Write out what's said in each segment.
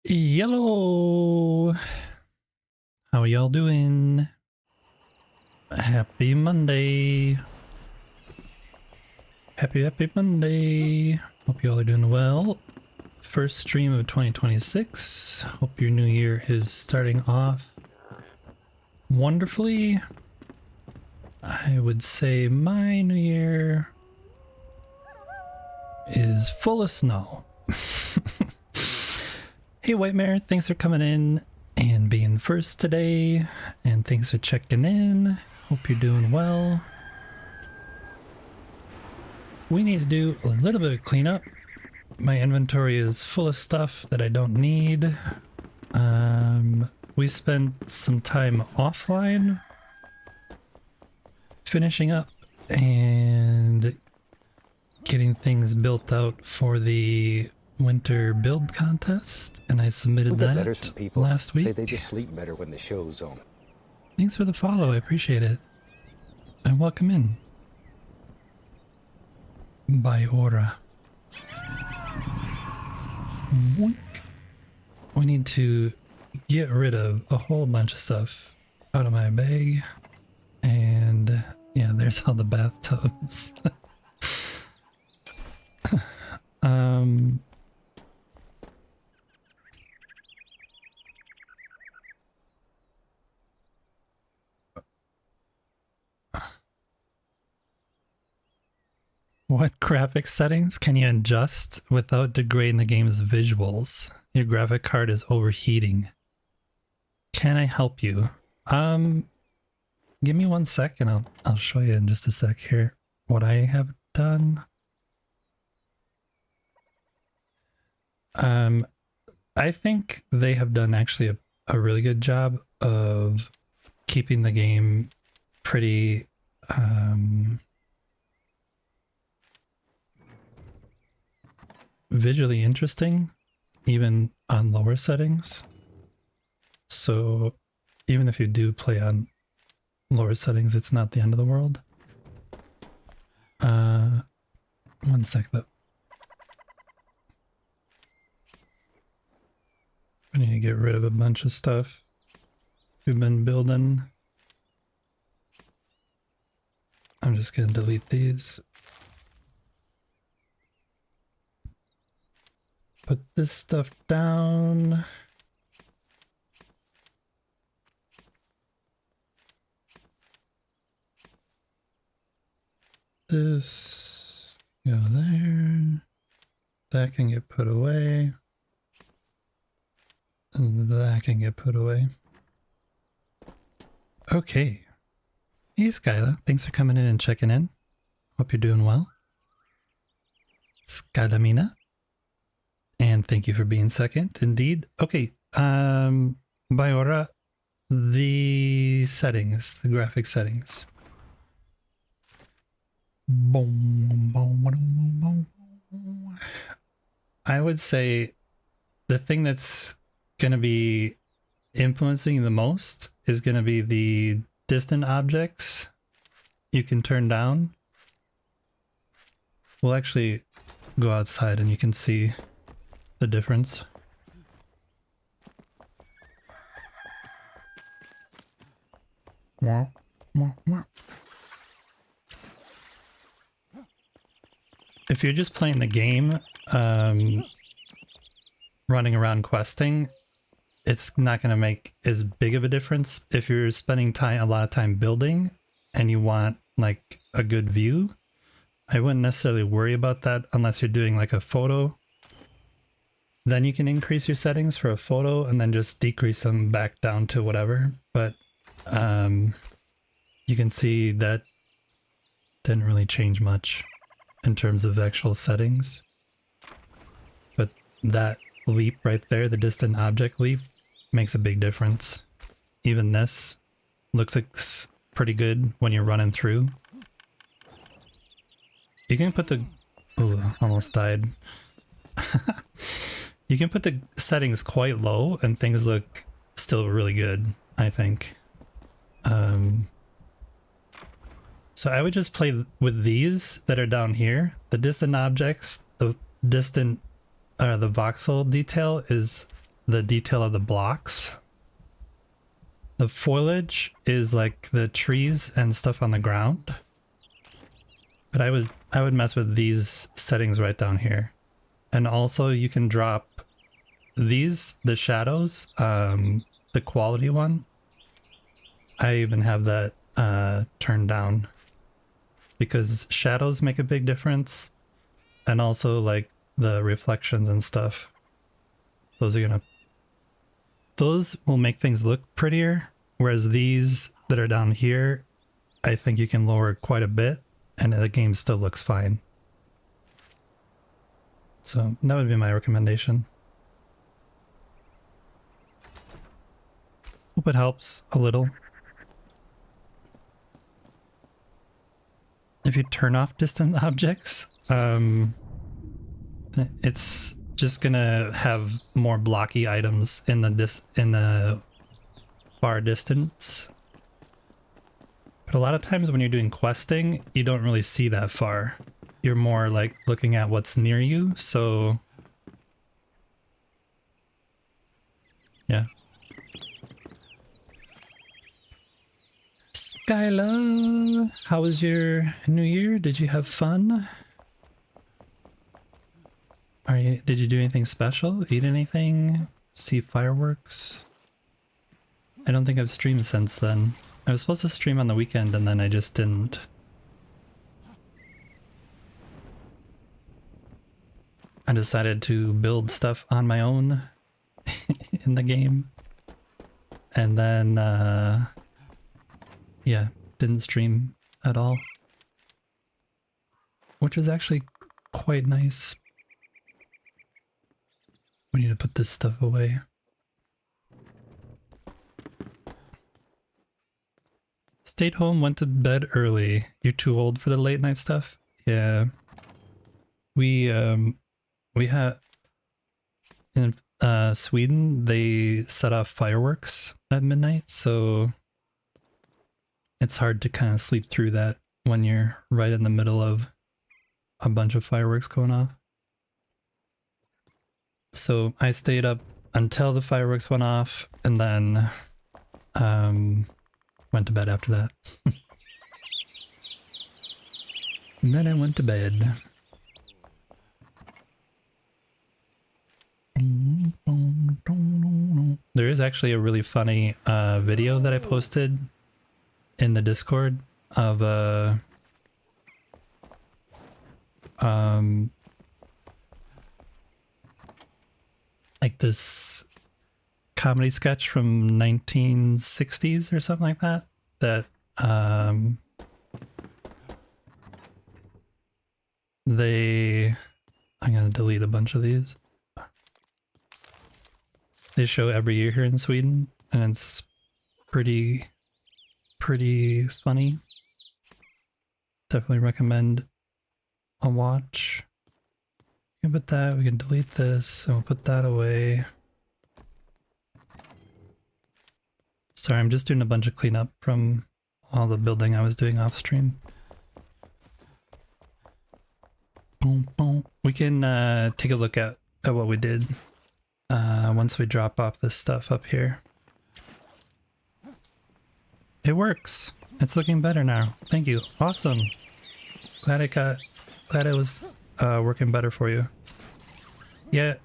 Yellow! How y'all doing? Happy Monday! Happy Monday! Hope y'all are doing well. First stream of 2026. Hope your new year is starting off wonderfully. I would say my new year is full of snow. Hey White Mare, thanks for coming in and being first today, and thanks for checking in. Hope you're doing well. We need to do a little bit of cleanup. My inventory is full of stuff that I don't need. We spent some time offline finishing up and getting things built out for the winter build contest, and I submitted that last week. Say they just sleep better when the show's on. Thanks for the follow, I appreciate it. And welcome in. By aura. Boink. We need to get rid of a whole bunch of stuff out of my bag. And yeah, there's all the bathtubs. What graphics settings can you adjust without degrading the game's visuals? Your graphic card is overheating. Can I help you? Give me 1 sec and I'll show you in just a sec here what I have done. I think they have done actually a really good job of keeping the game pretty visually interesting, even on lower settings. So even if you do play on lower settings, it's not the end of the world. 1 sec though. I need to get rid of a bunch of stuff we've been building. I'm just gonna delete these. Put this stuff down. This go there. That can get put away. And that can get put away. Okay. Hey Skyla, thanks for coming in and checking in. Hope you're doing well. Skylamina. And thank you for being second, indeed. Okay, Biora, the settings, the graphic settings. I would say the thing that's going to be influencing the most is going to be the distant objects you can turn down. We'll actually go outside and you can see the difference. If you're just playing the game, running around questing, it's not going to make as big of a difference. If you're spending a lot of time building and you want like a good view, I wouldn't necessarily worry about that unless you're doing like a photo. Then you can increase your settings for a photo and then just decrease them back down to whatever. But you can see that didn't really change much in terms of actual settings. But that leap right there, the distant object leap, makes a big difference. Even this looks like pretty good when you're running through. You can put the... Oh, almost died. You can put the settings quite low and things look still really good, I think. So I would just play with these that are down here. The distant objects, the distant, the voxel detail is the detail of the blocks. The foliage is like the trees and stuff on the ground. But I would mess with these settings right down here. And also you can drop these, the shadows, the quality one. I even have that turned down because shadows make a big difference, and also like the reflections and stuff. Those will make things look prettier, whereas these that are down here, I think you can lower quite a bit and the game still looks fine. So that would be my recommendation. Hope it helps a little. If you turn off distant objects, it's just gonna have more blocky items in the far distance. But a lot of times when you're doing questing, you don't really see that far. You're more like looking at what's near you, so yeah. Skyla, how was your New Year? Did you have fun? Did you do anything special? Eat anything? See fireworks? I don't think I've streamed since then. I was supposed to stream on the weekend and then I just didn't. I decided to build stuff on my own in the game. And then, yeah, didn't stream at all. Which is actually quite nice. We need to put this stuff away. Stayed home, went to bed early. You're too old for the late night stuff? Yeah. We had in Sweden, they set off fireworks at midnight, so it's hard to kind of sleep through that when you're right in the middle of a bunch of fireworks going off. So I stayed up until the fireworks went off and then went to bed after that. And then I went to bed. There is actually a really funny video that I posted in the Discord of like this comedy sketch from 1960s or something like that, that I'm gonna delete a bunch of these. They show every year here in Sweden and it's pretty funny. Definitely recommend a watch. We can put that, we can delete this, and we'll put that away. Sorry, I'm just doing a bunch of cleanup from all the building I was doing off stream. Boom, boom. We can take a look at what we did once we drop off this stuff up here. It works. It's looking better now. Thank you. Awesome. Glad it was working better for you. Yeah,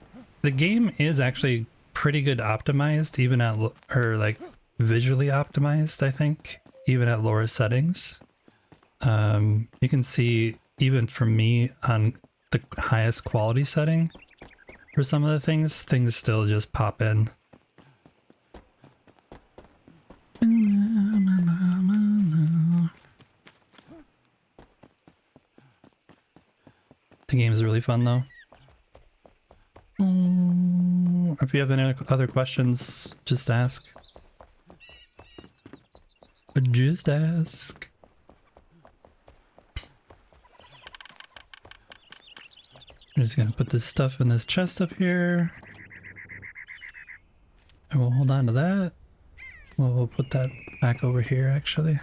the game is actually pretty good optimized, even at or like visually optimized, I think, even at lower settings. You can see even for me on the highest quality setting, for some of the things still just pop in. The game is really fun though. If you have any other questions, just ask. Just ask. I'm just gonna put this stuff in this chest up here. And we'll hold on to that. Well, we'll put that back over here actually.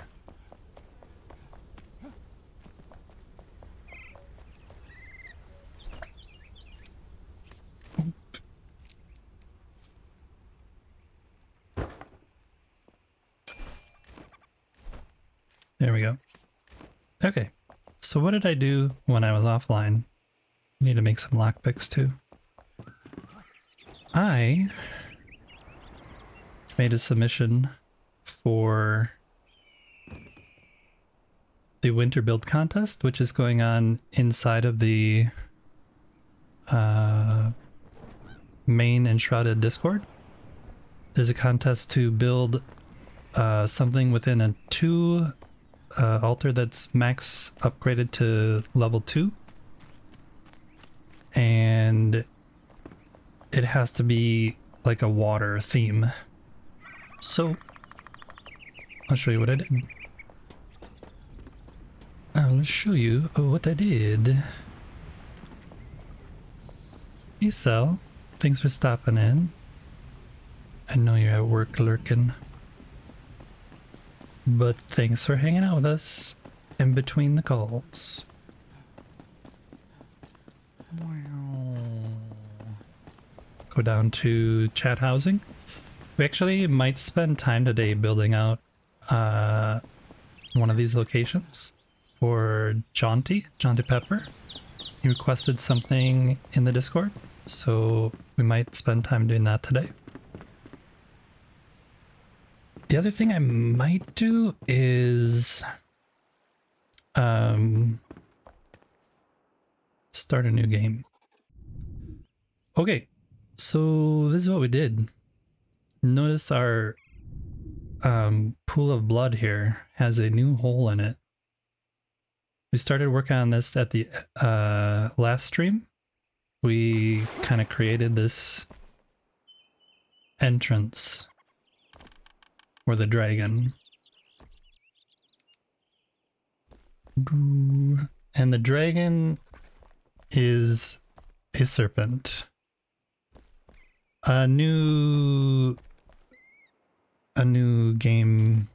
There we go. Okay, so what did I do when I was offline? I need to make some lockpicks too. I made a submission for the winter build contest, which is going on inside of the main Enshrouded Discord. There's a contest to build something within a 2 altar that's max upgraded to level 2. And it has to be like a water theme. So I'll show you what I did. I'll show you what I did. Hey Cell, thanks for stopping in. I know you're at work lurking. But thanks for hanging out with us in between the calls. Go down to chat housing. We actually might spend time today building out one of these locations for Jaunty Pepper. He requested something in the Discord, so we might spend time doing that today. The other thing I might do is start a new game. Okay, so this is what we did. Notice our pool of blood here has a new hole in it. We started working on this at the last stream. We kind of created this entrance for the dragon. And the dragon is a serpent. A new game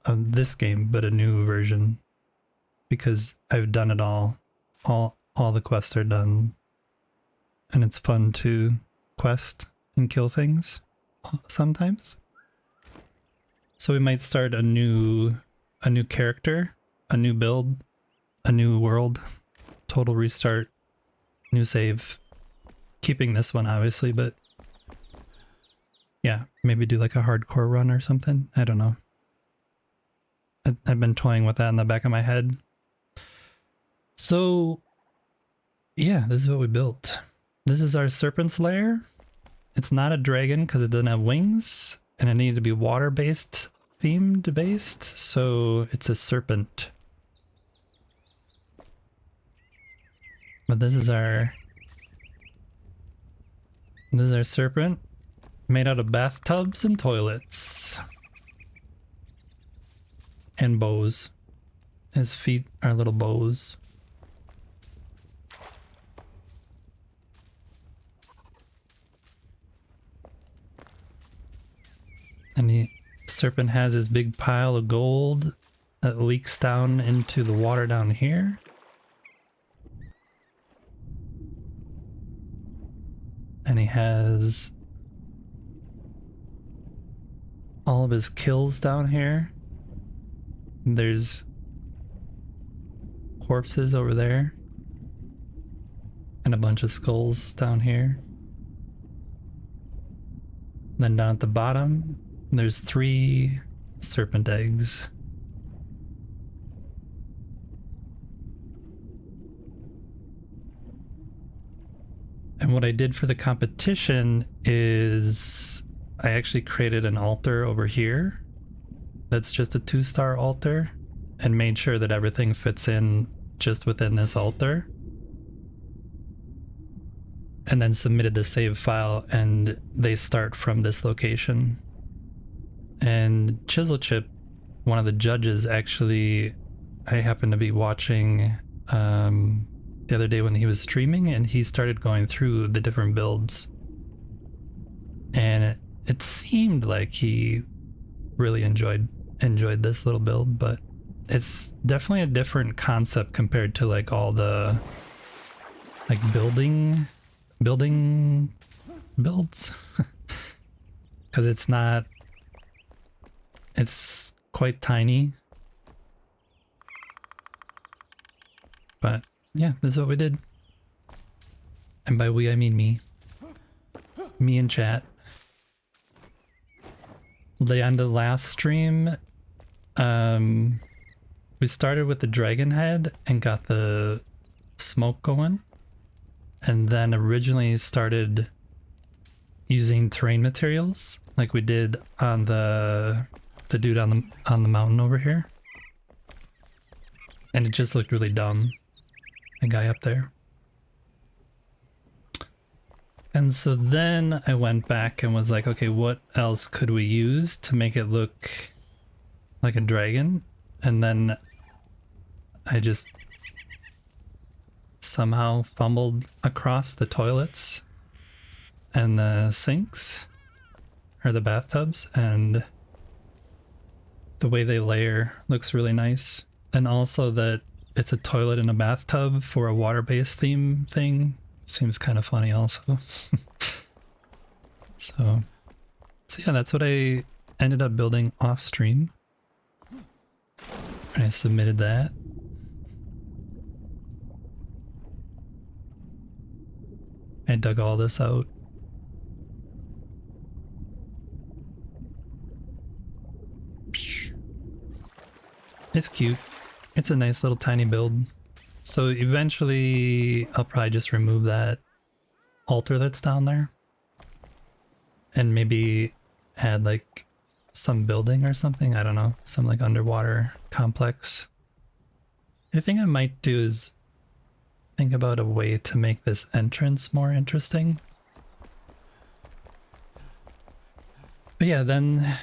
of this game, but a new version, because I've done it all the quests are done, and it's fun to quest and kill things sometimes. So we might start a new character, a new build, a new world, total restart, new save, keeping this one obviously, but yeah, maybe do like a hardcore run or something. I don't know. I've been toying with that in the back of my head. So yeah, this is what we built. This is our Serpent's lair. It's not a dragon because it doesn't have wings, and it needed to be water-based, themed-based, so it's a serpent. But this is our serpent, made out of bathtubs and toilets. And bows. His feet are little bows. And the serpent has his big pile of gold that leaks down into the water down here. And he has all of his kills down here. There's corpses over there. And a bunch of skulls down here. Then down at the bottom, there's 3 serpent eggs. And what I did for the competition is I actually created an altar over here that's just a 2-star altar, and made sure that everything fits in just within this altar. And then submitted the save file, and they start from this location. And Chisel Chip, one of the judges, actually, I happened to be watching the other day when he was streaming, and he started going through the different builds. And it seemed like he really enjoyed this little build, but it's definitely a different concept compared to like all the like building builds. Because it's quite tiny, But yeah, this is what we did. And by we, I mean me. Me in chat. The end of the last stream, we started with the dragon head and got the smoke going. And then originally started using terrain materials like we did on the dude on the mountain over here. And it just looked really dumb. The guy up there. And so then I went back and was like, okay, what else could we use to make it look like a dragon? And then I just somehow fumbled across the toilets and the sinks, or the bathtubs, and the way they layer looks really nice. And also that it's a toilet and a bathtub for a water-based theme thing seems kind of funny also. So yeah, that's what I ended up building off stream. And I submitted that. I dug all this out. It's cute. It's a nice little tiny build. So eventually I'll probably just remove that altar that's down there. And maybe add like some building or something. I don't know. Some like underwater complex. The thing I might do is think about a way to make this entrance more interesting. But yeah, then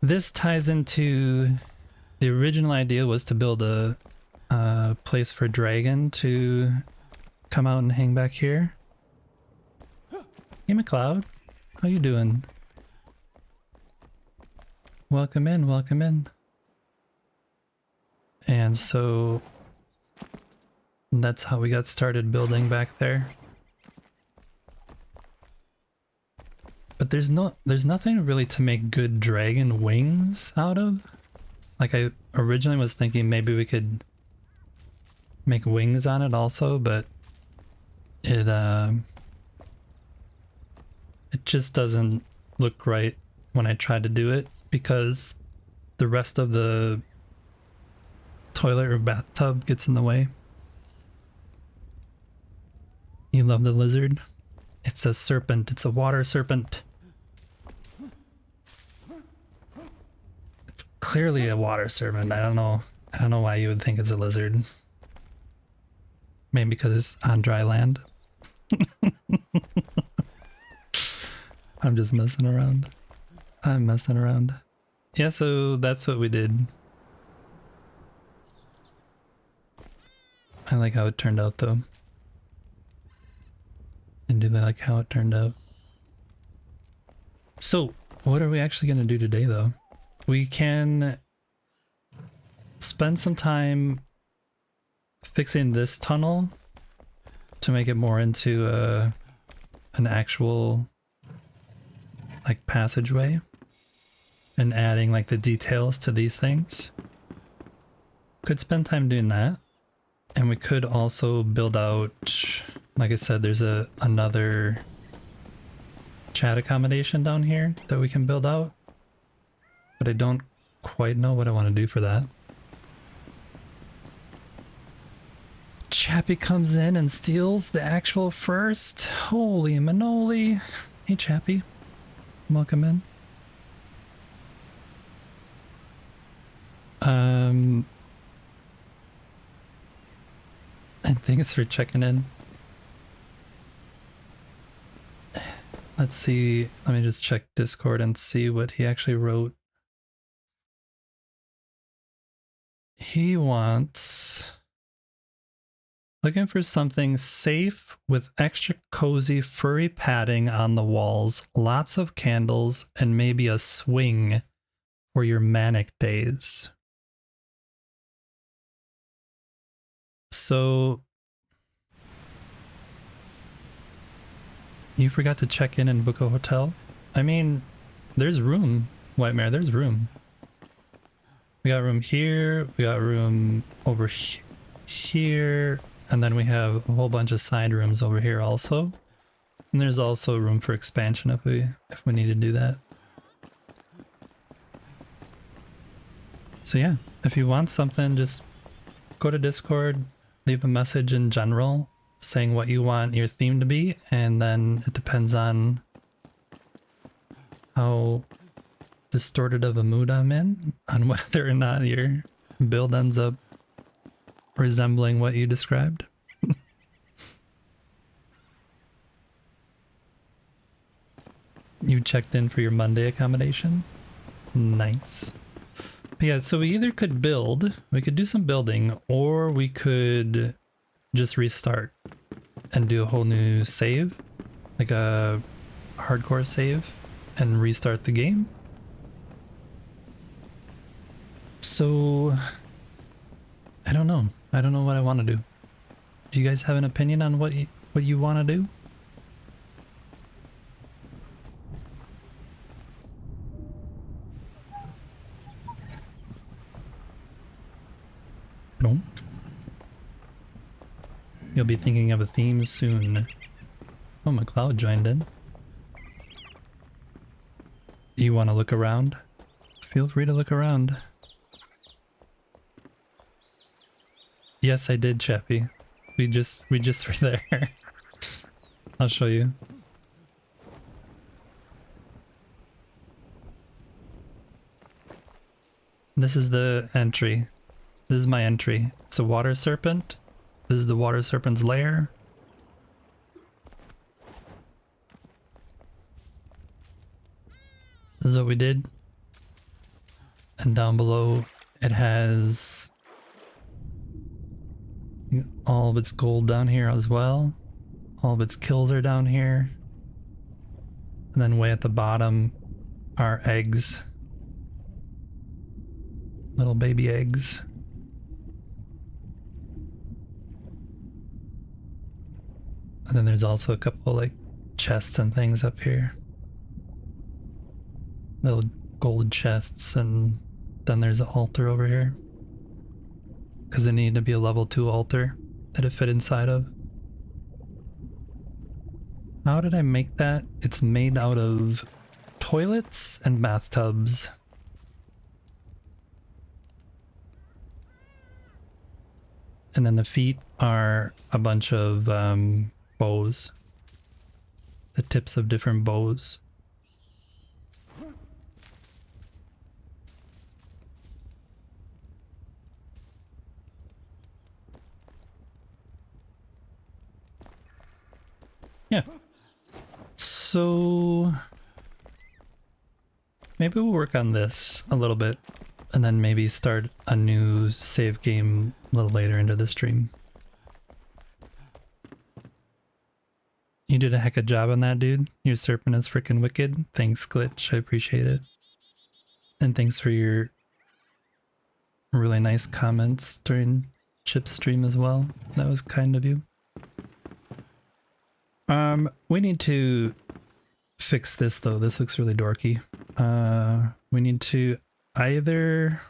this ties into the original idea was to build a place for dragon to come out and hang back here. Hey McLeod, how you doing? Welcome in, welcome in. And so that's how we got started building back there. But there's nothing really to make good dragon wings out of. Like I originally was thinking maybe we could make wings on it also, but it just doesn't look right when I tried to do it because the rest of the toilet or bathtub gets in the way. You love the lizard? It's a serpent. It's a water serpent. It's clearly a water serpent. I don't know why you would think it's a lizard. Maybe because it's on dry land. I'm just messing around. I'm messing around. Yeah, so that's what we did. I like how it turned out though. And do they like how it turned out? So, what are we actually going to do today though? We can spend some time fixing this tunnel to make it more into an actual like passageway and adding like the details to these things. Could spend time doing that. And we could also build out, like I said, there's another chat accommodation down here that we can build out. But I don't quite know what I want to do for that. Chappie comes in and steals the actual first. Holy manoli. Hey Chappie. Welcome in. And thanks for checking in. Let's see. Let me just check Discord and see what he actually wrote. He wants... looking for something safe with extra cozy furry padding on the walls, lots of candles, and maybe a swing for your manic days. So you forgot to check in and book a hotel? I mean, there's room, Whitemare, there's room. We got room here, we got room over here. And then we have a whole bunch of side rooms over here also. And there's also room for expansion if we need to do that. So yeah, if you want something, just go to Discord, leave a message in general saying what you want your theme to be, and then it depends on how distorted of a mood I'm in, on whether or not your build ends up resembling what you described. You checked in for your Monday accommodation? Nice. But yeah, so we either could we could do some building, or we could just restart and do a whole new save, like a hardcore save, and restart the game. So I don't know. I don't know what I want to do. Do you guys have an opinion on what you want to do? No. You'll be thinking of a theme soon. Oh, McLeod joined in. You want to look around? Feel free to look around. Yes, I did, Chappie. We just were there. I'll show you. This is the entry. This is my entry. It's a water serpent. This is the water serpent's lair. This is what we did. And down below it has all of its gold down here as well. All of its kills are down here. And then way at the bottom are eggs. Little baby eggs. And then there's also a couple like chests and things up here. Little gold chests, and then there's an altar over here. Because it needed to be a level 2 altar that it fit inside of. How did I make that? It's made out of toilets and bathtubs. And then the feet are a bunch of bows. The tips of different bows. Yeah. So maybe we'll work on this a little bit and then maybe start a new save game a little later into the stream. You did a heck of a job on that, dude. Your serpent is freaking wicked. Thanks, Glitch. I appreciate it. And thanks for your really nice comments during Chip's stream as well. That was kind of you. We need to fix this though. This looks really dorky. We need to either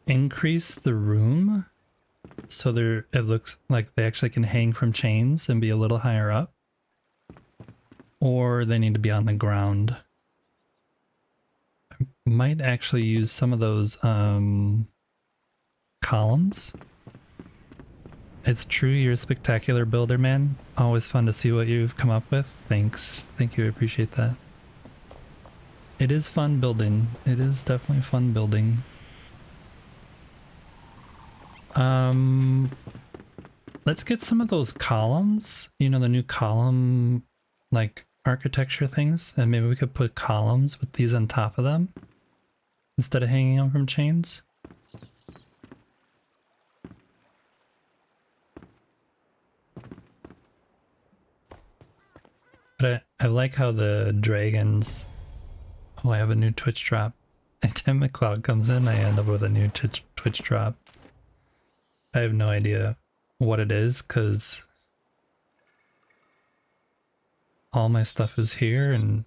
increase the room so it looks like they actually can hang from chains and be a little higher up, or they need to be on the ground. I might actually use some of those columns. It's true, you're a spectacular builder, man. Always fun to see what you've come up with. Thanks. Thank you, I appreciate that. It is fun building. It is definitely fun building. Let's get some of those columns, you know, the new column like architecture things, and maybe we could put columns with these on top of them instead of hanging them from chains. But I like how the dragons... Oh, I have a new Twitch drop. Anytime McLeod comes in, I end up with a new Twitch drop. I have no idea what it is, because all my stuff is here, and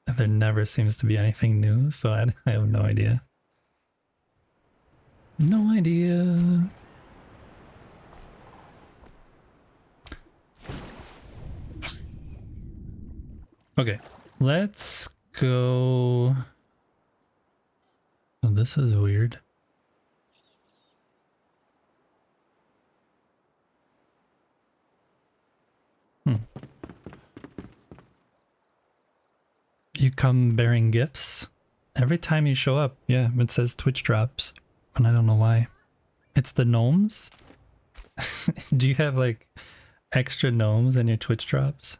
there never seems to be anything new, so I have no idea. No idea. Okay, let's go. Oh, this is weird. You come bearing gifts? Every time you show up, yeah, it says Twitch drops. And I don't know why. It's the gnomes? Do you have like extra gnomes in your Twitch drops?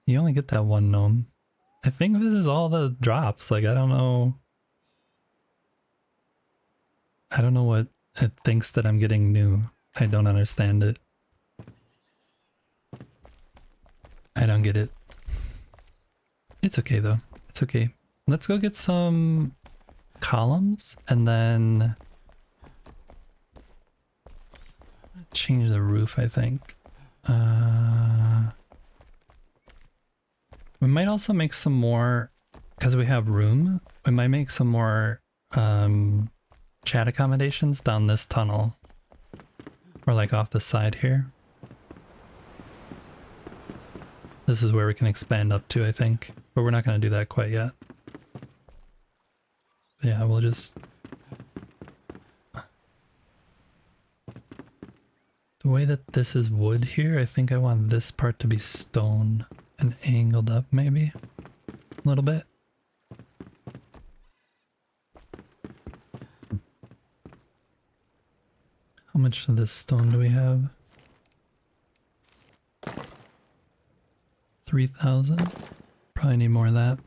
You only get that one gnome. I think this is all the drops. Like, I don't know. I don't know what it thinks that I'm getting new. I don't understand it. I don't get it. It's okay though. It's okay. Let's go get some columns and then change the roof, I think. We might also make some more, because we have room, we might make some more chat accommodations down this tunnel. Or like off the side here. This is where we can expand up to, I think. But we're not going to do that quite yet. Yeah, we'll just... The way that this is wood here, I think I want this part to be stone and angled up maybe a little bit. How much of this stone do we have? 3,000? Probably need more of that.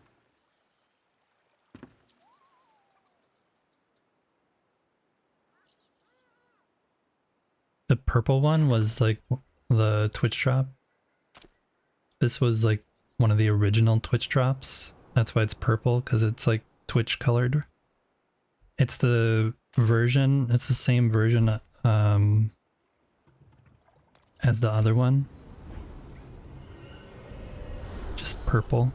The purple one was like the Twitch drop. This was like one of the original Twitch drops. That's why it's purple, because it's like Twitch colored. It's the version, it's the same version as the other one. Just purple.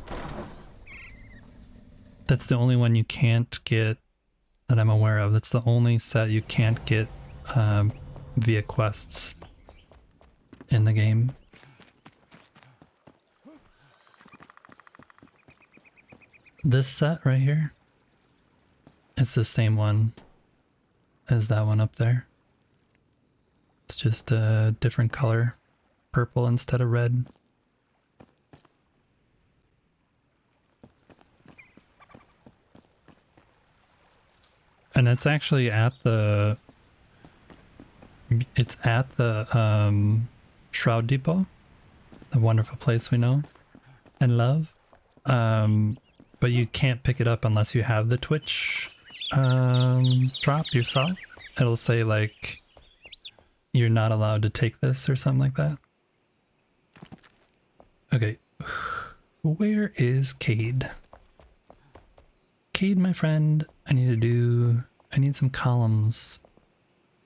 That's the only one you can't get that I'm aware of. That's the only set you can't get via quests in the game. This set right here, it's the same one as that one up there. It's just a different color, purple instead of red. And it's actually at the Shroud Depot, the wonderful place we know and love. But you can't pick it up unless you have the Twitch drop yourself. It'll say like you're not allowed to take this or something like that. Okay, where is Cade? Cade, my friend, I need some columns.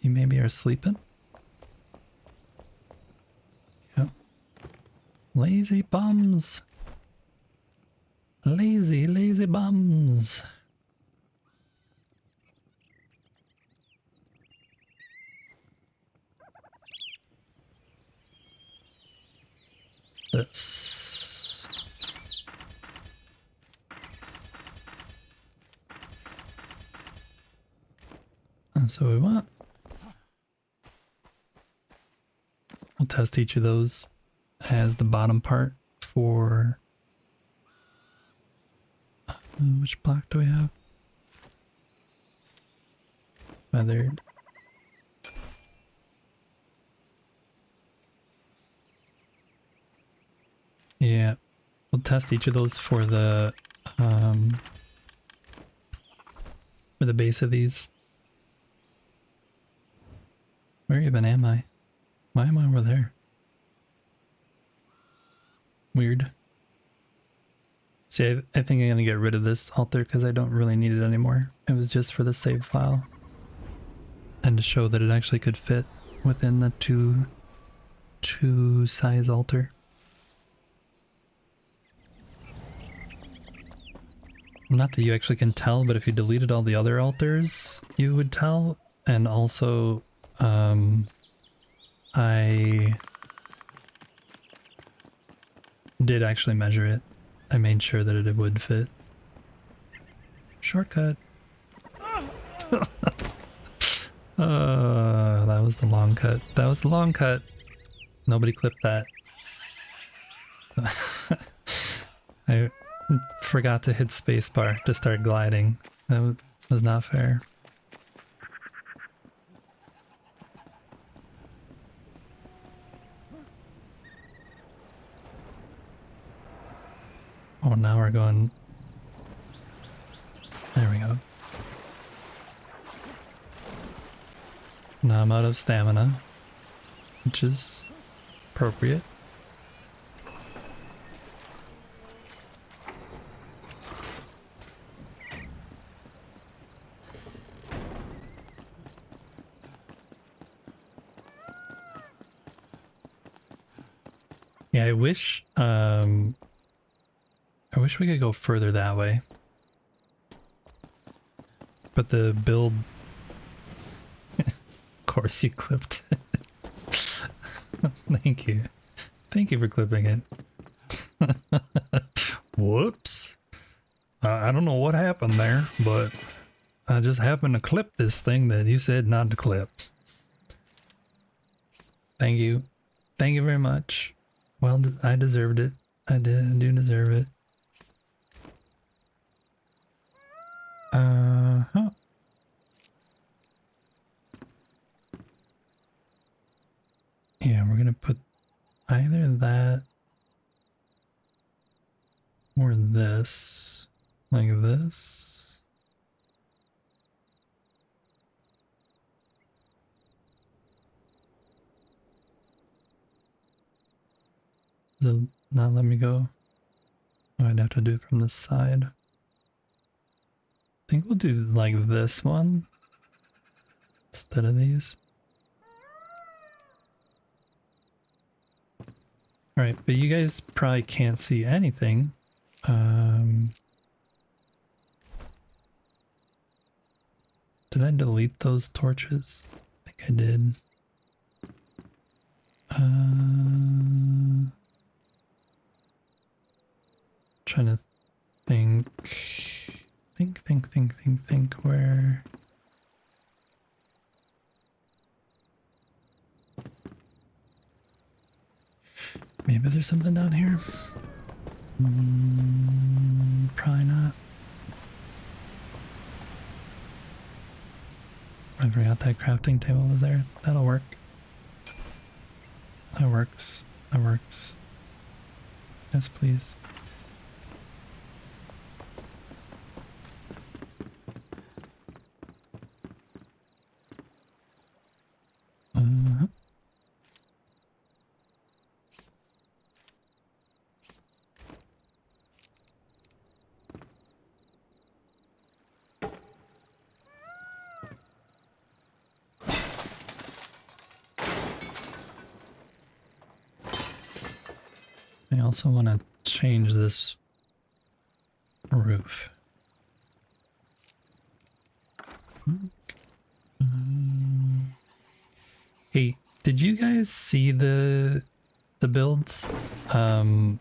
You maybe are sleeping? Yep. Lazy bums. Lazy bums. This. That's what we want. We'll test each of those as the bottom part for... which block do we have? Feathered. Yeah, we'll test each of those for the base of these. Where even am I? Why am I over there? Weird. See, I think I'm gonna get rid of this altar because I don't really need it anymore. It was just for the save file. And to show that it actually could fit within the two size altar. not that you actually can tell, but if you deleted all the other altars, you would tell. And also, I did actually measure it. I made sure that it would fit. Shortcut. That was the long cut. That was the long cut. Nobody clipped that. I forgot to hit spacebar to start gliding. That was not fair. Oh, now we're going... There we go. Now I'm out of stamina, which is appropriate. Yeah, I wish we could go further that way. But the build... Of course you clipped it. Thank you. Thank you for clipping it. Whoops. I don't know what happened there, but I just happened to clip this thing that you said not to clip. Thank you. Thank you very much. Well, I deserved it. I do deserve it. Huh. Yeah, we're gonna put either that or this, like this. Does it not let me go? Oh, I'd have to do it from this side. I think we'll do like this one instead of these. Alright, but you guys probably can't see anything. Did I delete those torches? I think I did. Trying to think where... Maybe there's something down here. Probably not. I forgot that crafting table was there. That'll work. That works. That works. Yes, please. I also want to change this roof. Hey, did you guys see the builds on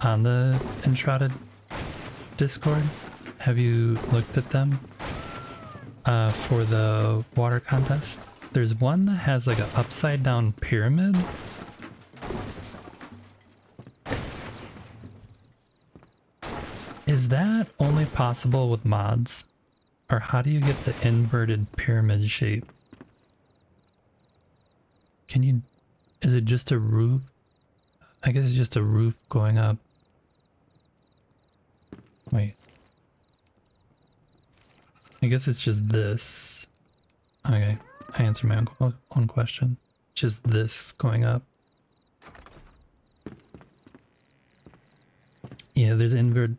the Entrada Discord? Have you looked at them for the water contest? There's one that has like an upside down pyramid. Is that only possible with mods? Or how do you get the inverted pyramid shape? Can you... Is it just a roof? I guess it's just a roof going up. Wait. I guess it's just this. Okay, I answered my own question. Just this going up. Yeah, there's inverted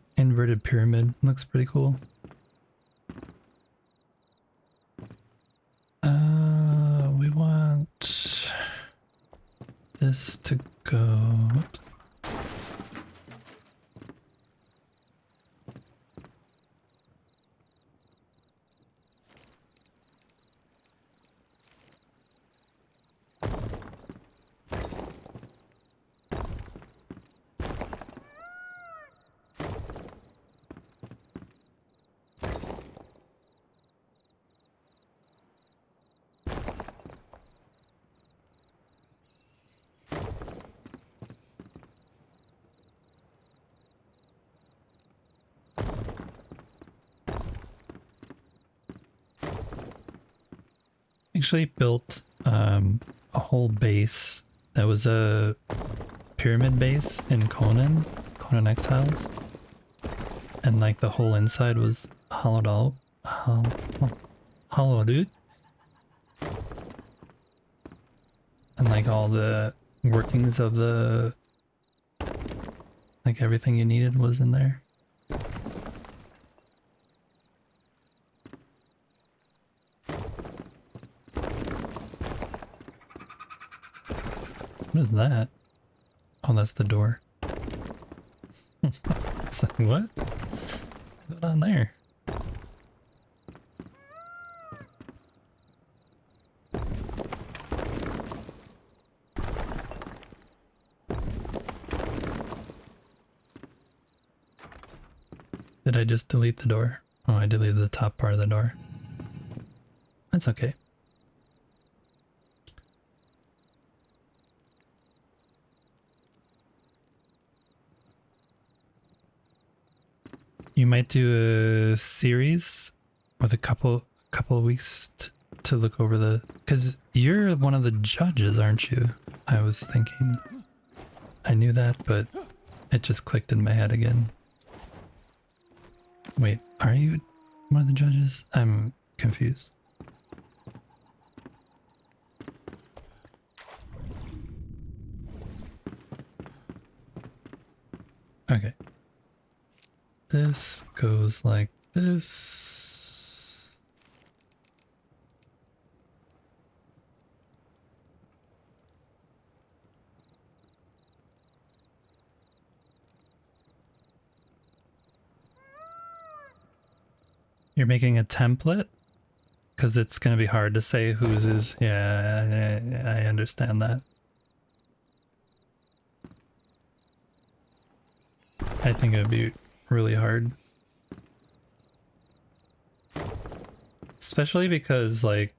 pyramid. Looks pretty cool. We want this to go. Oops. actually built a whole base that was a pyramid base in Conan Exiles, and like the whole inside was hollowed out, hollowed out, and like all the workings of the like everything you needed was in there. What is that? Oh, that's the door. It's like, what? What's going on there? Did I just delete the door? Oh, I deleted the top part of the door. That's okay. You might do a series with a couple of weeks to look over the, because you're one of the judges, aren't you? I was thinking. I knew that, but it just clicked in my head again. Wait, are you one of the judges? I'm confused. Okay. This goes like this. You're making a template? Because it's going to be hard to say whose is. Yeah, I understand that. I think it would be really hard. Especially because, like,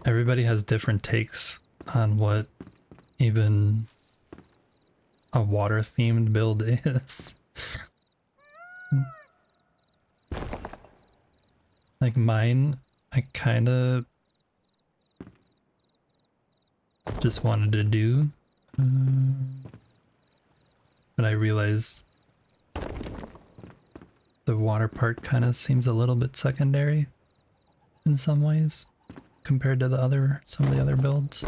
everybody has different takes on what even a water-themed build is. Like mine, I kind of just wanted to do, but I realized the water part kind of seems a little bit secondary in some ways compared to some of the other builds.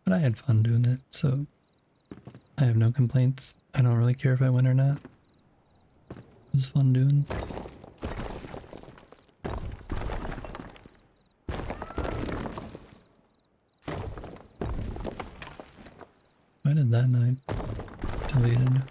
But I had fun doing it, so I have no complaints. I don't really care if I win or not. It was fun doing. Why did that not deleted?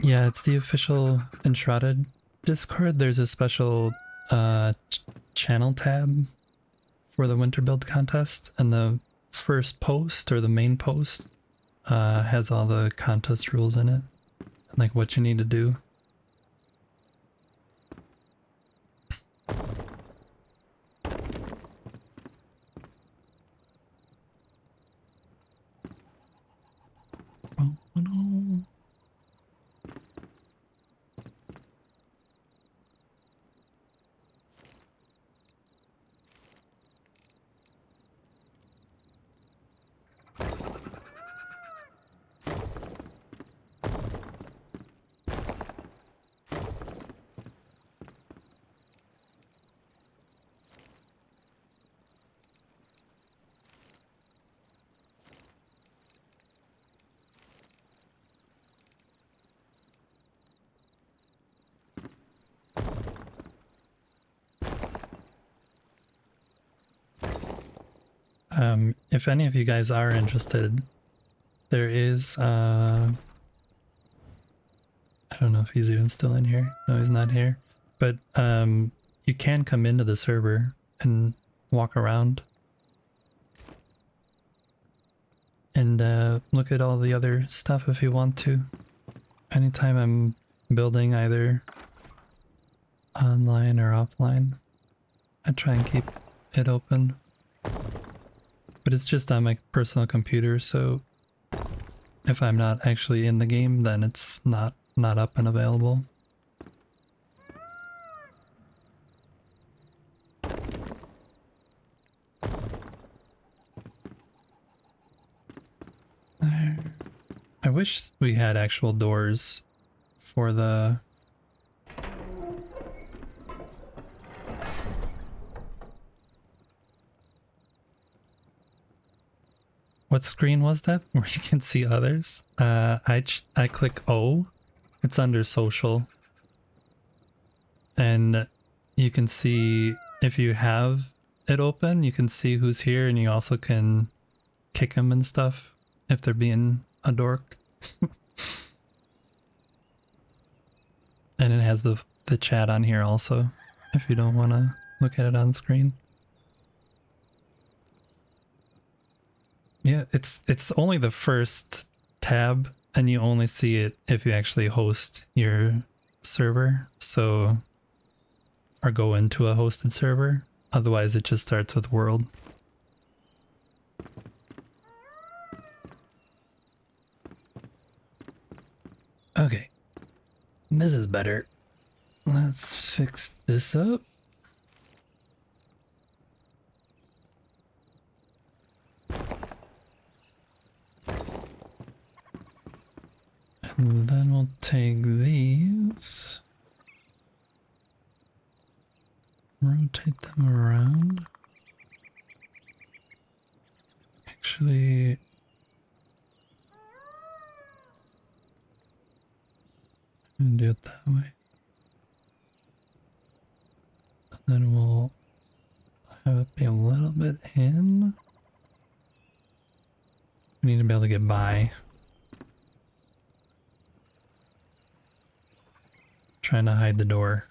Yeah, it's the official Enshrouded Discord. There's a special channel tab for the winter build contest, and the first post, or the main post, has all the contest rules in it, and like what you need to do. Oh no. If any of you guys are interested, there is, I don't know if he's even still in here. No, he's not here. But you can come into the server and walk around and look at all the other stuff if you want to. Anytime I'm building either online or offline, I try and keep it open. But it's just on my personal computer, so if I'm not actually in the game, then it's not up and available. I wish we had actual doors for the... What screen was that where you can see others? I click O. It's under social. And you can see, if you have it open, you can see who's here, and you also can kick them and stuff if they're being a dork. And it has the chat on here also, if you don't want to look at it on screen. Yeah, it's only the first tab, and you only see it if you actually host your server, so, or go into a hosted server. Otherwise it just starts with world. Okay, this is better. Let's fix this up. And then we'll take these, rotate them around. Actually, and do it that way. And then we'll have it be a little bit in. We need to be able to get by. Trying to hide the door.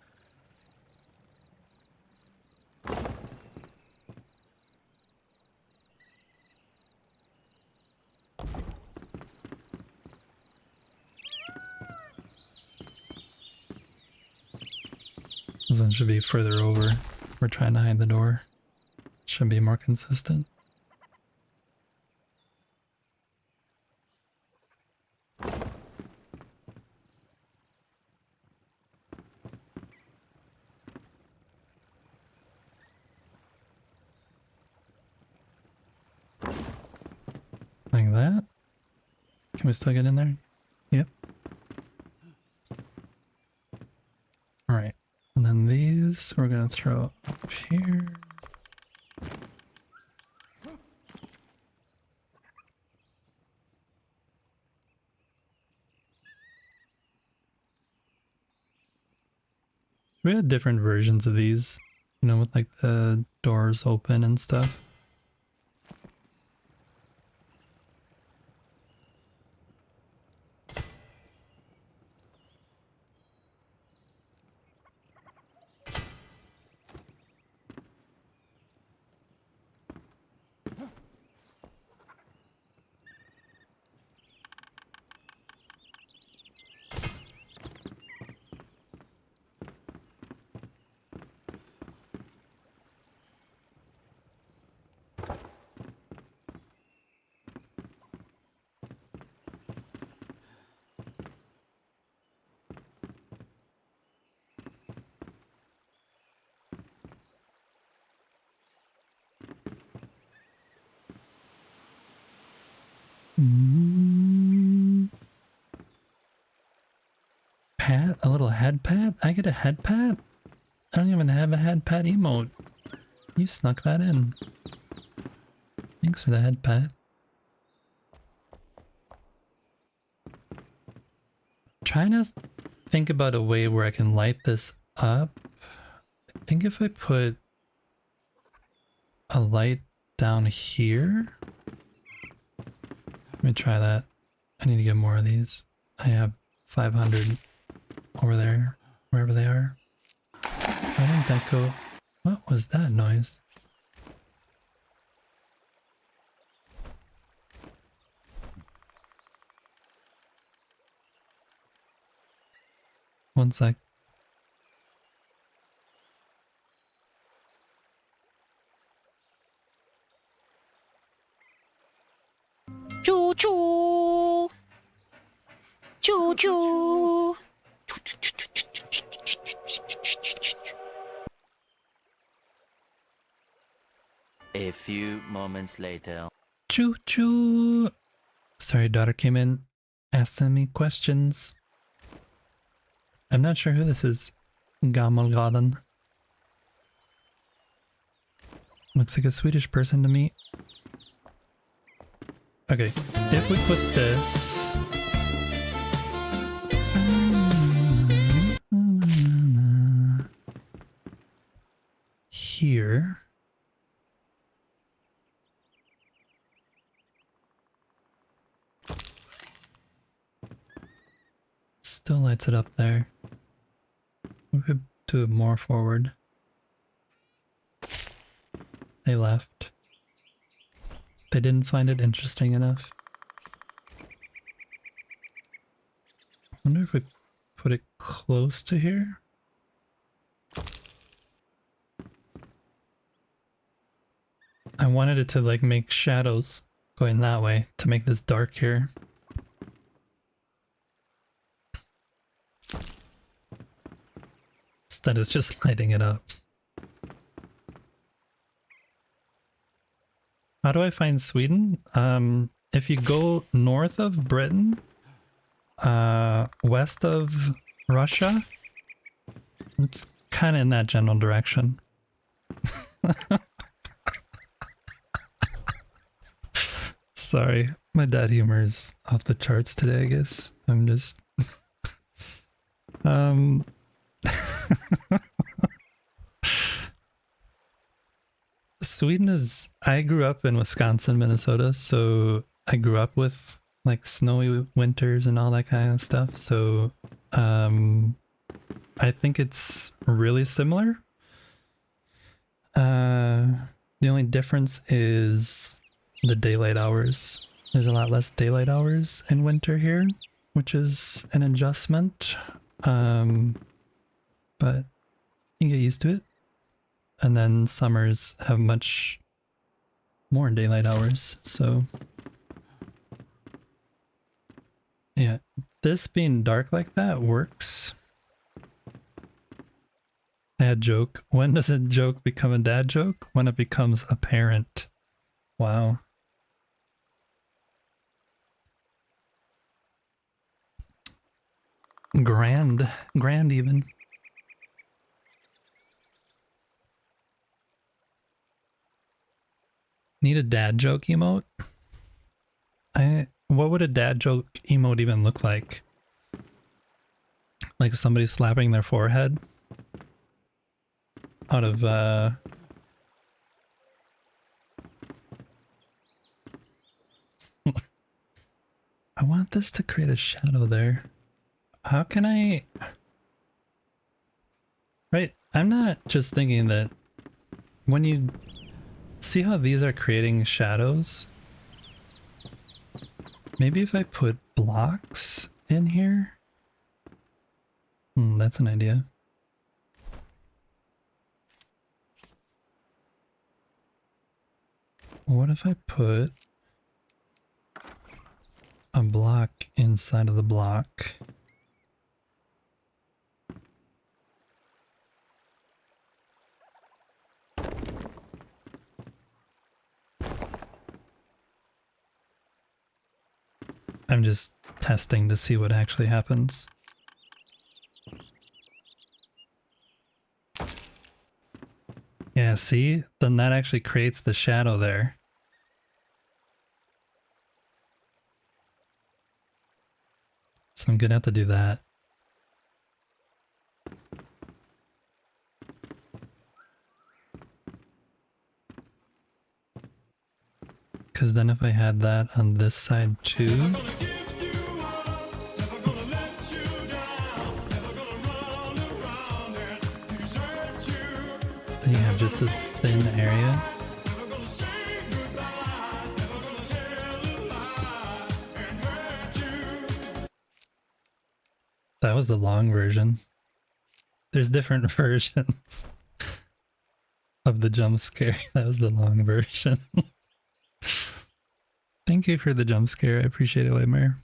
This one should be further over. We're trying to hide the door. Should be more consistent. Like that. Can we still get in there? Yep. Alright. And then these we're gonna throw up here. We had different versions of these, you know, with like the doors open and stuff. Pat? A little head pat? I get a head pat? I don't even have a head pat emote. You snuck that in. Thanks for the head pat. Trying to think about a way where I can light this up. I think if I put a light down here. Let me try that. I need to get more of these. I have 500 over there, wherever they are. Why didn't that go? What was that noise? One sec. Choo choo. Choo choo. A few moments later. Choo choo. Sorry, daughter came in asking me questions. I'm not sure who this is. Gamalgaden. Looks like a Swedish person to me. Okay, if we put this... here... Still lights it up there. We could do it more forward. They left. They didn't find it interesting enough. I wonder if we put it close to here? I wanted it to like make shadows going that way to make this dark here. Instead it's just lighting it up. How do I find Sweden? If you go north of Britain, west of Russia, it's kind of in that general direction. Sorry, my dad humor is off the charts today, I guess. I'm just... Sweden is... I grew up in Wisconsin, Minnesota, so I grew up with like snowy winters and all that kind of stuff, so I think it's really similar. The only difference is the daylight hours. There's a lot less daylight hours in winter here, which is an adjustment, but you can get used to it. And then summers have much more daylight hours, so yeah, this being dark like that works. Dad joke. When does a joke become a dad joke? When it becomes apparent. Wow. Grand even. Need a dad joke emote? What would a dad joke emote even look like? Like somebody slapping their forehead? Out of I want this to create a shadow there. How can I... Right, I'm not just thinking that when you see how these are creating shadows, maybe if I put blocks in here? That's an idea. What if I put a block inside of the block? I'm just testing to see what actually happens. Yeah, see? Then that actually creates the shadow there. So I'm gonna have to do that. Because then if I had that on this side too... just this thin area. That was the long version. There's different versions of the jump scare. That was the long version. Thank you for the jump scare. I appreciate it, Waymare.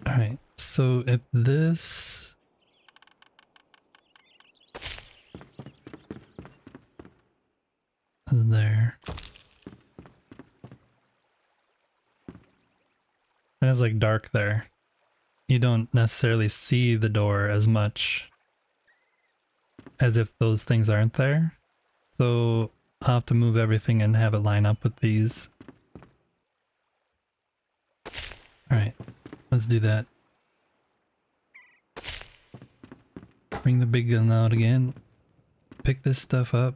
Alright, so if this... is there... and it's like dark there. You don't necessarily see the door as much as if those things aren't there. So I'll have to move everything and have it line up with these. Alright, let's do that. Bring the big gun out again. Pick this stuff up.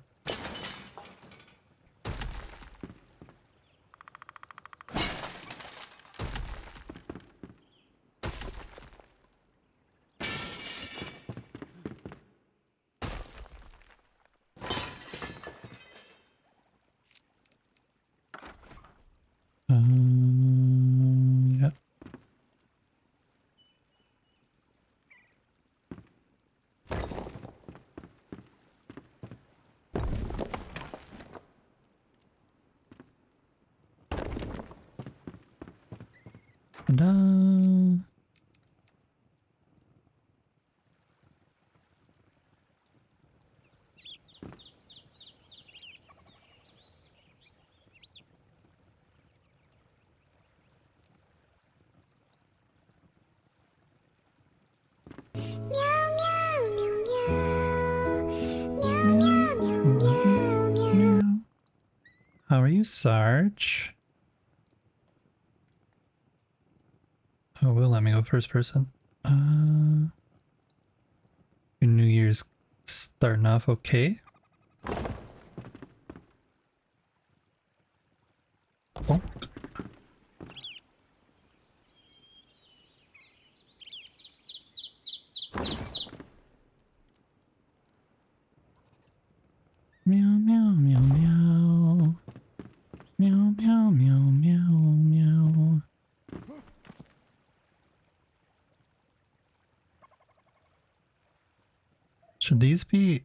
Yeah. Ta-da. How are you, Sarge? Oh, will let me go first person. Your New Year's starting off okay. Oh. Meow meow meow meow. Meow meow meow meow meow. Should these be...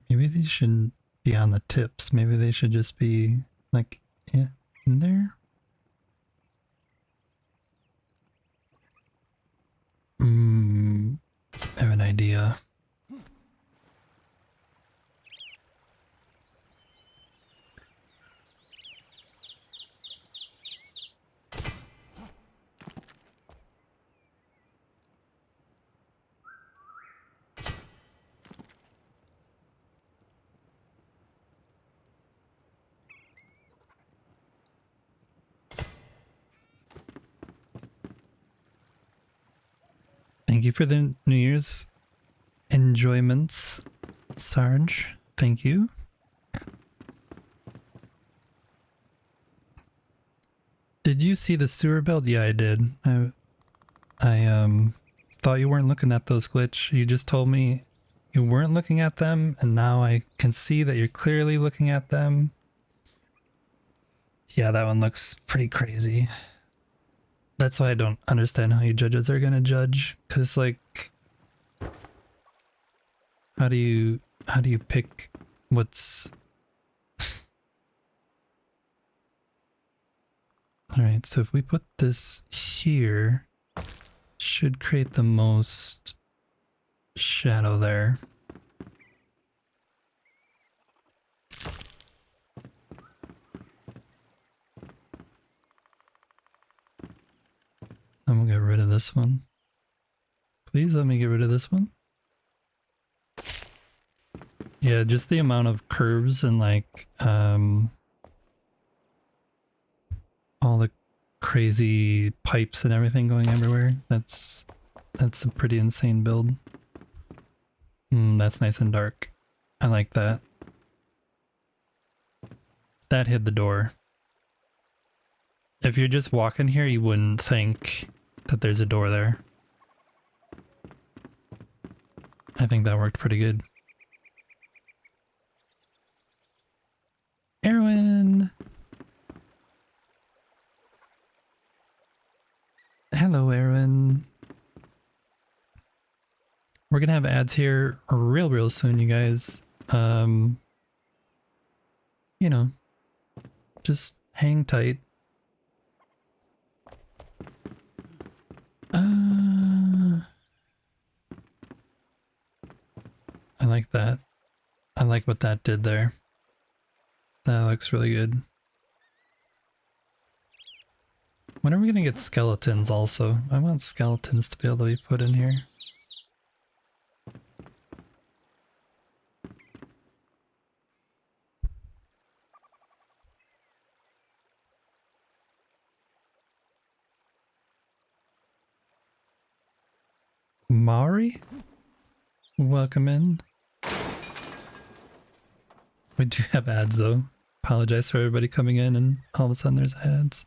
maybe these shouldn't be on the tips. Maybe they should just be like in there? I have an idea. Thank you for the New Year's enjoyments, Sarge. Thank you. Did you see the sewer belt? Yeah, I did. I thought you weren't looking at those, Glitch. You just told me you weren't looking at them, and now I can see that you're clearly looking at them. Yeah, that one looks pretty crazy. That's why I don't understand how you judges are gonna judge, because like, how do you pick what's... Alright, so if we put this here, should create the most shadow there. I'm gonna get rid of this one. Please let me get rid of this one. Yeah, just the amount of curves and like all the crazy pipes and everything going everywhere. That's a pretty insane build. That's nice and dark. I like that. That hid the door. If you're just walking here, you wouldn't think that there's a door there. I think that worked pretty good. Erwin! Hello, Erwin. We're gonna have ads here real soon, you guys. You know, just hang tight. I like that. I like what that did there. That looks really good. When are we gonna get skeletons also? I want skeletons to be able to be put in here. Mari? Welcome in. We do have ads though. Apologize for everybody coming in and all of a sudden there's ads.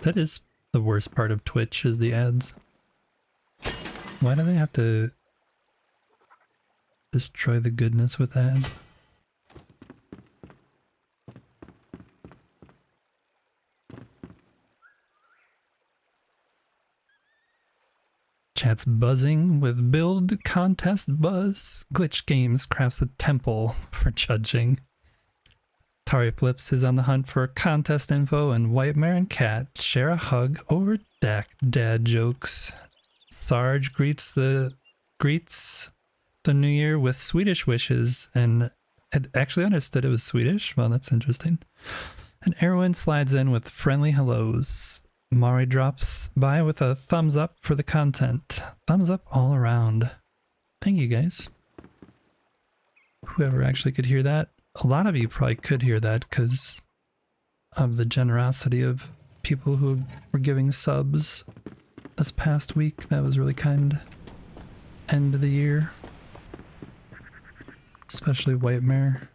That is the worst part of Twitch, is the ads. Why do they have to destroy the goodness with ads? Chat's buzzing with build contest buzz. Glitch Games crafts a temple for judging. Tari Flips is on the hunt for contest info, and White Mare and Cat share a hug over dad jokes. Sarge greets the new year with Swedish wishes, and had actually understood it was Swedish. Well, that's interesting. And Erwin slides in with friendly hellos. Mari drops by with a thumbs up for the content. Thumbs up all around. Thank you guys. Whoever actually could hear that. A lot of you probably could hear that because of the generosity of people who were giving subs this past week. That was really kind. End of the year. Especially White Mare.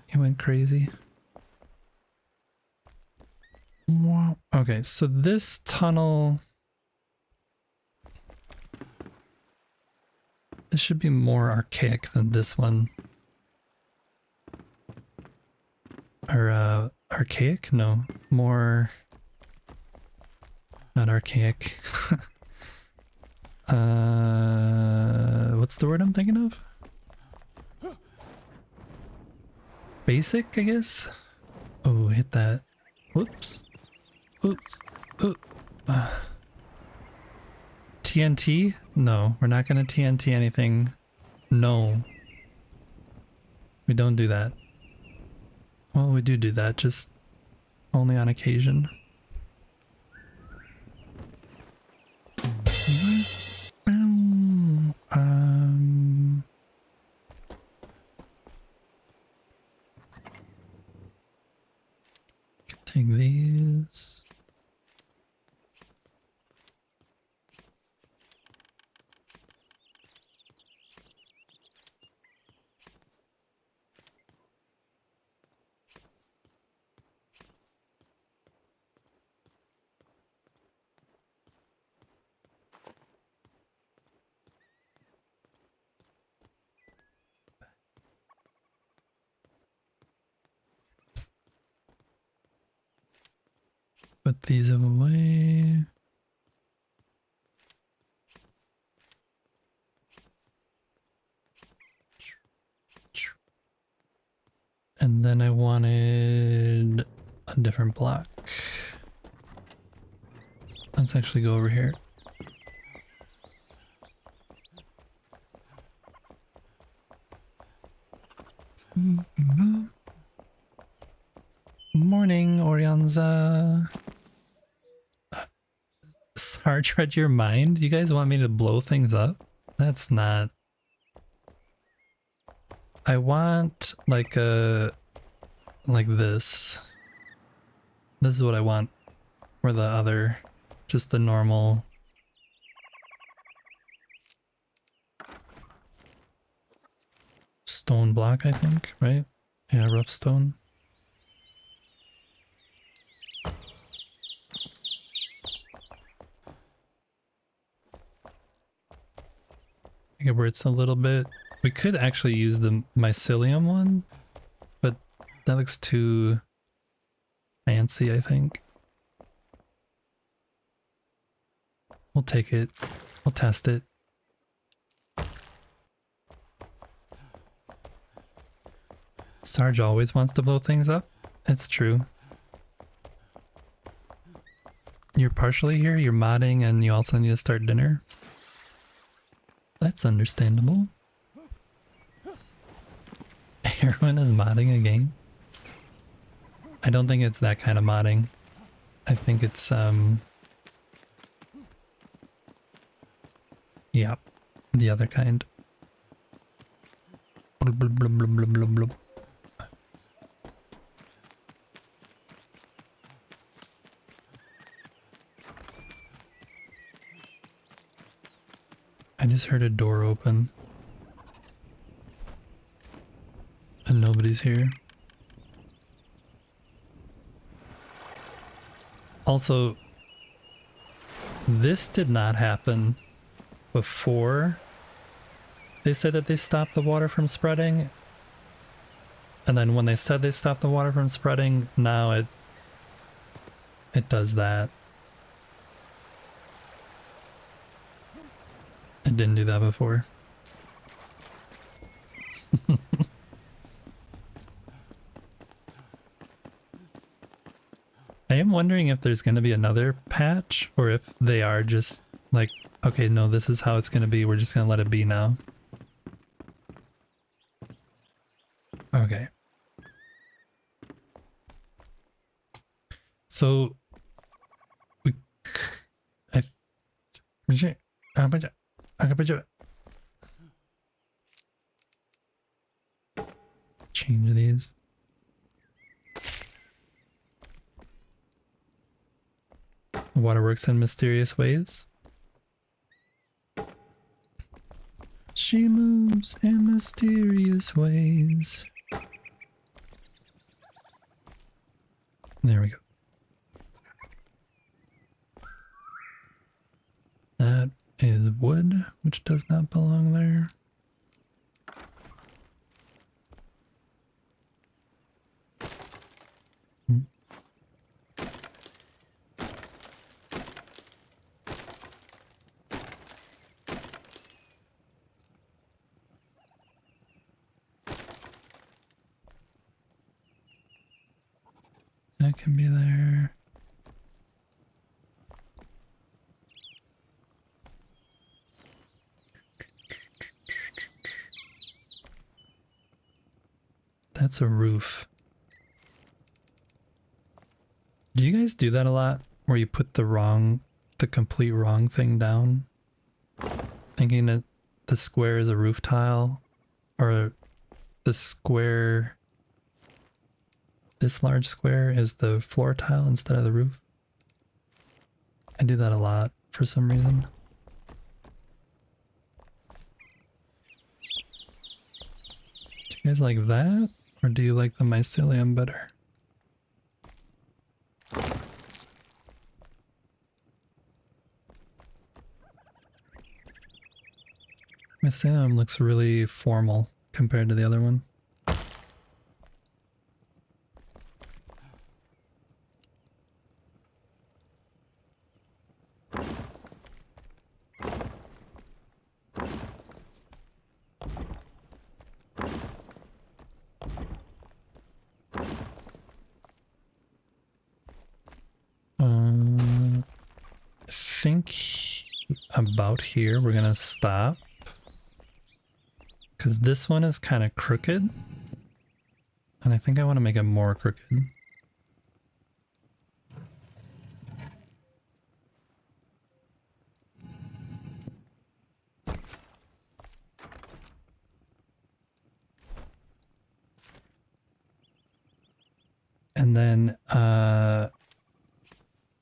He went crazy. Wow. Okay, so this tunnel... This should be more archaic than this one. Or, archaic? No. More... Not archaic. What's the word I'm thinking of? Basic, I guess? Oh, hit that. Whoops. Oops. TNT? No, we're not gonna TNT anything. No. We don't do that. Well, we do that, just only on occasion. Take these. Put these away. And then I wanted a different block. Let's actually go over here. Morning, Orianza. Sarge read your mind? You guys want me to blow things up? That's not... I want like a... like this. This is what I want. Or the other. Just the normal... stone block, I think, right? Yeah, rough stone. Okay, where it's a little bit... We could actually use the mycelium one, but that looks too fancy, I think. We'll take it. We'll test it. Sarge always wants to blow things up. It's true. You're partially here, you're modding, and you also need to start dinner. That's understandable. Everyone is modding a game? I don't think it's that kind of modding. I think it's, yeah, the other kind. Blub, blub, blub, blub, blub, blub, blub. I just heard a door open. And nobody's here. Also, this did not happen before they said that they stopped the water from spreading. And then when they said they stopped the water from spreading, now it does that. It didn't do that before. I am wondering if there's going to be another patch, or if they are just like, okay, no, this is how it's going to be. We're just going to let it be now. Okay. So, change these. Water works in mysterious ways. She moves in mysterious ways. There we go. That is wood, which does not belong there. That can be there. That's a roof. Do you guys do that a lot? Where you put the complete wrong thing down? Thinking that the square is a roof tile? Or the square... This large square is the floor tile instead of the roof? I do that a lot for some reason. Do you guys like that? Or do you like the mycelium better? Mycelium looks really formal compared to the other one. I think about here we're gonna stop. Because this one is kind of crooked. And I think I want to make it more crooked. And then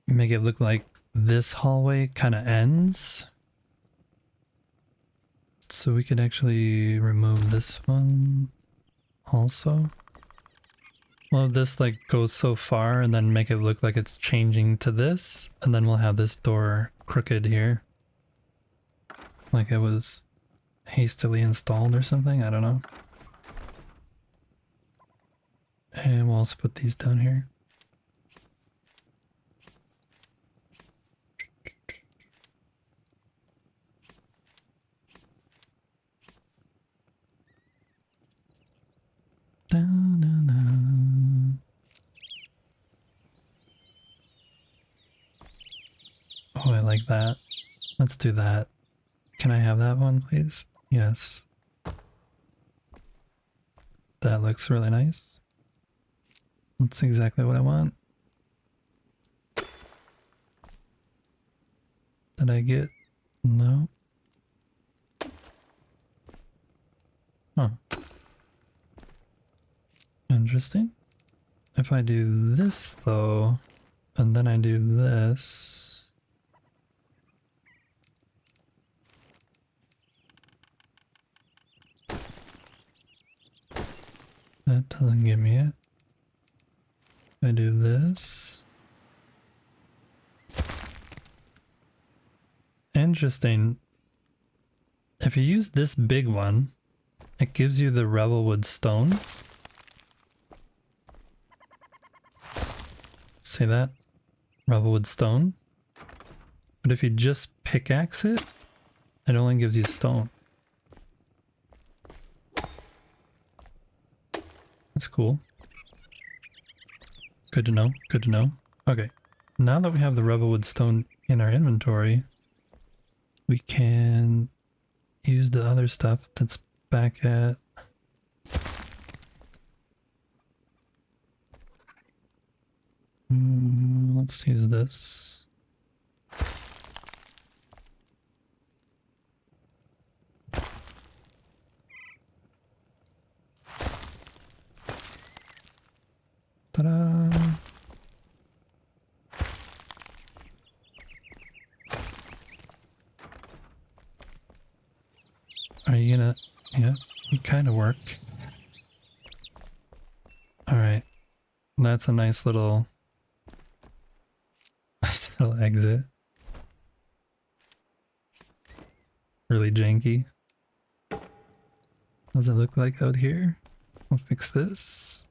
make it look like this hallway kind of ends. So we could actually remove this one also. Well, this like goes so far and then make it look like it's changing to this, and then we'll have this door crooked here. Like it was hastily installed or something, I don't know. And we'll also put these down here. Oh, I like that. Let's do that. Can I have that one, please? Yes. That looks really nice. That's exactly what I want. Did I get... No. Huh. Interesting. If I do this though, and then I do this... That doesn't give me it. If I do this... Interesting. If you use this big one, it gives you the Revelwood stone. See that? Revelwood stone. But if you just pickaxe it, it only gives you stone. That's cool. Good to know. Good to know. Okay. Now that we have the Revelwood stone in our inventory, we can use the other stuff that's back at... let's use this. Ta-da! Are you gonna... Yeah, you kind of work. Alright. That's a nice little... Nice little exit. Really janky. What does it look like out here? I'll fix this.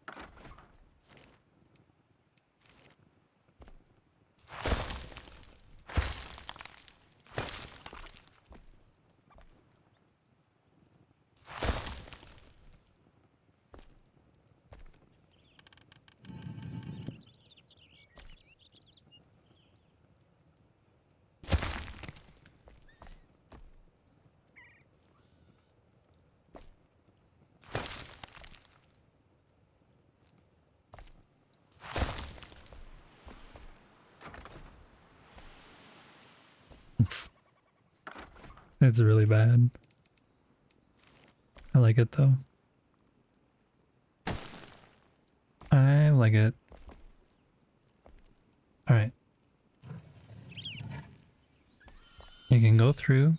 It's really bad. I like it though. I like it. Alright. You can go through.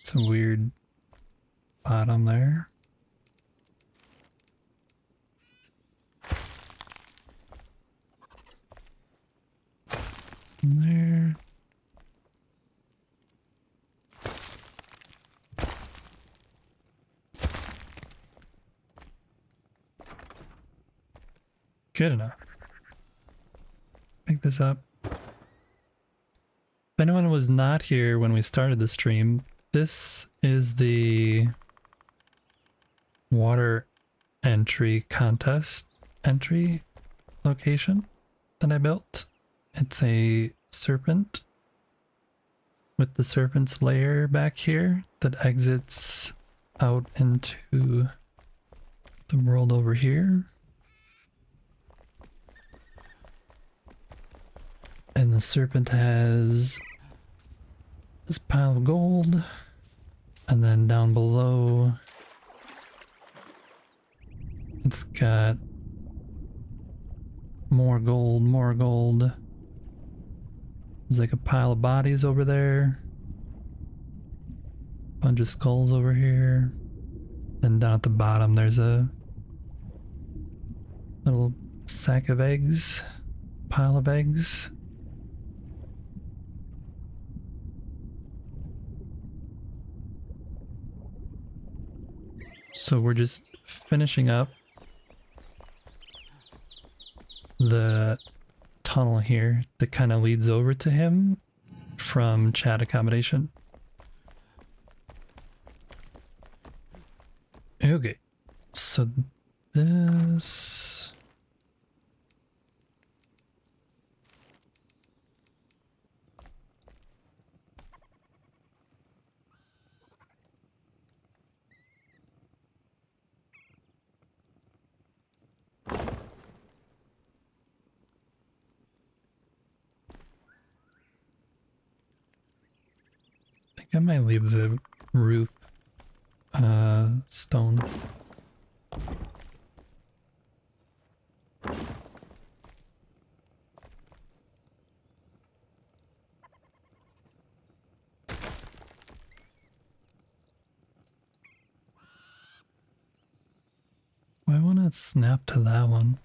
It's a weird bottom there. And there. Good enough. Pick this up. If anyone was not here when we started the stream, this is the water entry contest entry location that I built. It's a serpent with the serpent's lair back here that exits out into the world over here. And the serpent has this pile of gold, and then down below it's got more gold, more gold. There's like a pile of bodies over there. bunch of skulls over here. Then down at the bottom there's a little sack of eggs, pile of eggs. So we're just finishing up the tunnel here that kind of leads over to him from chat accommodation. Okay, so this... I think I might leave the roof stone. Why won't it snap to that one?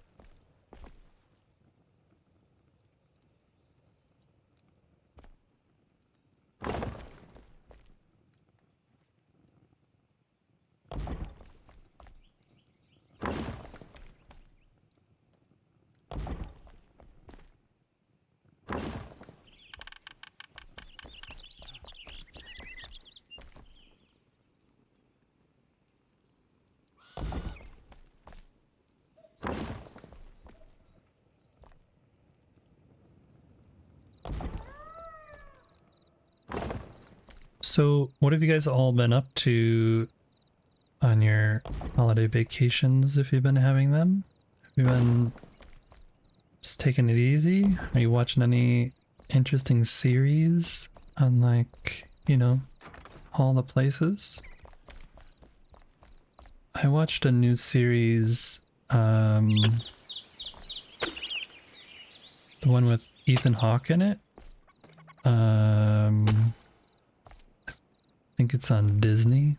So, what have you guys all been up to on your holiday vacations, if you've been having them? Have you been just taking it easy? Are you watching any interesting series on, like, you know, all the places? I watched a new series, the one with Ethan Hawke in it. I think it's on Disney.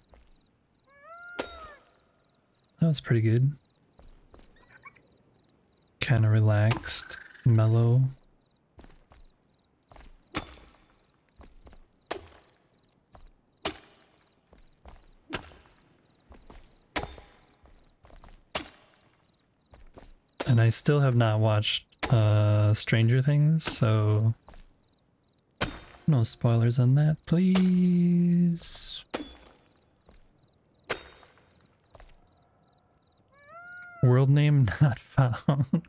That was pretty good. Kind of relaxed, mellow. And I still have not watched Stranger Things, so no spoilers on that, please. World name not found.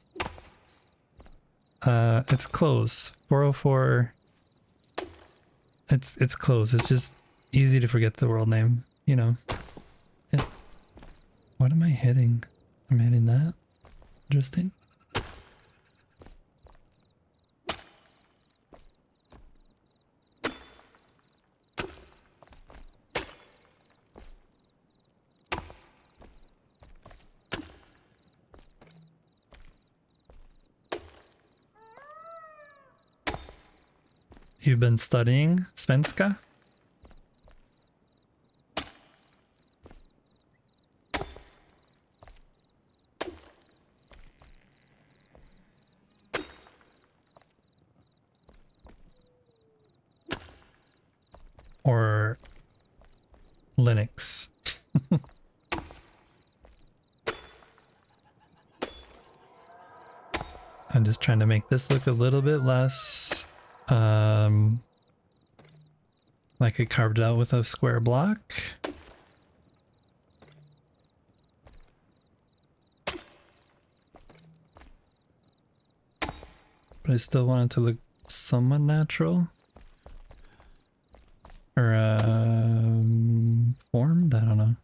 It's close. 404. It's close. It's just easy to forget the world name, you know. What am I hitting? I'm hitting that. Interesting. You've been studying Svenska? Or Linux? I'm just trying to make this look a little bit less like I carved it out with a square block. But I still want it to look somewhat natural. Or formed? I don't know.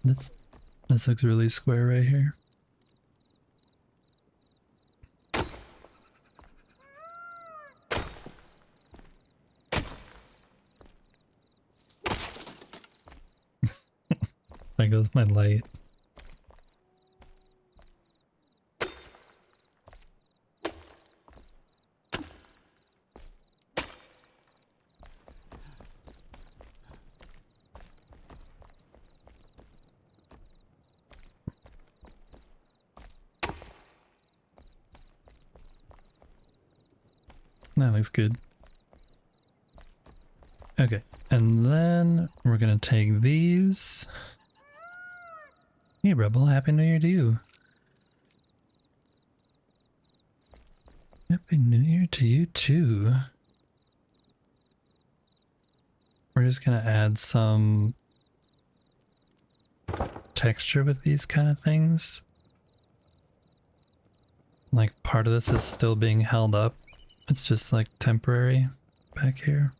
This looks really square right here. There goes my light. That looks good. Okay, and then we're gonna take these. Hey Rebel, Happy New Year to you. Happy New Year to you too. We're just gonna add some texture with these kind of things. Like part of this is still being held up. It's just like temporary back here.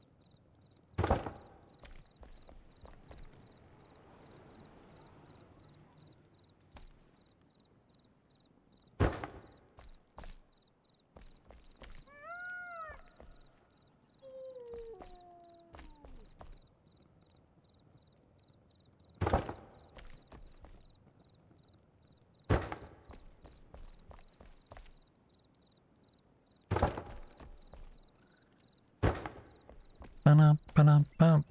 Ba-dum, ba-dum, bum.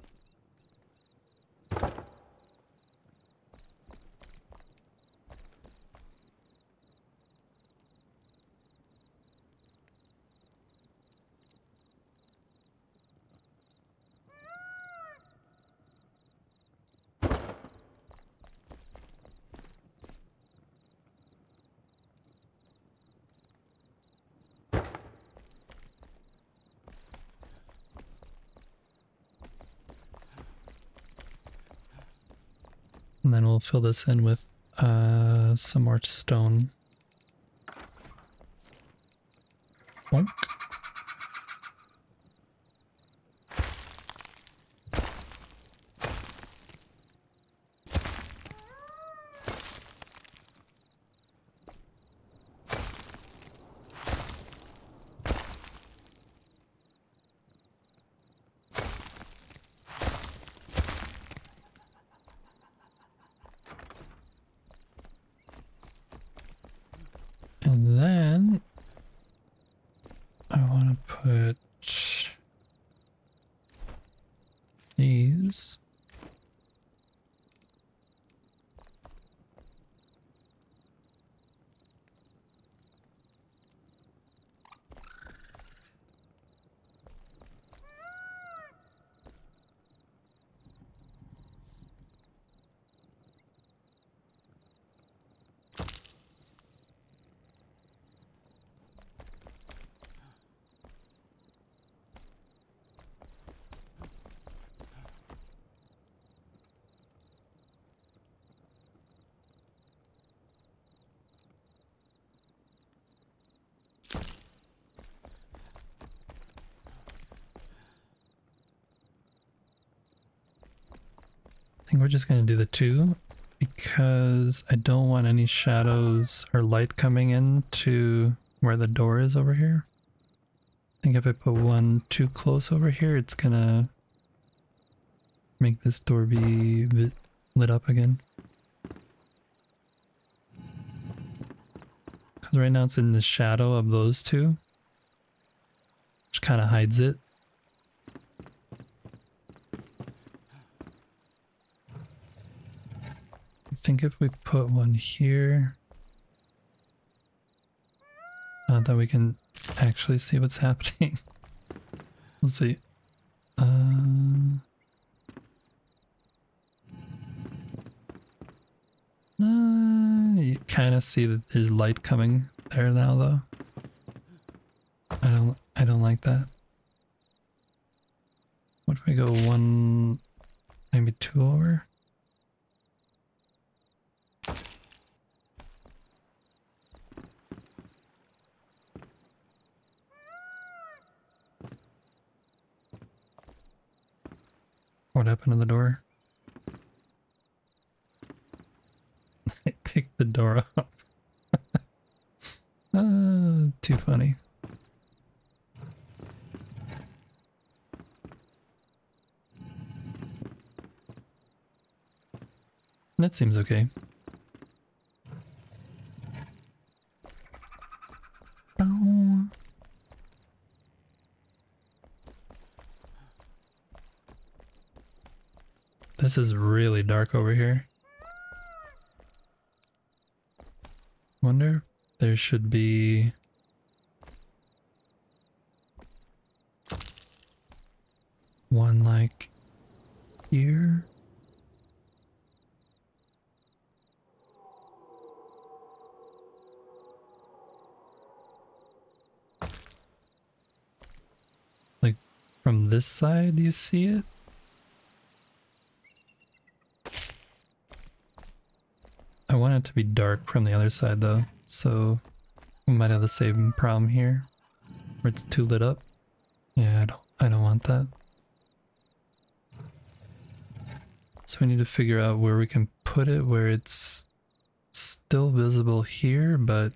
And then we'll fill this in with some more stone. Bonk. And then I want to put these. I think we're just going to do the two because I don't want any shadows or light coming in to where the door is over here. I think if I put one too close over here, it's going to make this door be lit up again. Because right now it's in the shadow of those two, which kind of hides it. I think if we put one here, not that we can actually see what's happening. Let's see. You kind of see that there's light coming there now, though. I don't like that. What if we go one, maybe two over? What happened to the door? I picked the door up. Too funny. That seems okay. Oh. This is really dark over here. Wonder if there should be one like here. Like from this side, you see it? I want it to be dark from the other side though, so we might have the same problem here, where it's too lit up. Yeah, I don't want that. So we need to figure out where we can put it, where it's still visible here, but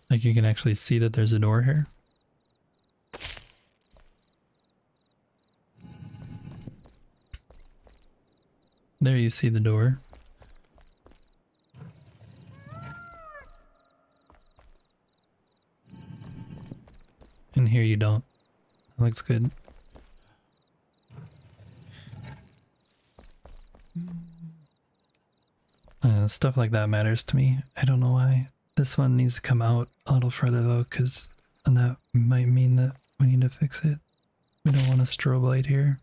like you can actually see that there's a door here. There you see the door. And here you don't. That looks good. Stuff like that matters to me. I don't know why. This one needs to come out a little further though, because that might mean that we need to fix it. We don't want a strobe light here.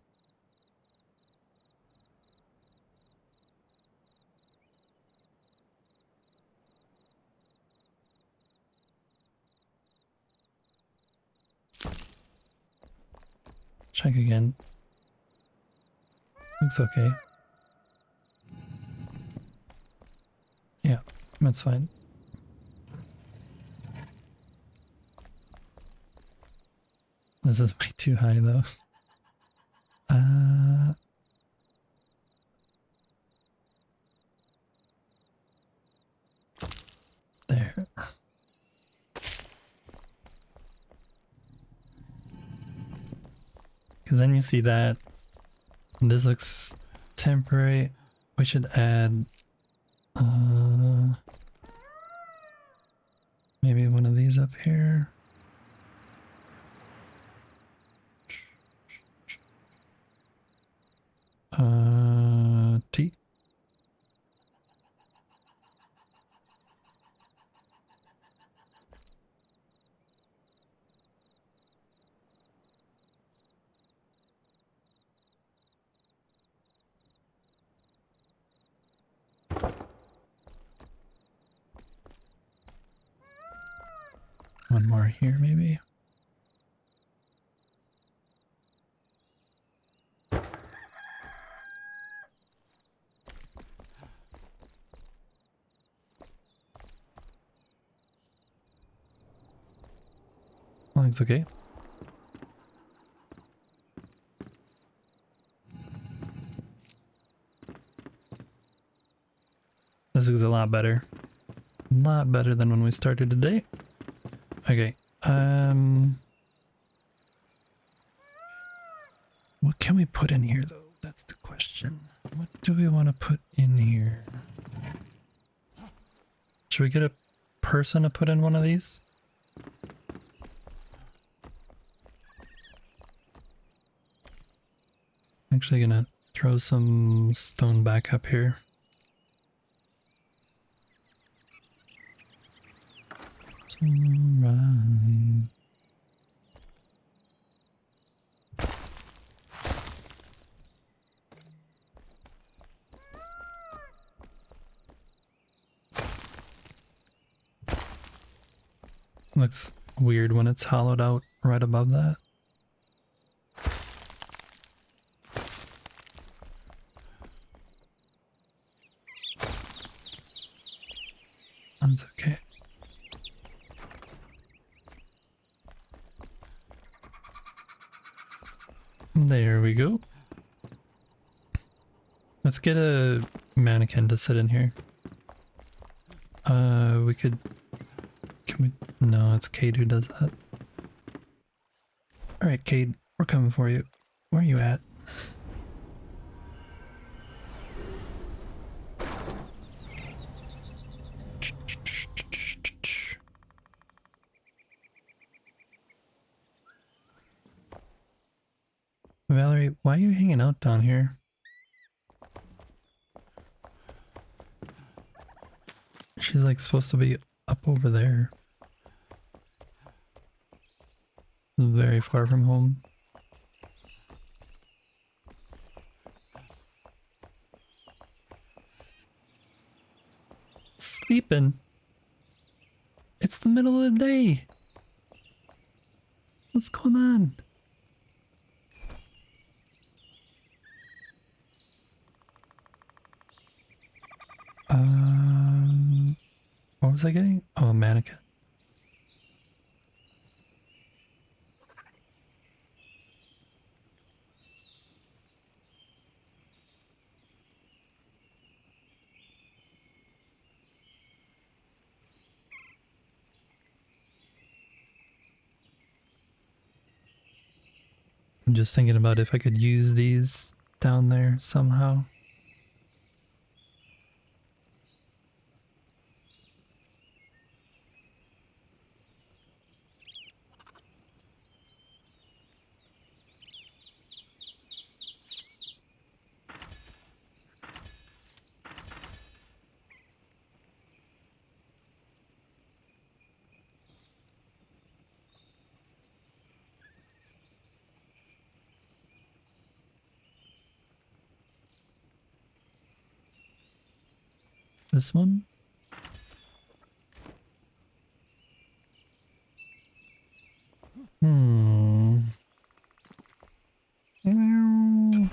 Check again. Looks okay. Yeah, that's fine. This is way too high though. There. Because then you see that this looks temporary. We should add maybe one of these up here. T. One more here, maybe. Oh, it's okay. This is a lot better. A lot better than when we started today. Okay, what can we put in here though? That's the question. What do we want to put in here? Should we get a person to put in one of these? Actually gonna throw some stone back up here. Alright. Looks weird when it's hollowed out right above that. That's okay. There we go. Let's get a mannequin to sit in here. We could... Can we... No, it's Cade who does that. Alright, Cade, we're coming for you. Where are you at? Valerie, why are you hanging out down here? She's like supposed to be up over there. very far from home. Sleeping. It's the middle of the day. What's going on? What was I getting? Oh, a mannequin. I'm just thinking about if I could use these down there somehow. This one? Hmm. Meow.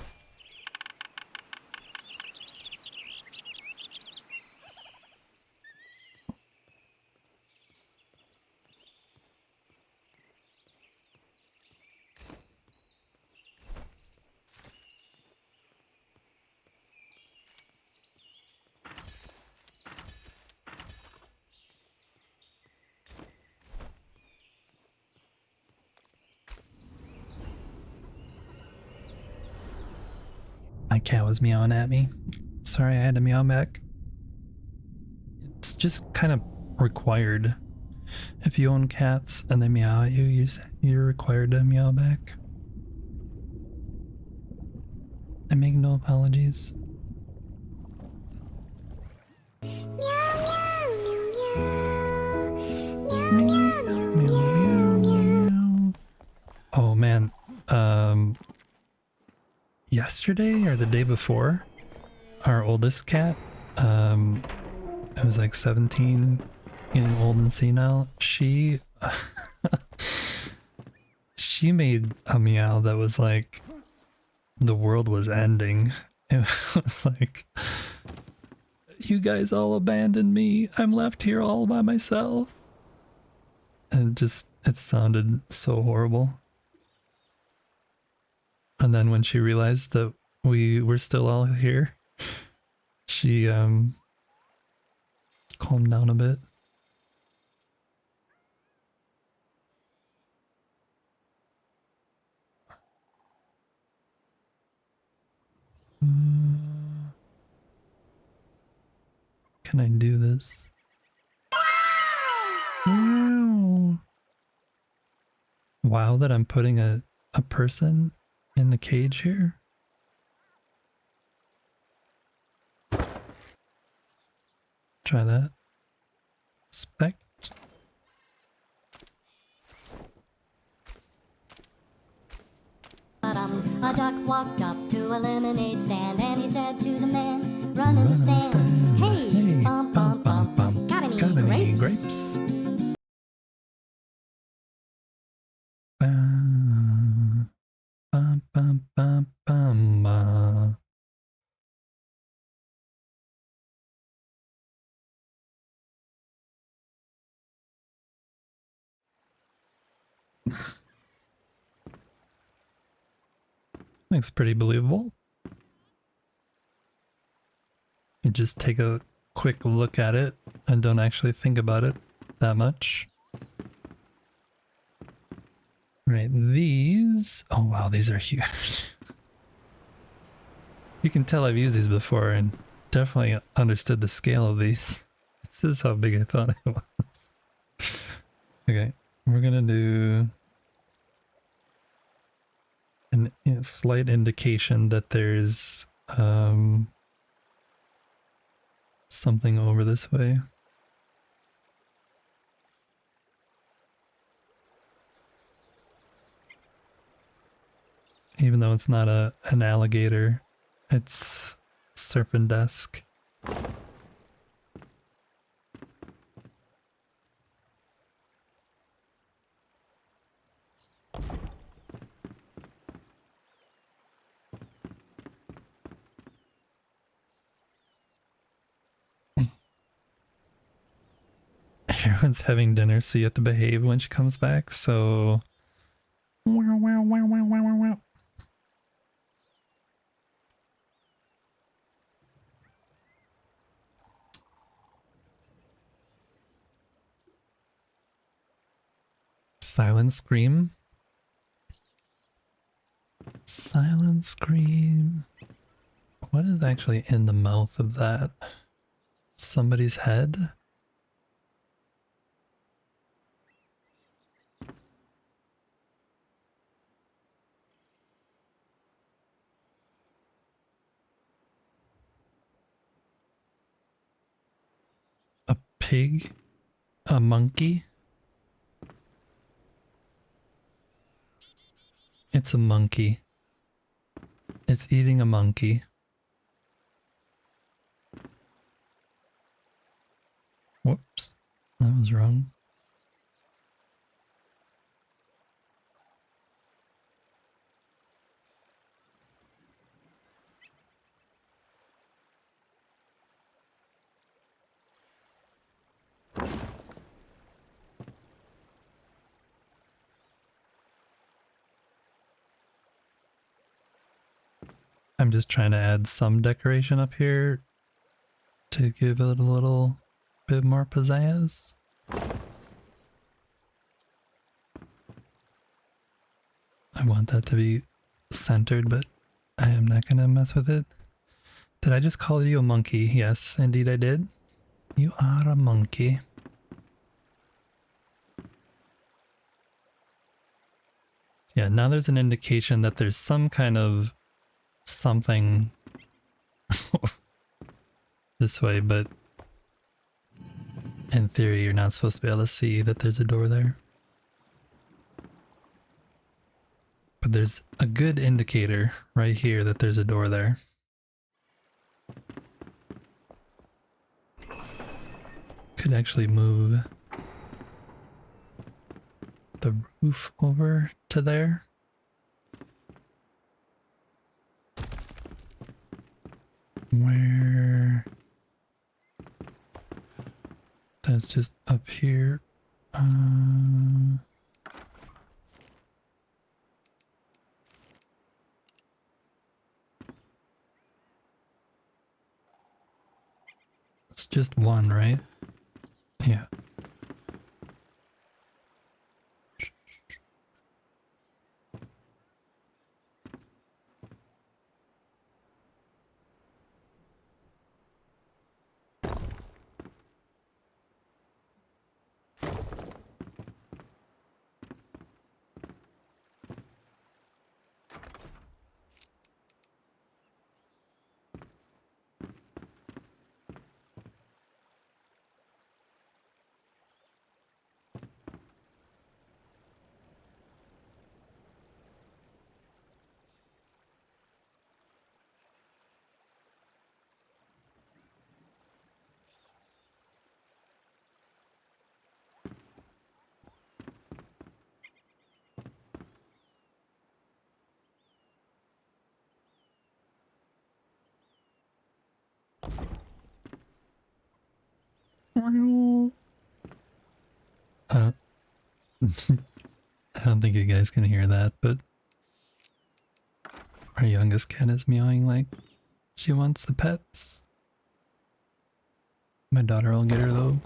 My cat was meowing at me. Sorry, I had to meow back. It's just kind of required. If you own cats and they meow at you, you're required to meow back. I make no apologies. Oh man, yesterday or the day before, our oldest cat, it was like 17, getting old and senile, she made a meow that was like the world was ending. It was like, you guys all abandoned me, I'm left here all by myself. And it sounded so horrible. And then when she realized that we were still all here, she calmed down a bit. Can I do this? Wow, that I'm putting a person in the cage here. Try that. Spect. A duck walked up to a lemonade stand and he said to the man running the stand, hey, bum, bum, bum, got any grapes? Bum, bum, bum, bum, bum. Looks pretty believable. You just take a quick look at it and don't actually think about it that much. Right, these... Oh wow, these are huge. You can tell I've used these before and definitely understood the scale of these. This is how big I thought it was. Okay, we're gonna do a slight indication that there's something over this way. even though it's not an alligator. It's serpent-esque. Everyone's having dinner, so you have to behave when she comes back, so... Wow, wow, wow, wow, wow, wow, wow. Silent scream? Silent scream. What is actually in the mouth of that? Somebody's head? A pig? A monkey? It's a monkey. It's eating a monkey. Whoops. That was wrong. I'm just trying to add some decoration up here to give it a little bit more pizzazz. I want that to be centered, but I am not going to mess with it. Did I just call you a monkey? Yes, indeed I did. You are a monkey. Yeah, now there's an indication that there's some kind of something this way, but in theory you're not supposed to be able to see that there's a door there. But there's a good indicator right here that there's a door there. Could actually move the roof over to there. Where? That's just up here. It's just one, right? Yeah. I don't think you guys can hear that, but our youngest cat is meowing like she wants the pets. My daughter will get her though.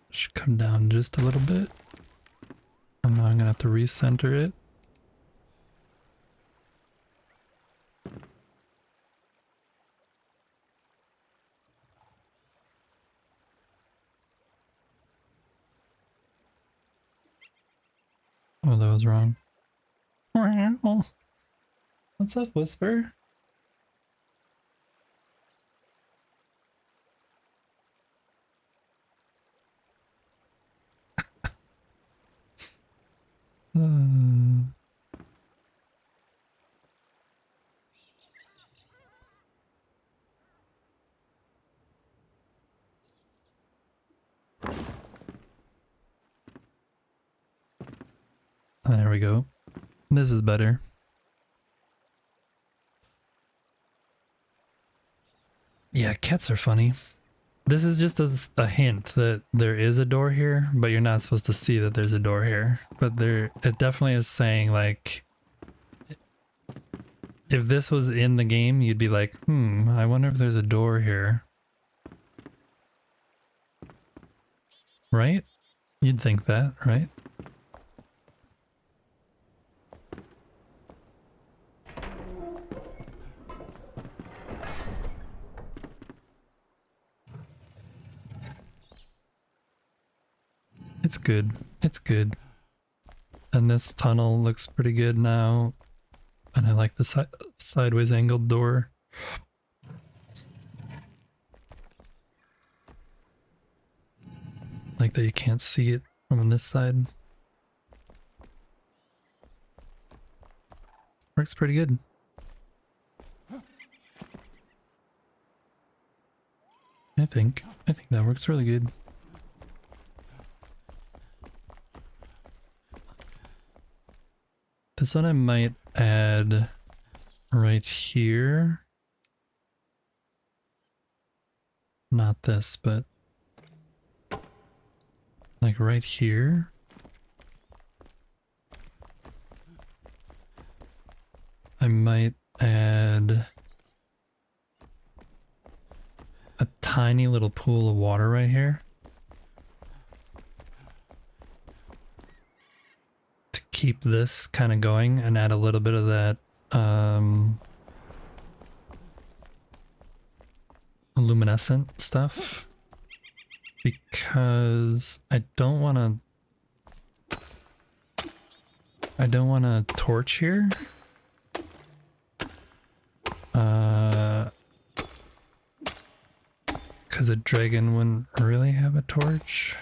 Should come down just a little bit. I'm gonna have to recenter it. Oh, that was wrong. What's up, Whisper? There we go. This is better. Yeah, cats are funny. This is just a hint that there is a door here, but you're not supposed to see that there's a door here. But it definitely is saying, like, if this was in the game, you'd be like, I wonder if there's a door here. Right? You'd think that, right? It's good. It's good. And this tunnel looks pretty good now. And I like the sideways angled door. Like that you can't see it from this side. Works pretty good. I think that works really good. This one I might add right here. Not this, but like right here. I might add a tiny little pool of water right here. Keep this kind of going and add a little bit of that luminescent stuff, because I don't want to torch here. Because a dragon wouldn't really have a torch.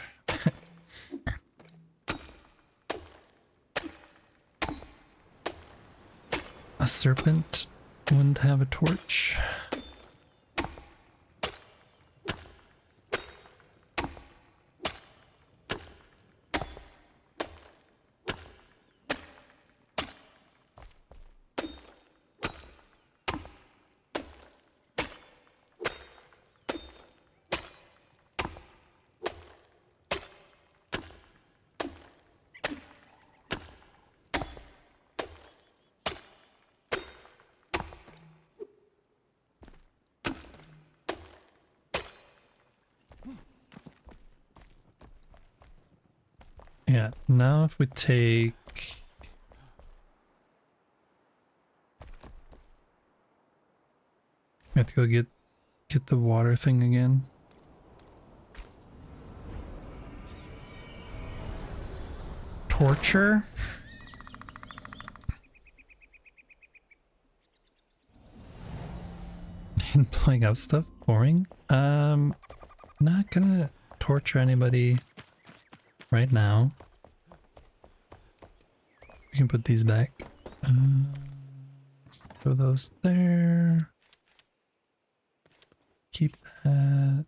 A serpent wouldn't have a torch. Yeah, now if we take... We have to go get the water thing again. Torture? And playing out stuff? Boring? Not gonna torture anybody right now. We can put these back. Throw those there. Keep that.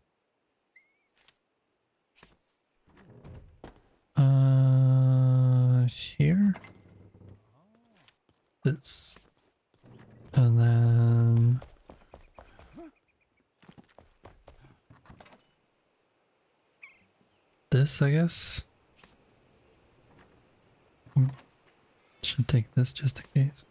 Here. This. And then... this, I guess. Should take this just in case.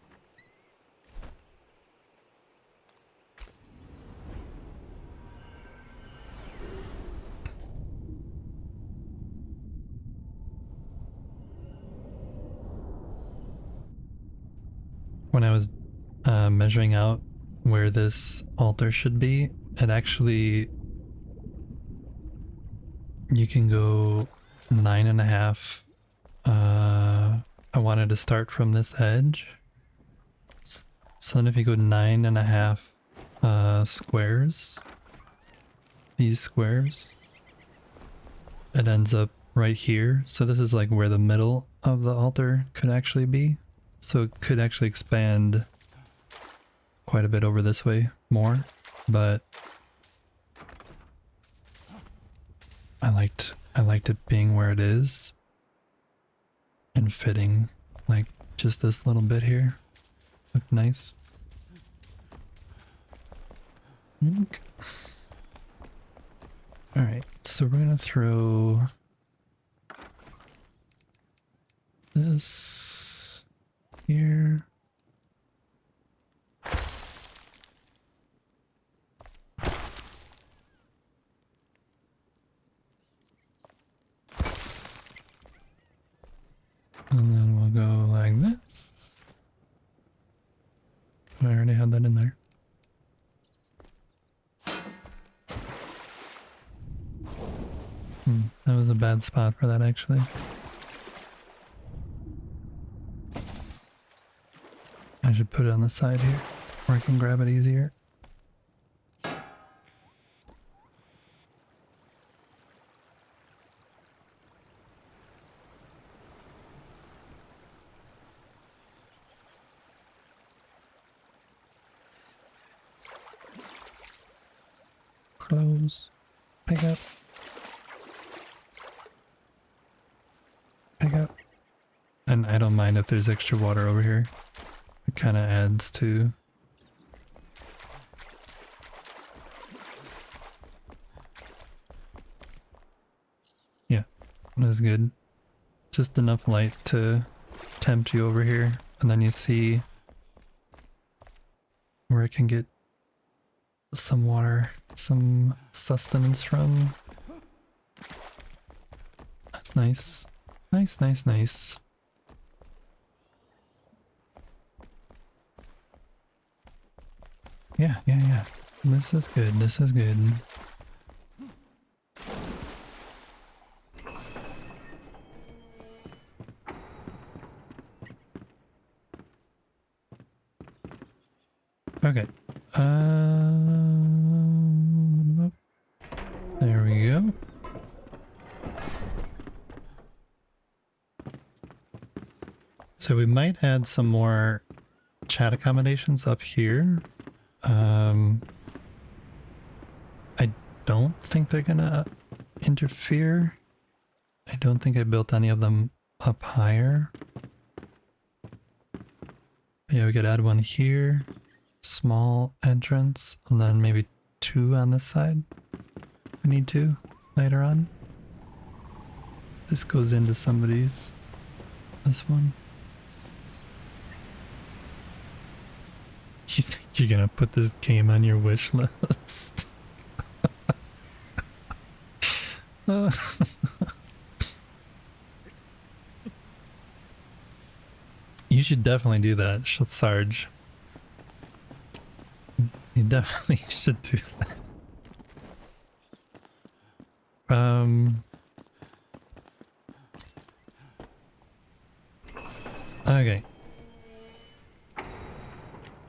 When I was measuring out where this altar should be, it actually... You can go 9.5. I wanted to start from this edge. So then if you go 9.5 squares, these squares, it ends up right here. So this is like where the middle of the altar could actually be. So it could actually expand quite a bit over this way more, but I liked it being where it is and fitting like just this little bit here. Looked nice. Okay. Alright, so we're gonna throw this here. And then we'll go like this. I already had that in there. That was a bad spot for that actually. I should put it on the side here where I can grab it easier. Close. Pick up. Pick up. And I don't mind if there's extra water over here. It kind of adds to... Yeah, that's good. Just enough light to tempt you over here. And then you see where it can get some water, some sustenance from. That's nice. Nice, nice, nice. Yeah, yeah, yeah. This is good, this is good. Okay. There we go. So we might add some more chat accommodations up here. I don't think they're gonna interfere. I don't think I built any of them up higher. Yeah, we could add one here. Small entrance, and then maybe two on this side. We need two later on. This goes into somebody's. This one. You think you're gonna put this game on your wish list? You should definitely do that, Sarge. You definitely should do that. Okay.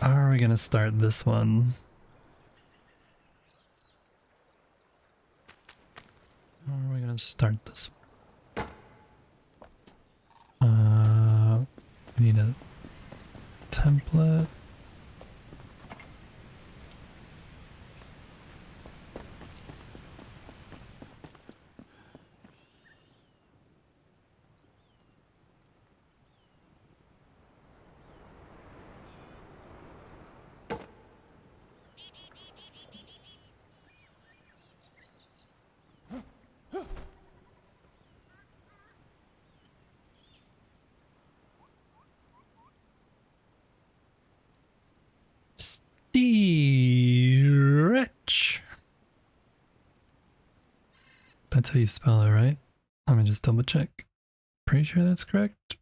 How are we gonna start this one? How are we gonna start this one? We need a template. Stretch. That's how you spell it, right? Let me just double check. Pretty sure that's correct.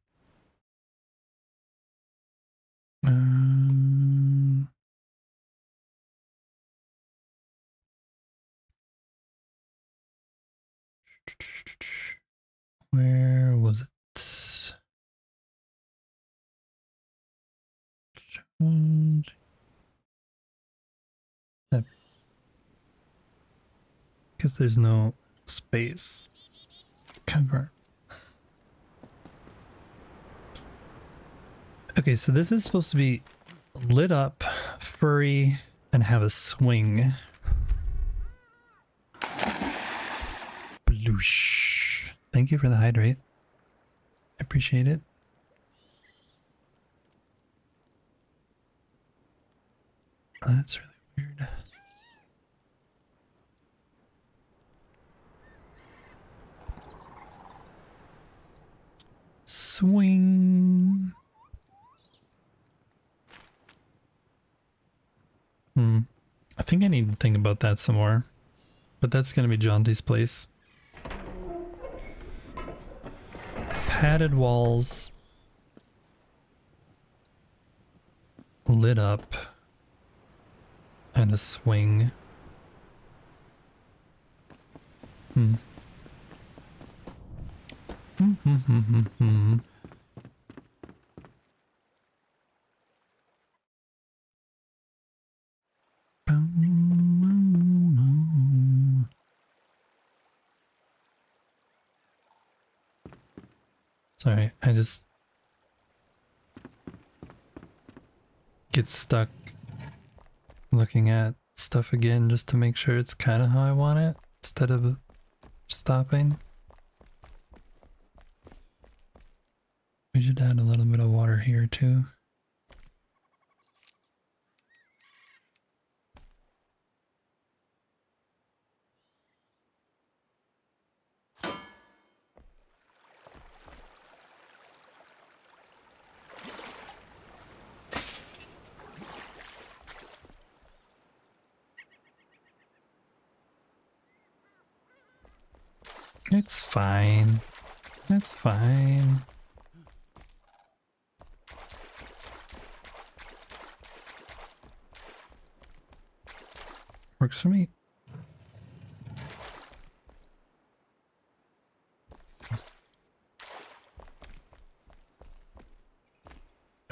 Where was it? Because there's no space. Cover. Okay, so this is supposed to be lit up, furry, and have a swing. Bloosh. Thank you for the hydrate. I appreciate it. Oh, that's really weird. Swing. I think I need to think about that some more. But that's gonna be Jaunty's place. Padded walls. Lit up. And a swing. Sorry, I just get stuck looking at stuff again just to make sure it's kind of how I want it instead of stopping. We should add a little bit of water here too. It's fine. It's fine. Works for me. I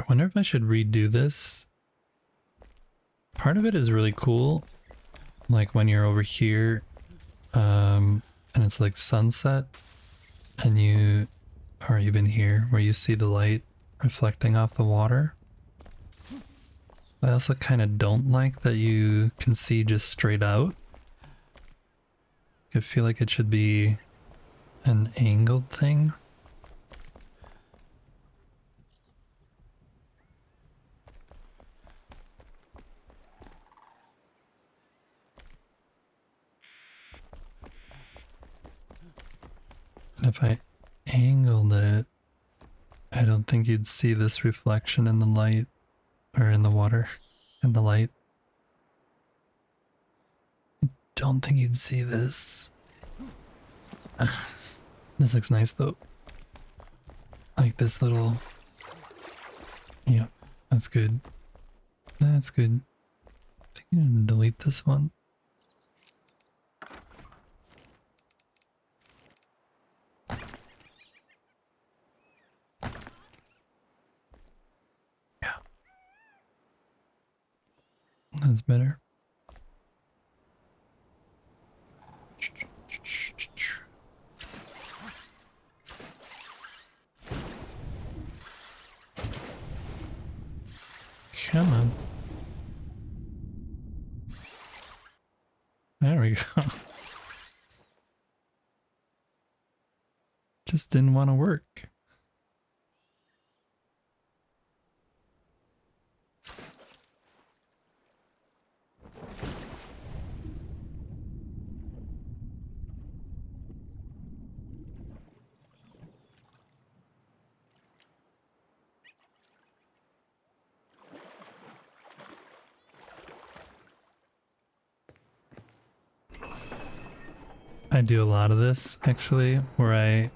wonder if I should redo this. Part of it is really cool. Like when you're over here, and it's like sunset, and you, or even here, where you see the light reflecting off the water. I also kind of don't like that you can see just straight out. I feel like it should be an angled thing. And if I angled it, I don't think you'd see this reflection in the light, or in the water, in the light. I don't think you'd see this. This looks nice though. Like this little... Yeah, that's good. That's good. I think I'm gonna delete this one. Yeah. That's better. Come on. There we go. Just didn't want to work. I do a lot of this actually, where I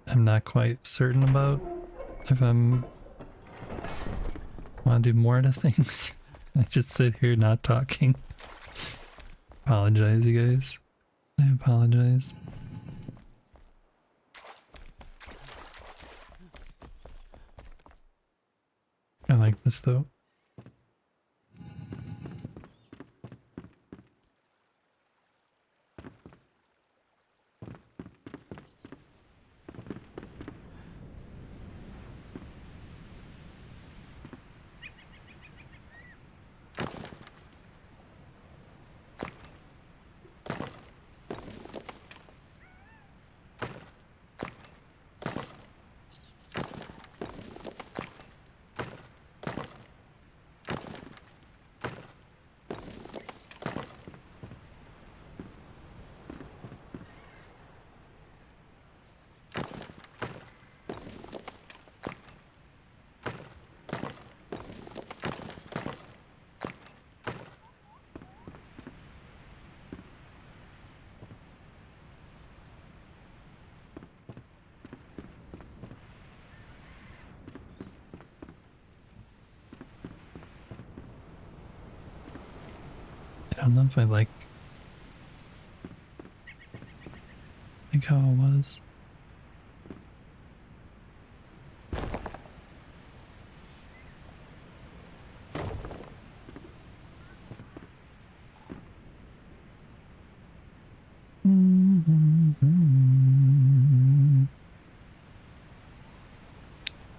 am not quite certain about if I'm want to do more to things. I just sit here not talking. Apologize, you guys. I apologize. I like this though. don't know if I like how it was.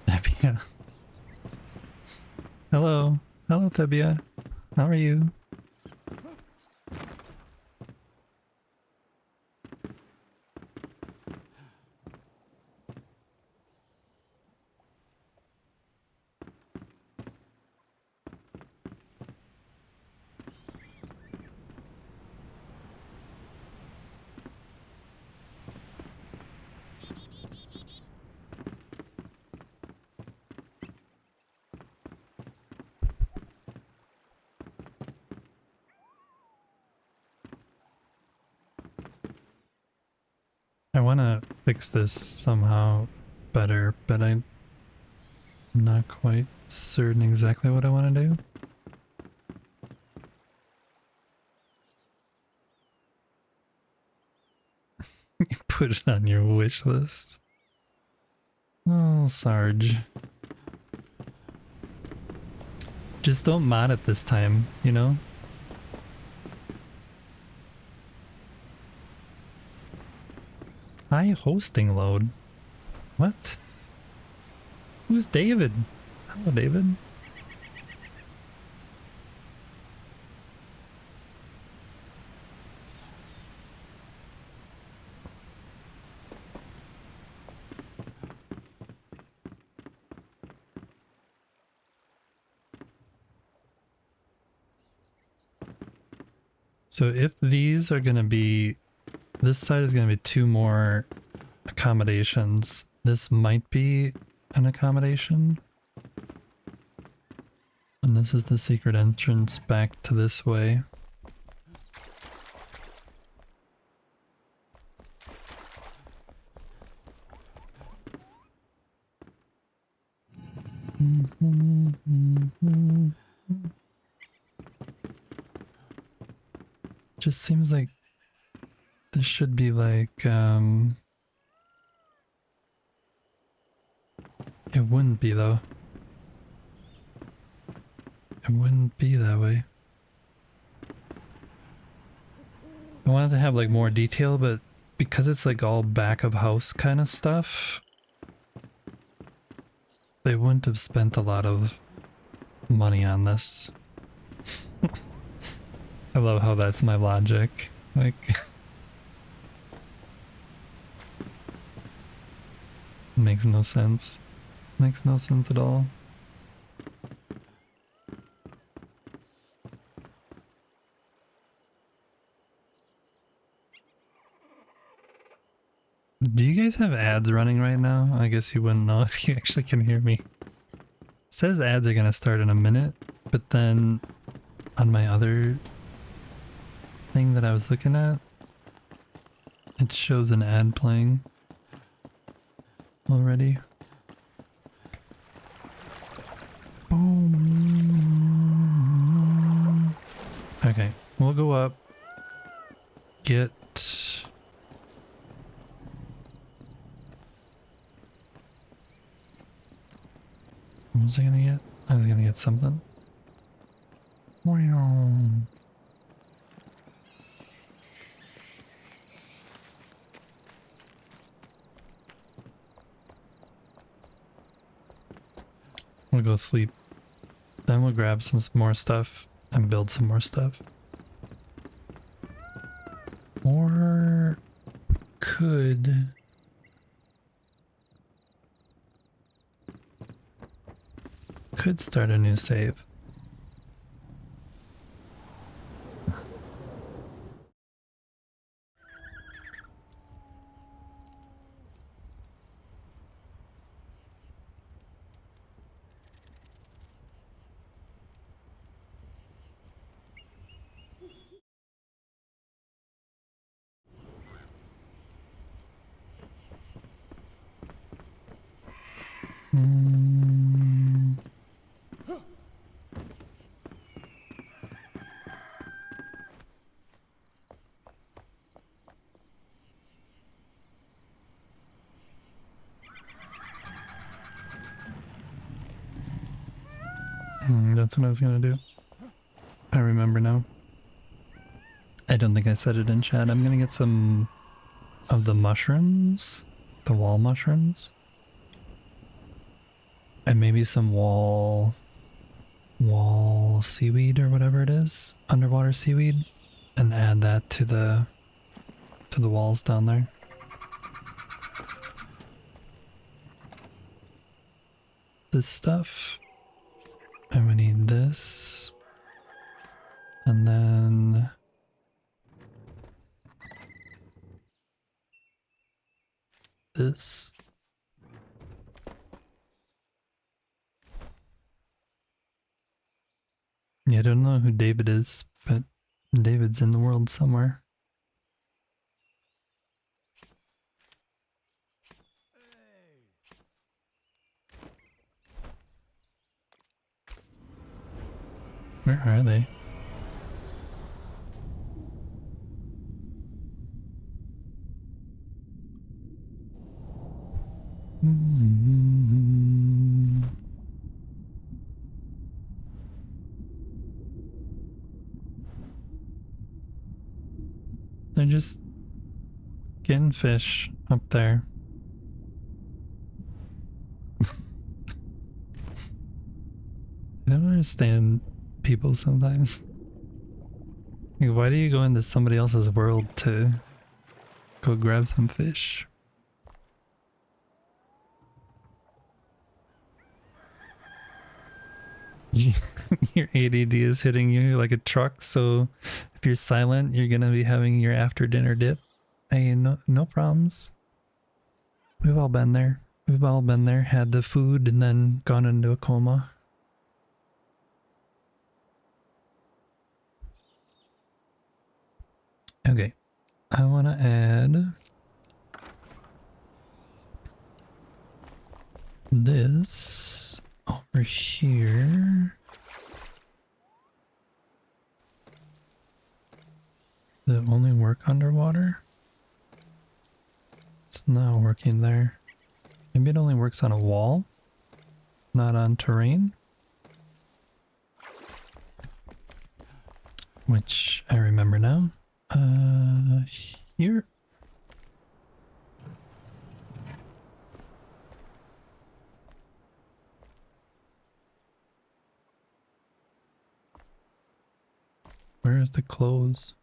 Tebia. Hello. Hello, Tebia. How are you? I want to fix this somehow better, but I'm not quite certain exactly what I want to do. You put it on your wish list. Oh, Sarge. Just don't mod it this time, you know? High hosting load. What? Who's David? Hello, David. So if these are going to be, this side is going to be 2 more accommodations. This might be an accommodation. And this is the secret entrance back to this way. Just seems like this should be like, it wouldn't be though. It wouldn't be that way. I wanted to have like more detail, but because it's like all back of house kind of stuff, they wouldn't have spent a lot of money on this. I love how that's my logic. Like, makes no sense. Makes no sense at all. Do you guys have ads running right now? I guess you wouldn't know if you actually can hear me. It says ads are gonna start in a minute, but then on my other thing that I was looking at, it shows an ad playing already. Boom. Okay, we'll go up, get... What was I gonna get? I was gonna get something. Wow. We'll go sleep. Then we'll grab some more stuff and build some more stuff. Or could start a new save. That's what I was gonna do. I remember now. I don't think I said it in chat. I'm gonna get some of the mushrooms, the wall mushrooms, and maybe some wall seaweed or whatever it is, underwater seaweed, and add that to the walls down there. This stuff, and we need this, and then this. Yeah, I don't know who David is, but David's in the world somewhere. Where are they? They're just getting fish up there. I don't understand people sometimes. Like, why do you go into somebody else's world to go grab some fish? Your ADD is hitting you like a truck, so if you're silent, you're gonna be having your after dinner dip. Hey, no problems. We've all been there. We've all been there, had the food and then gone into a coma. Okay, I want to add this over here. Does it only work underwater? It's not working there. Maybe it only works on a wall, not on terrain. Which I remember now. Here. Where is the clothes?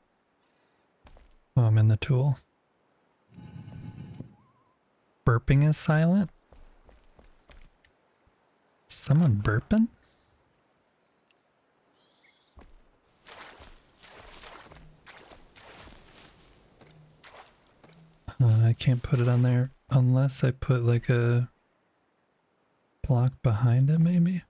Oh, I'm in the tool. Burping is silent? Someone burping? I can't put it on there unless I put like a block behind it, maybe?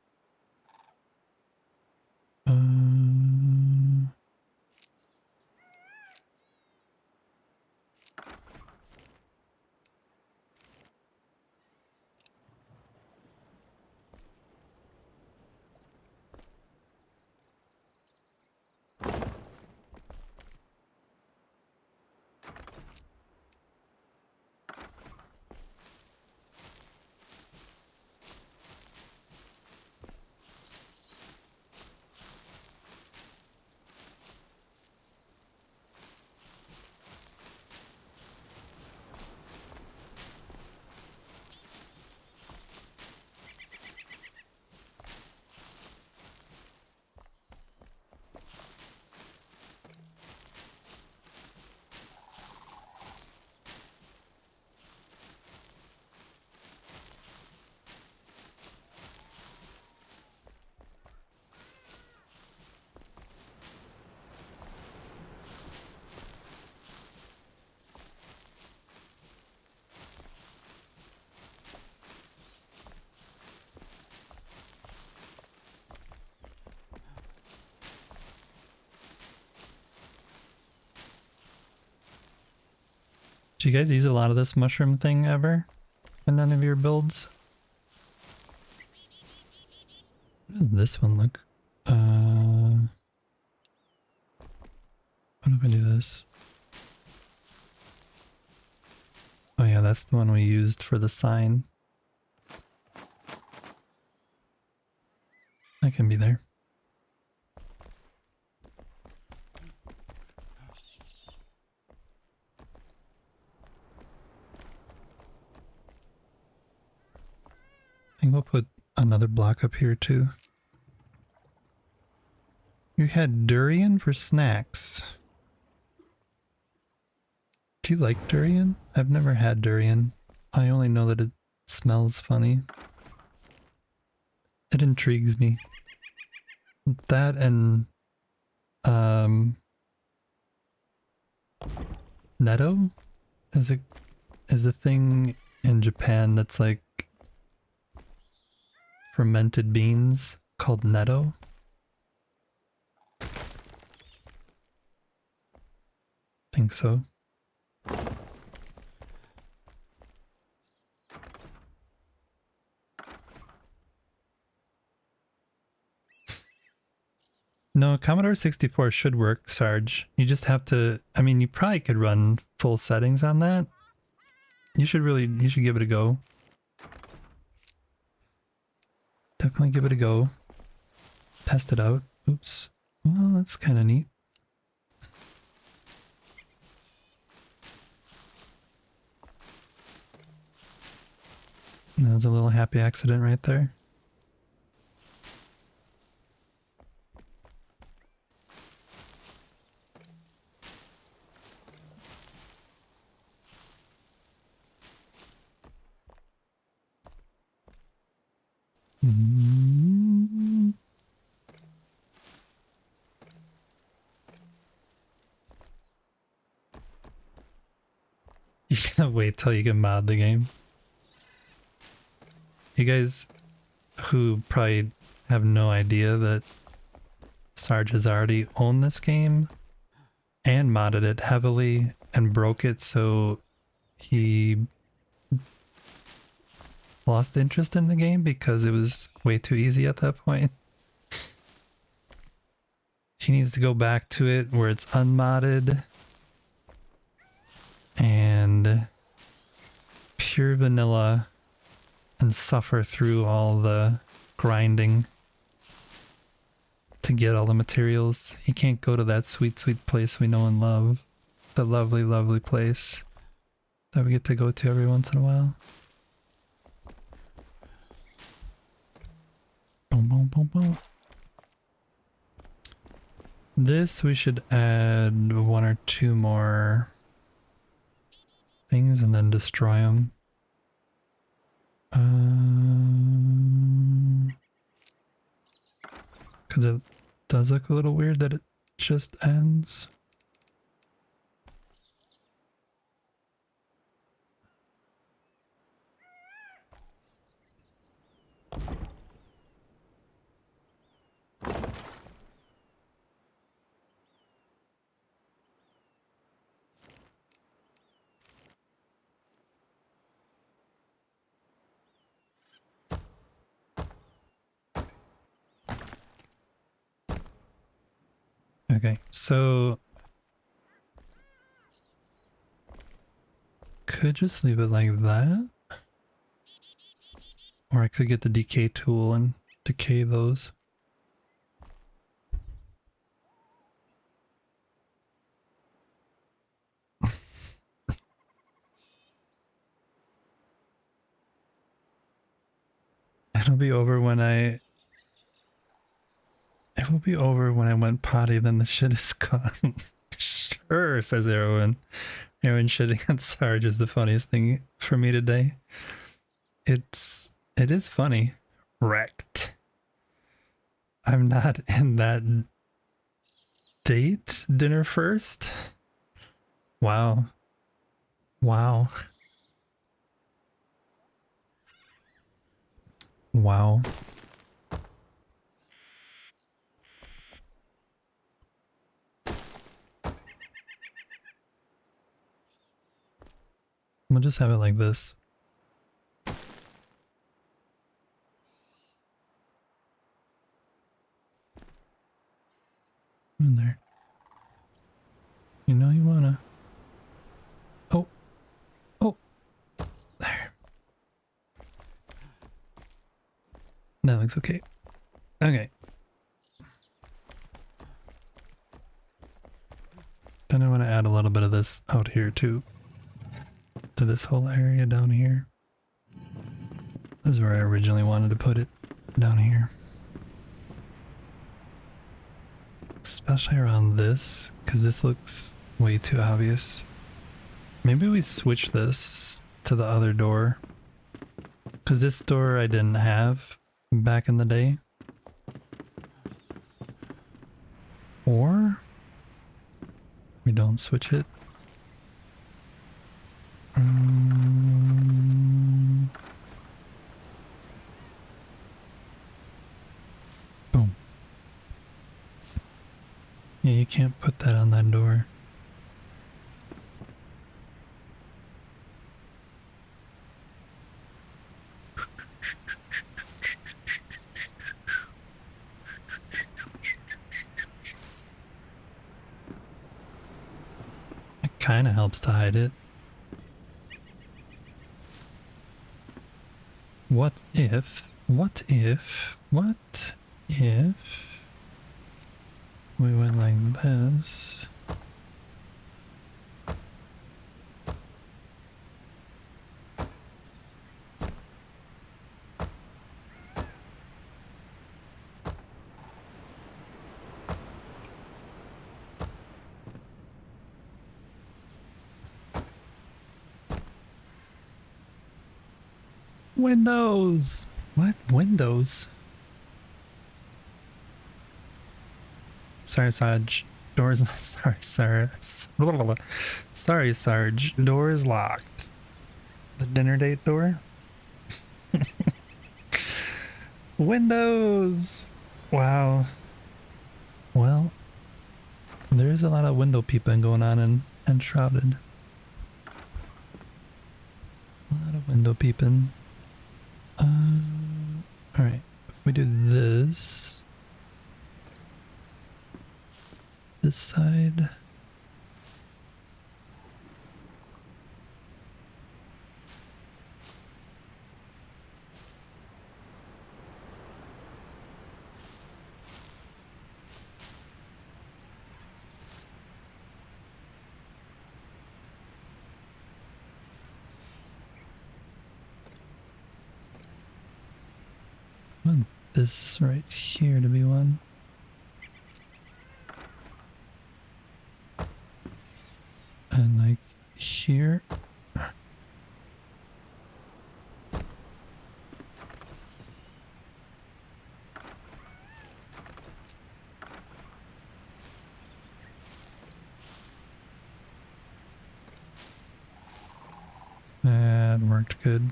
Do you guys use a lot of this mushroom thing ever in none of your builds? How does this one look? What if I do this? Oh yeah, that's the one we used for the sign. I can be there. I think we'll put another block up here too. You had durian for snacks. Do you like durian? I've never had durian. I only know that it smells funny. It intrigues me. That and netto is the thing in Japan that's like fermented beans called netto. Think so. No, Commodore 64 should work, Sarge. You just have to, I mean, you probably could run full settings on that. You should give it a go. Definitely give it a go. Test it out. Oops. Well, that's kind of neat. That was a little happy accident right there. You're gonna wait till you can mod the game. You guys who probably have no idea that Sarge has already owned this game and modded it heavily and broke it, so he lost interest in the game because it was way too easy at that point. He needs to go back to it where it's unmodded and pure vanilla and suffer through all the grinding to get all the materials. He can't go to that sweet, sweet place we know and love. The lovely, lovely place that we get to go to every once in a while. Boom, boom, boom, boom. This we should add one or two more things and then destroy them. Because it does look a little weird that it just ends. Okay, so could just leave it like that, or I could get the decay tool and decay those. It'll be over when I went potty, then the shit is gone. Sure, says Erwin. Erwin shitting on Sarge is the funniest thing for me today. It is funny. Wrecked. I'm not in that date dinner first. Wow. Wow. Wow. We'll just have it like this. In there. You know you wanna. Oh. Oh. There. That looks okay. Okay. add a little bit of this out here too. To this whole area down here. This is where I originally wanted to put it. Down here. Especially around this, because this looks way too obvious. Maybe we switch this to the other door. Because this door I didn't have back in the day. Or we don't switch it. Boom. Yeah, you can't put that on that door. It kind of helps to hide it. What if we went like this? Windows! What? Windows? Sorry, Sarge. Doors... Sorry, Sarge. Sorry, Sarge. Door is locked. The dinner date door? Windows! Wow. Well, there's a lot of window peeping going on in Enshrouded. A lot of window peeping. Alright, if we do this side. I want this right here to be one. And like here. That worked good.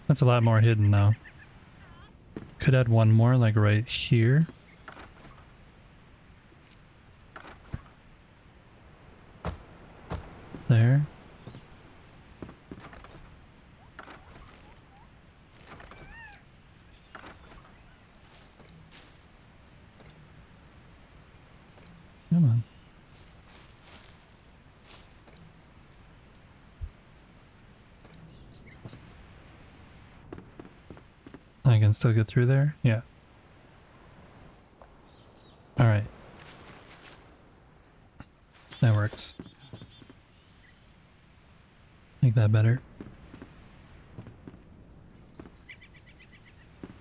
That's a lot more hidden now. Could add one more, like right here. There. Come on. I can still get through there? Yeah. Alright. That works. Make that better.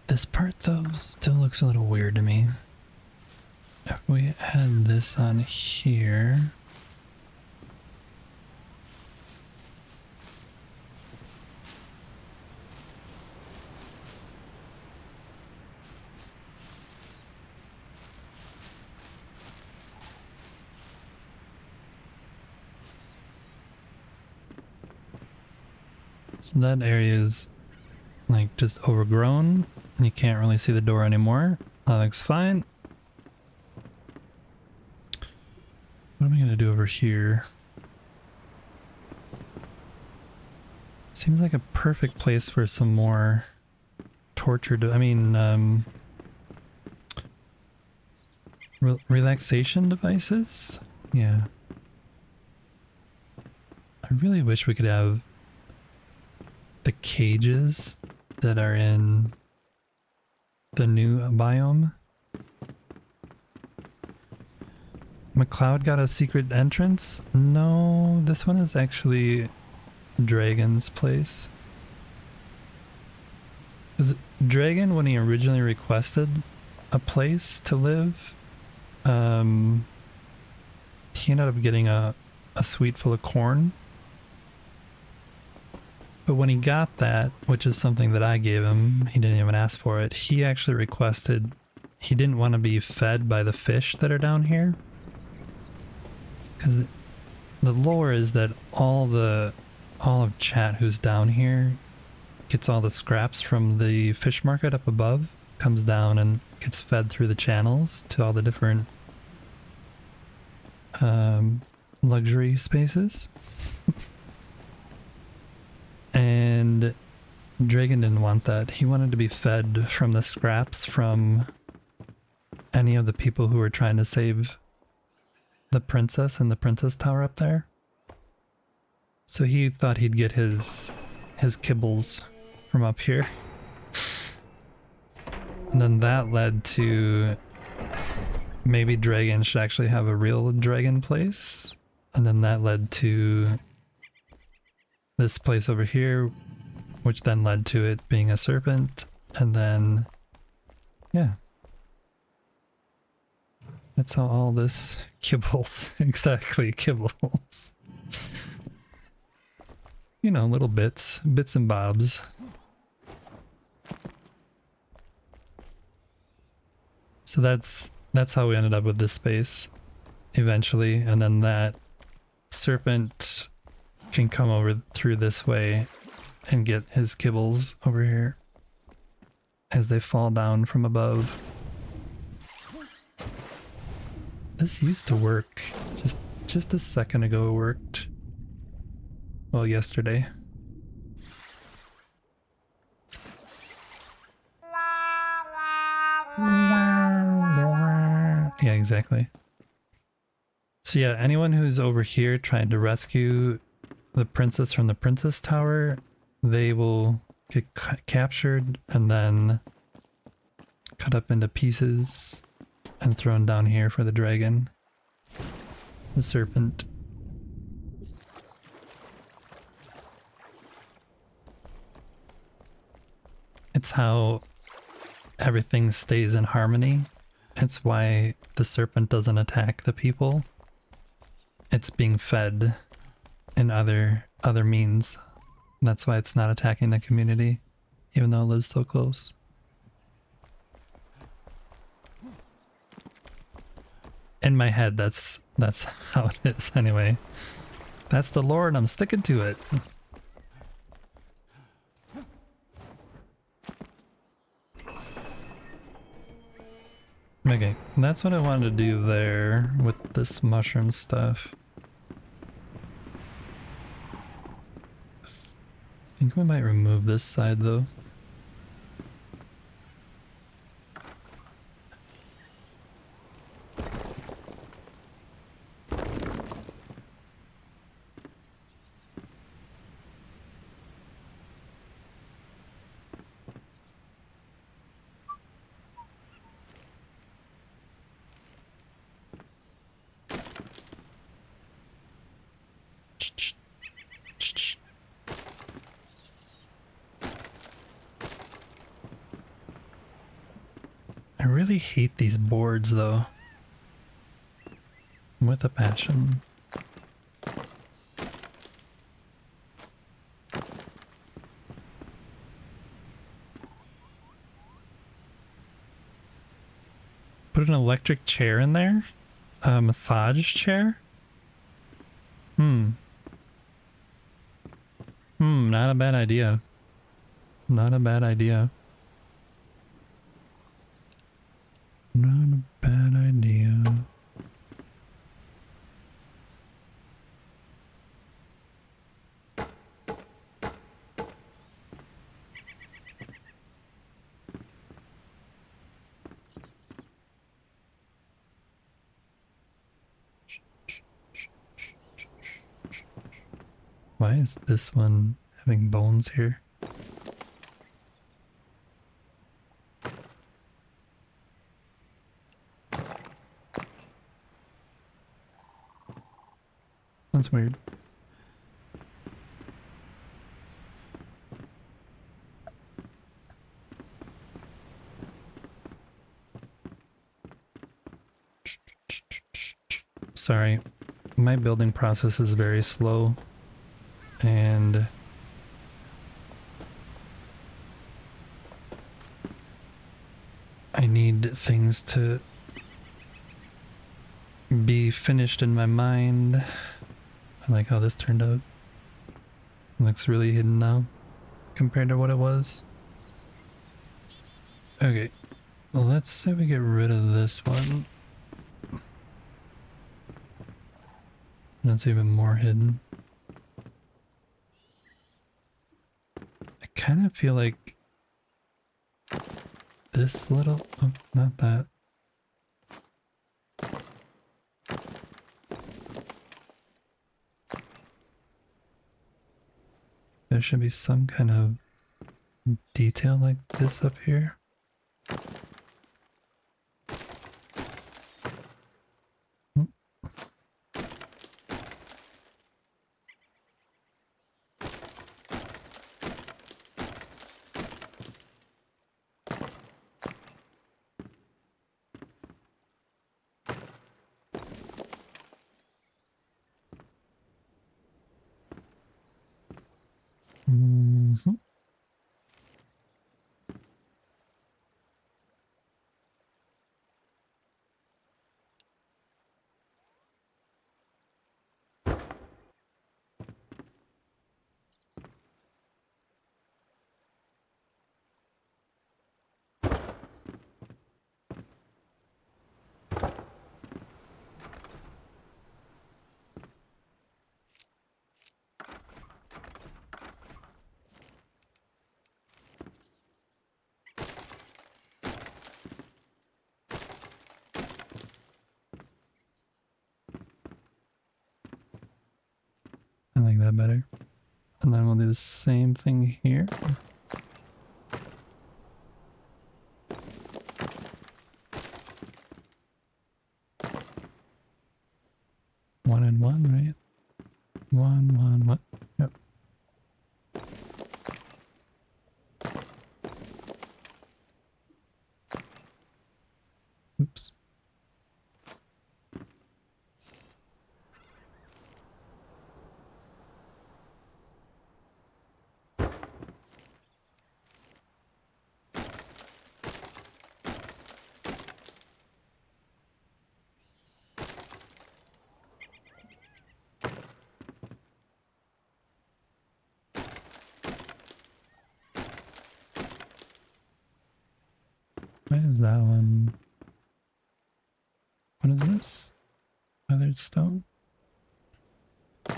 This part though still looks a little weird to me. If we add this on here... So that area is like just overgrown and you can't really see the door anymore. That looks fine. What am I gonna do over here? Let's Seems like a perfect place for some more torture. Relaxation devices? Yeah. I really wish we could have the cages that are in the new biome. McLeod got a secret entrance? No, this one is actually Dragon's place. Because Dragon, when he originally requested a place to live, he ended up getting a suite full of corn. But when he got that, which is something that I gave him, he didn't even ask for it, he actually requested, he didn't want to be fed by the fish that are down here. Because the lore is that all of chat who's down here gets all the scraps from the fish market up above, comes down and gets fed through the channels to all the different luxury spaces. And Dragon didn't want that. He wanted to be fed from the scraps from any of the people who were trying to save the princess and the princess tower up there. So he thought he'd get his kibbles from up here. And then that led to maybe Dragon should actually have a real dragon place. And then that led to this place over here, which then led to it being a serpent. And then, yeah. That's how all this kibbles, exactly, kibbles. You know, little bits and bobs. So that's how we ended up with this space eventually, and then that serpent can come over through this way and get his kibbles over here as they fall down from above. This used to work. Just a second ago it worked. Well, yesterday. Yeah, exactly. So yeah, anyone who's over here trying to rescue the princess from the princess tower, they will get captured and then cut up into pieces and thrown down here for the dragon, the serpent. It's how everything stays in harmony. It's why the serpent doesn't attack the people. It's being fed in other means. That's why it's not attacking the community, even though it lives so close. In my head, that's how it is anyway. That's the lore and I'm sticking to it. Okay, that's what I wanted to do there with this mushroom stuff. I think we might remove this side though. I really hate these boards though. With a passion. Put an electric chair in there? A massage chair? Not a bad idea. Not a bad idea. Not a bad idea. Why is this one having bones here? That's weird. Sorry, my building process is very slow, and I need things to be finished in my mind. I like how this turned out. It looks really hidden now compared to what it was. Okay, well, let's say we get rid of this one. That's even more hidden. I kind of feel like this little... Oh, not that. There should be some kind of detail like this up here. Hmm. Mhm. I like that better. And then we'll do the same thing here. One and one, right? One. Yep. Oops. Why is that one? What is this? Weathered stone? Why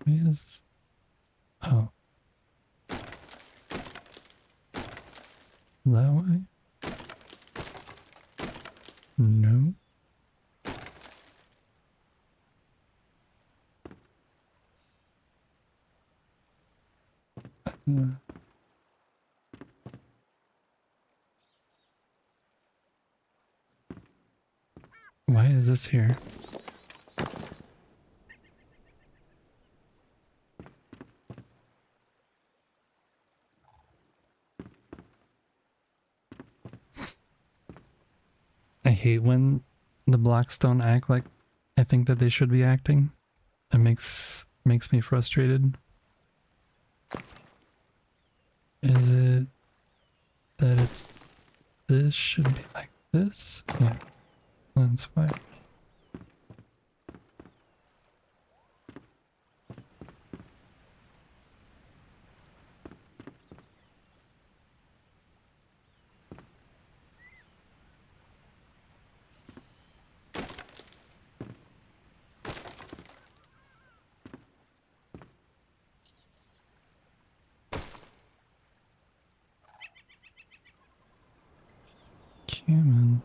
is... Oh. That way? No. Uh, why is this here? I hate when the blocks don't act like I think that they should be acting. It makes me frustrated. Is it that it's this should be like this? Yeah, that's fine. Come on.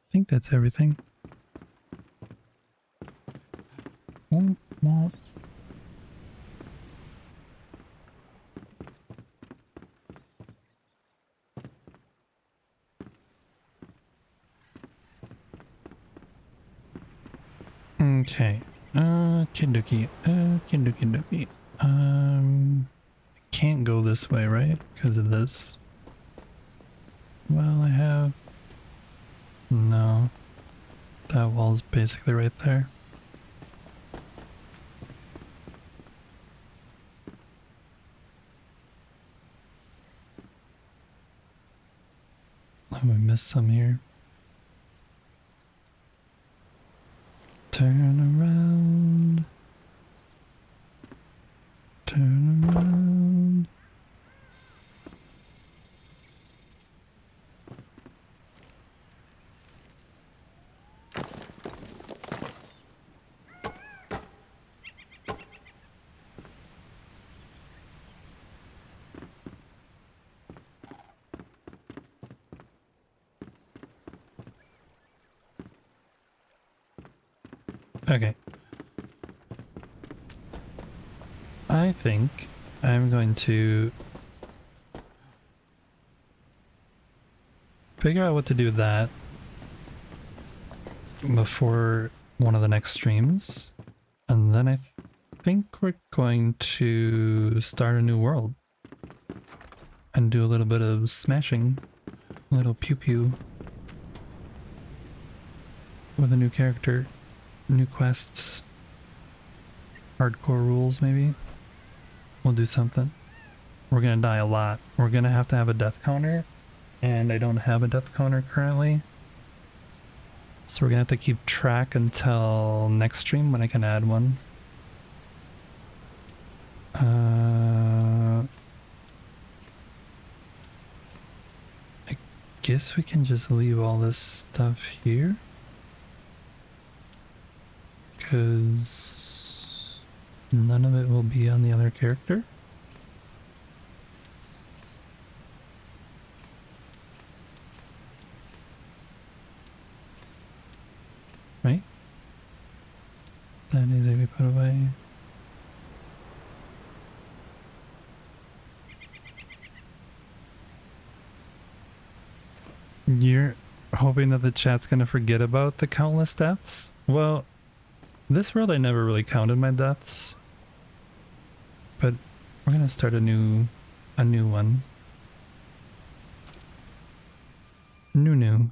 think that's everything. Womp womp. Okay. Kinduki. Kinduki. Can't go this way, right? Because of this. Well, I have... No. That wall's basically right there. Oh, we missed some here. Turn around. Turn around. Okay. I think I'm going to figure out what to do with that before one of the next streams. And then I think we're going to start a new world and do a little bit of smashing, a little pew pew with a new character, new quests, hardcore rules maybe. We'll do something. We're gonna die a lot. We're gonna have to have a death counter, and I don't have a death counter currently. So we're gonna have to keep track until next stream when I can add one. I guess we can just leave all this stuff here. Because none of it will be on the other character. Right? That needs to be put away. You're hoping that the chat's gonna forget about the countless deaths? Well, this world I never really counted my deaths. But we're gonna start a new one. New.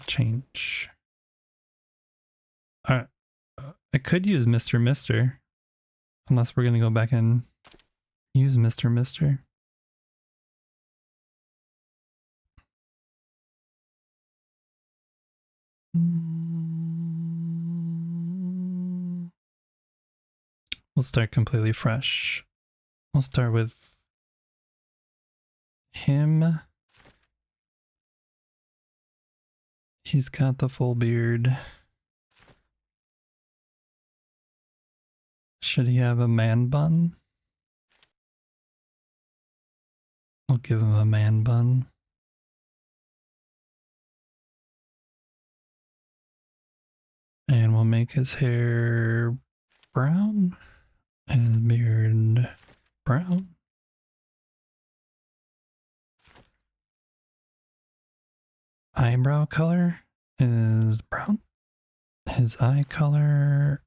Change. I could use Mr. Mister. Unless we're gonna go back and use Mr. Mister. We'll start completely fresh. We'll start with him. He's got the full beard. Should he have a man bun? I'll give him a man bun. And we'll make his hair brown and his beard brown. Eyebrow color is brown. His eye color...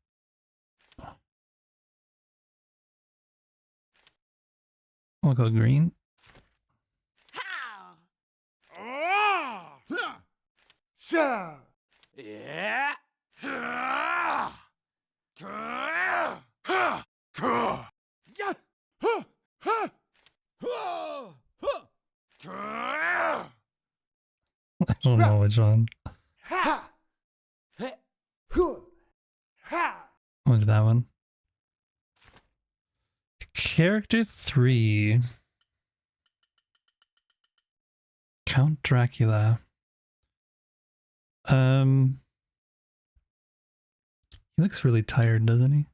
We'll go green. I don't know which one. What's that one? Character 3. Count Dracula. He looks really tired, doesn't he?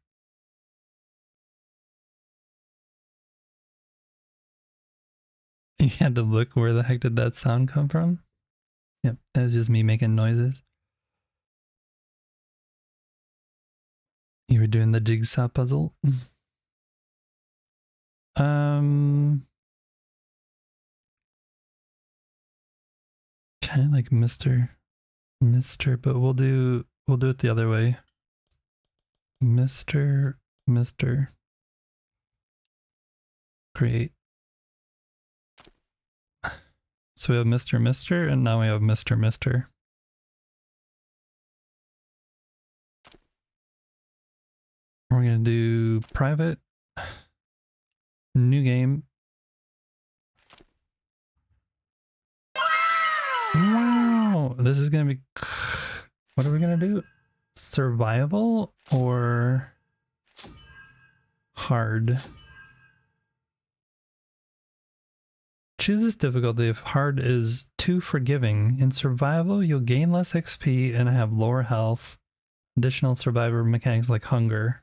You had to look where the heck did that sound come from? Yep, that was just me making noises. You were doing the jigsaw puzzle? Kind of like Mr. But we'll do it the other way. Mr. Create. So we have Mr. and now we have Mr. We're gonna do private, new game. Wow, this is gonna be, what are we gonna do? Survival or hard? Choose this difficulty if hard is too forgiving. In survival, you'll gain less XP and have lower health. Additional survivor mechanics like hunger.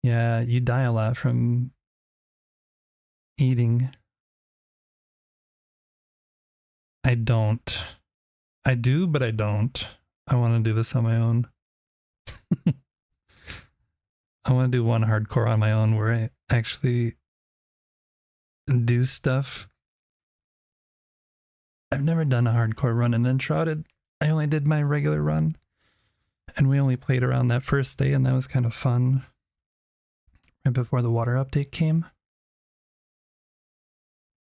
Yeah, you die a lot from eating. I don't. I do, but I don't. I want to do this on my own. I want to do one hardcore on my own where I actually do stuff. I've never done a hardcore run in Enshrouded. I only did my regular run. And we only played around that first day, and that was kind of fun. Right before the water update came.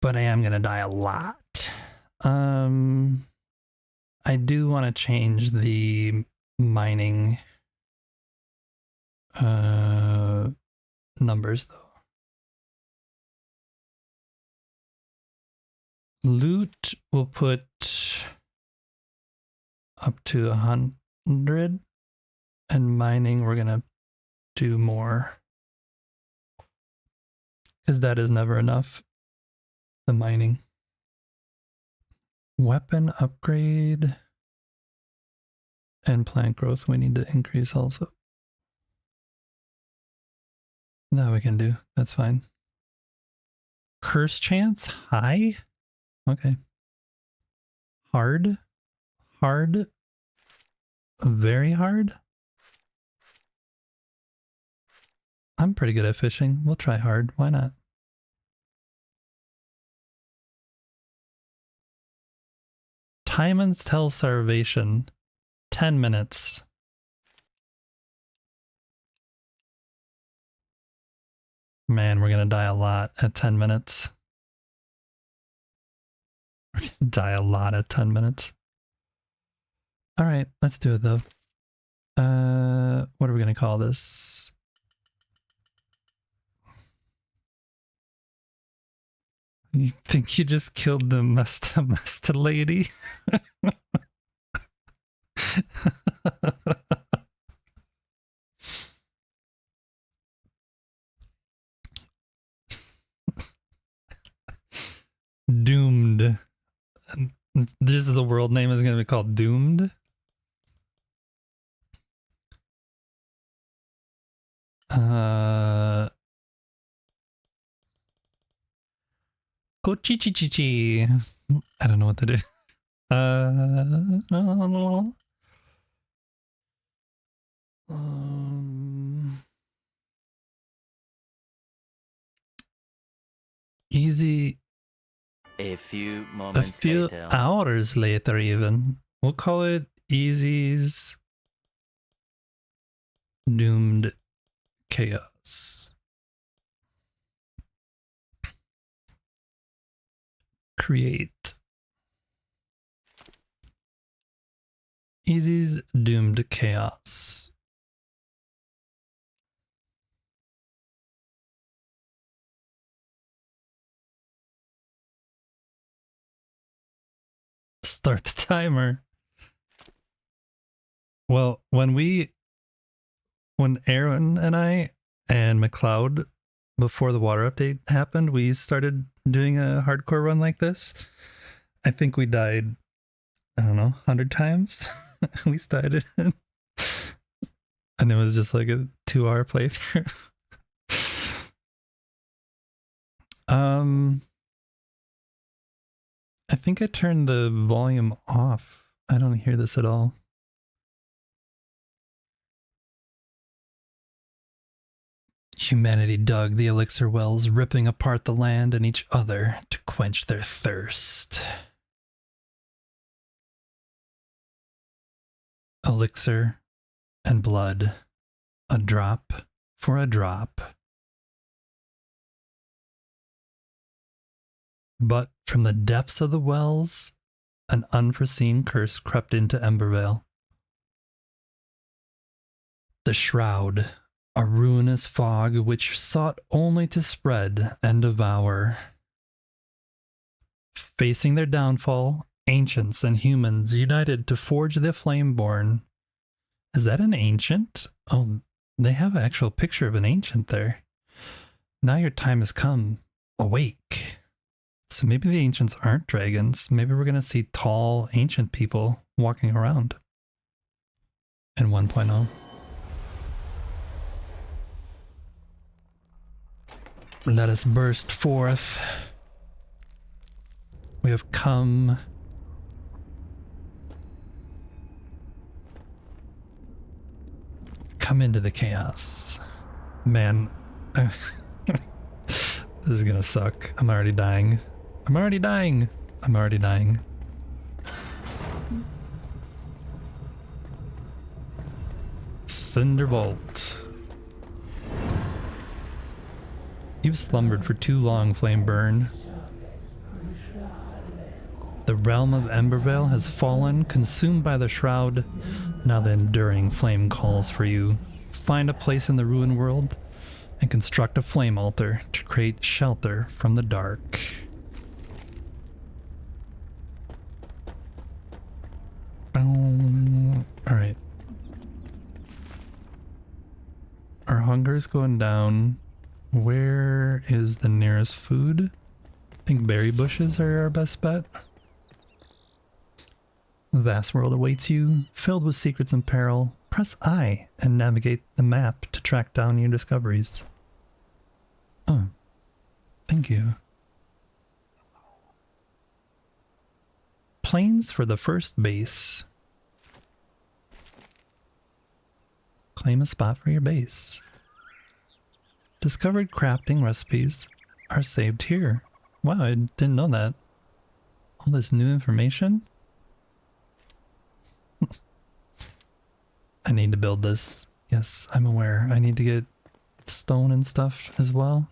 But I am gonna die a lot. I do want to change the mining numbers though. Loot we'll put up to 100, and mining we're gonna do more because that is never enough. The mining. Weapon upgrade and plant growth we need to increase also. That we can do. That's fine. Curse chance high? Okay. Hard? Hard? Very hard? I'm pretty good at fishing. We'll try hard. Why not? Time until starvation. 10 minutes. Man, we're gonna die a lot at 10 minutes. We're gonna die a lot at 10 minutes. Alright, let's do it though. What are we gonna call this? You think you just killed the Mesta lady? Doomed. This is the world name is going to be called Doomed. Go chi chi chi chi. I don't know what to do. Easy. A few moments later. Hours later even. We'll call it Easy's Doomed Chaos. Create. Easy's Doomed Chaos. Start the timer. Well, when Aaron and I and McLeod, before the water update happened, we started doing a hardcore run like this. I think we died, I don't know, 100 times. We started and it was just like a 2-hour playthrough. I think I turned the volume off. I don't hear this at all. Humanity dug the elixir wells, ripping apart the land and each other to quench their thirst. Elixir and blood, a drop for a drop. But from the depths of the wells, an unforeseen curse crept into Embervale. The Shroud, a ruinous fog which sought only to spread and devour. Facing their downfall, ancients and humans united to forge the Flameborn. Is that an ancient? Oh, they have an actual picture of an ancient there. Now your time has come. Awake. So maybe the ancients aren't dragons. Maybe we're going to see tall ancient people walking around in 1.0. Let us burst forth. We have come. Come into the chaos. Man, this is gonna suck. I'm already dying. I'm already dying. I'm already dying. Cinderbolt. You've slumbered for too long, Flameburn. The realm of Embervale has fallen, consumed by the Shroud. Now the enduring flame calls for you. Find a place in the ruined world and construct a flame altar to create shelter from the dark. Alright. Our hunger's going down. Where is the nearest food? I think berry bushes are our best bet. The vast world awaits you, filled with secrets and peril. Press I and navigate the map to track down your discoveries. Oh, thank you. Planes for the first base. Claim a spot for your base. Discovered crafting recipes are saved here. Wow, I didn't know that. All this new information? I need to build this. Yes, I'm aware. I need to get stone and stuff as well.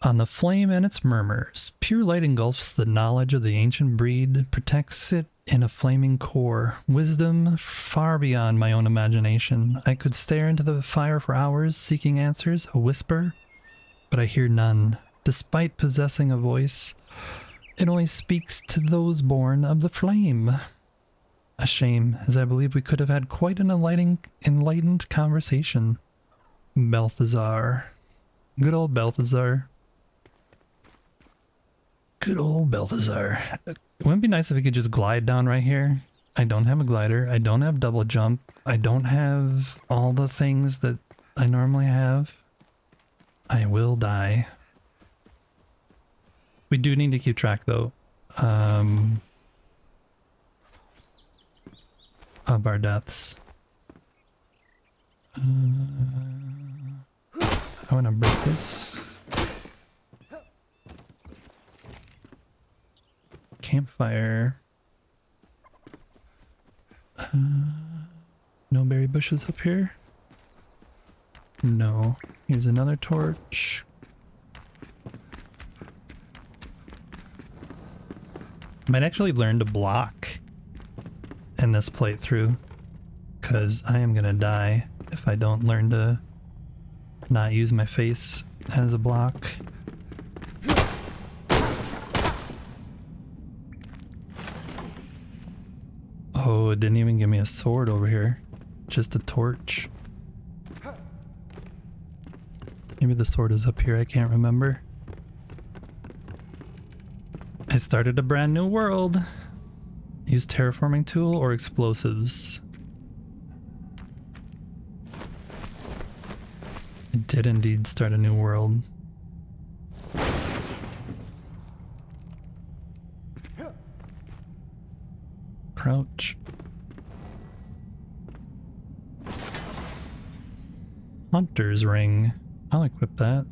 On the flame and its murmurs, pure light engulfs the knowledge of the ancient breed, protects it in a flaming core. Wisdom far beyond my own imagination. I could stare into the fire for hours, seeking answers, a whisper, but I hear none. Despite possessing a voice, it only speaks to those born of the flame. A shame, as I believe we could have had quite an enlightened conversation. Balthazar. Good old Balthazar. Good old Balthazar. Wouldn't it be nice if we could just glide down right here? I don't have a glider. I don't have double jump. I don't have all the things that I normally have. I will die. We do need to keep track though. Of our deaths. I want to break this. Campfire. No berry bushes up here? No. Here's another torch. Might actually learn to block in this playthrough, because I am gonna die if I don't learn to not use my face as a block. Oh, it didn't even give me a sword over here, just a torch. Maybe the sword is up here, I can't remember. I started a brand new world. Use terraforming tool or explosives. I did indeed start a new world. Crouch. Hunter's ring. I'll equip that.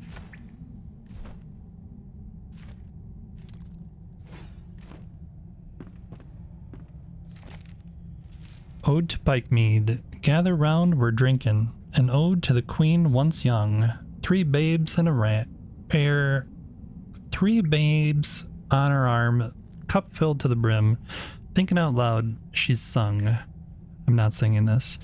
Ode to Pike Mead. Gather round, we're drinking. An ode to the queen once young. 3 babes and a rat. 3 babes on her arm. Cup filled to the brim. Thinking out loud, she's sung. I'm not singing this.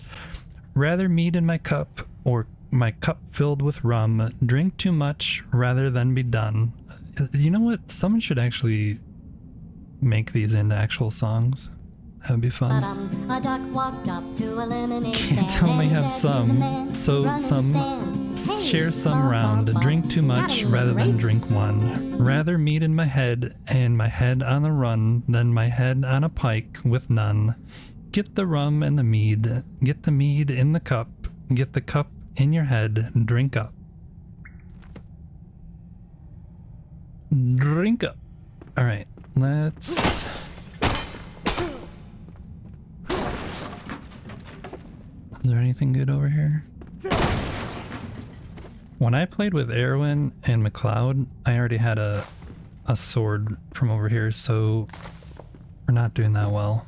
Rather mead in my cup, or my cup filled with rum. Drink too much rather than be done. You know what? Someone should actually make these into actual songs. That would be fun. A duck walked up to a lemonade Can't stand only and he have said to the some, man, so "Run the some stand." Hey, share some bum, round. bum, bum. Drink too much Got any rather than grapes? drink one. Rather mead in my head and my head on the run than my head on a pike with none. Get the rum and the mead. Get the mead in the cup. Get the cup in your head. Drink up. Drink up. All right, let's... Is there anything good over here? When I played with Erwin and McLeod, I already had a sword from over here, so we're not doing that well.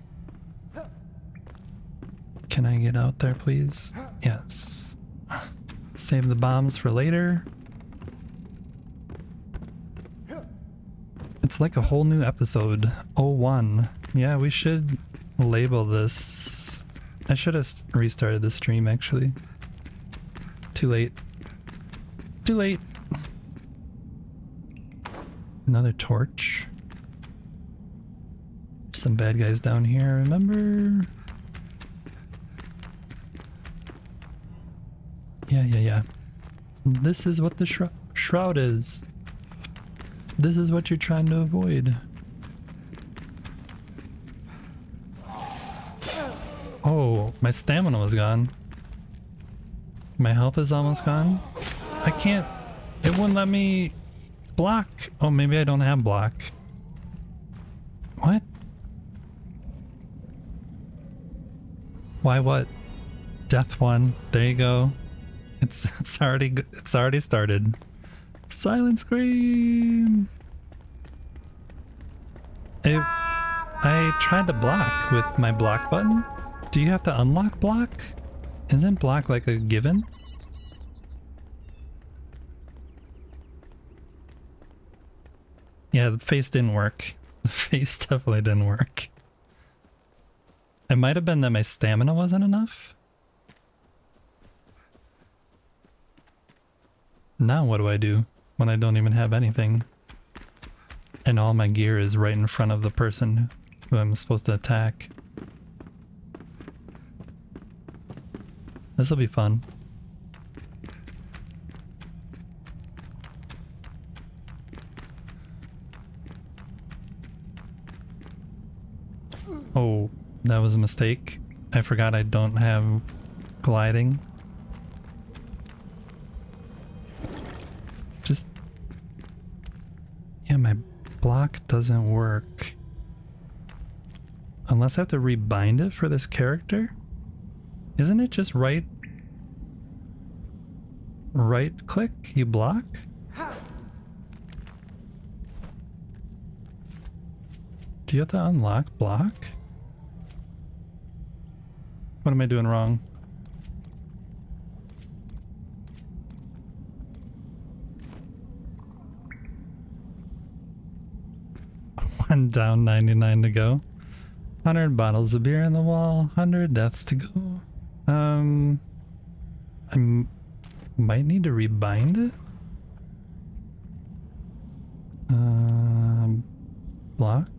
Can I get out there, please? Yes. Save the bombs for later. It's like a whole new episode. 01. Yeah, we should label this. I should have restarted the stream, actually. Too late. Too late. Another torch. Some bad guys down here, remember? Yeah. This is what the shroud is. This is what you're trying to avoid. Oh, my stamina was gone. My health is almost gone. I can't... It wouldn't let me block. Oh, maybe I don't have block. What? Why what? Death one. There you go. It's already started. Silent scream. I tried to block with my block button. Do you have to unlock block? Isn't block like a given? Yeah, the face didn't work. The face definitely didn't work. It might have been that my stamina wasn't enough. Now what do I do when I don't even have anything? And all my gear is right in front of the person who I'm supposed to attack. This'll be fun. Oh, that was a mistake. I forgot I don't have gliding. Just... Yeah, my block doesn't work. Unless I have to rebind it for this character? Isn't it just right click, you block? Do you have to unlock block? What am I doing wrong? One down, 99 to go. 100 bottles of beer on the wall, 100 deaths to go. I might need to rebind it. Block.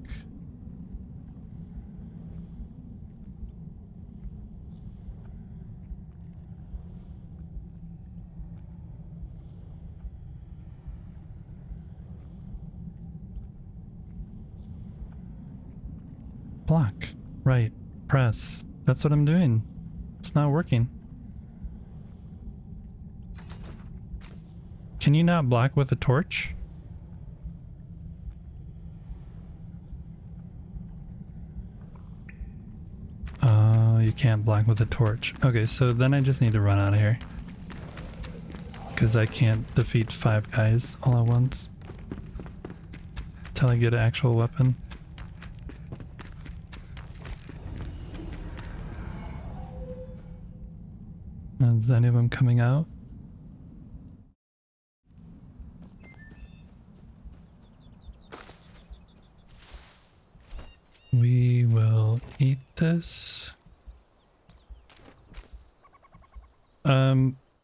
Block. Right. Press. That's what I'm doing. It's not working. Can you not block with a torch? you can't block with a torch. Okay, so then I just need to run out of here. Because I can't defeat 5 guys all at once. Till I get an actual weapon. Is any of them coming out? We will eat this.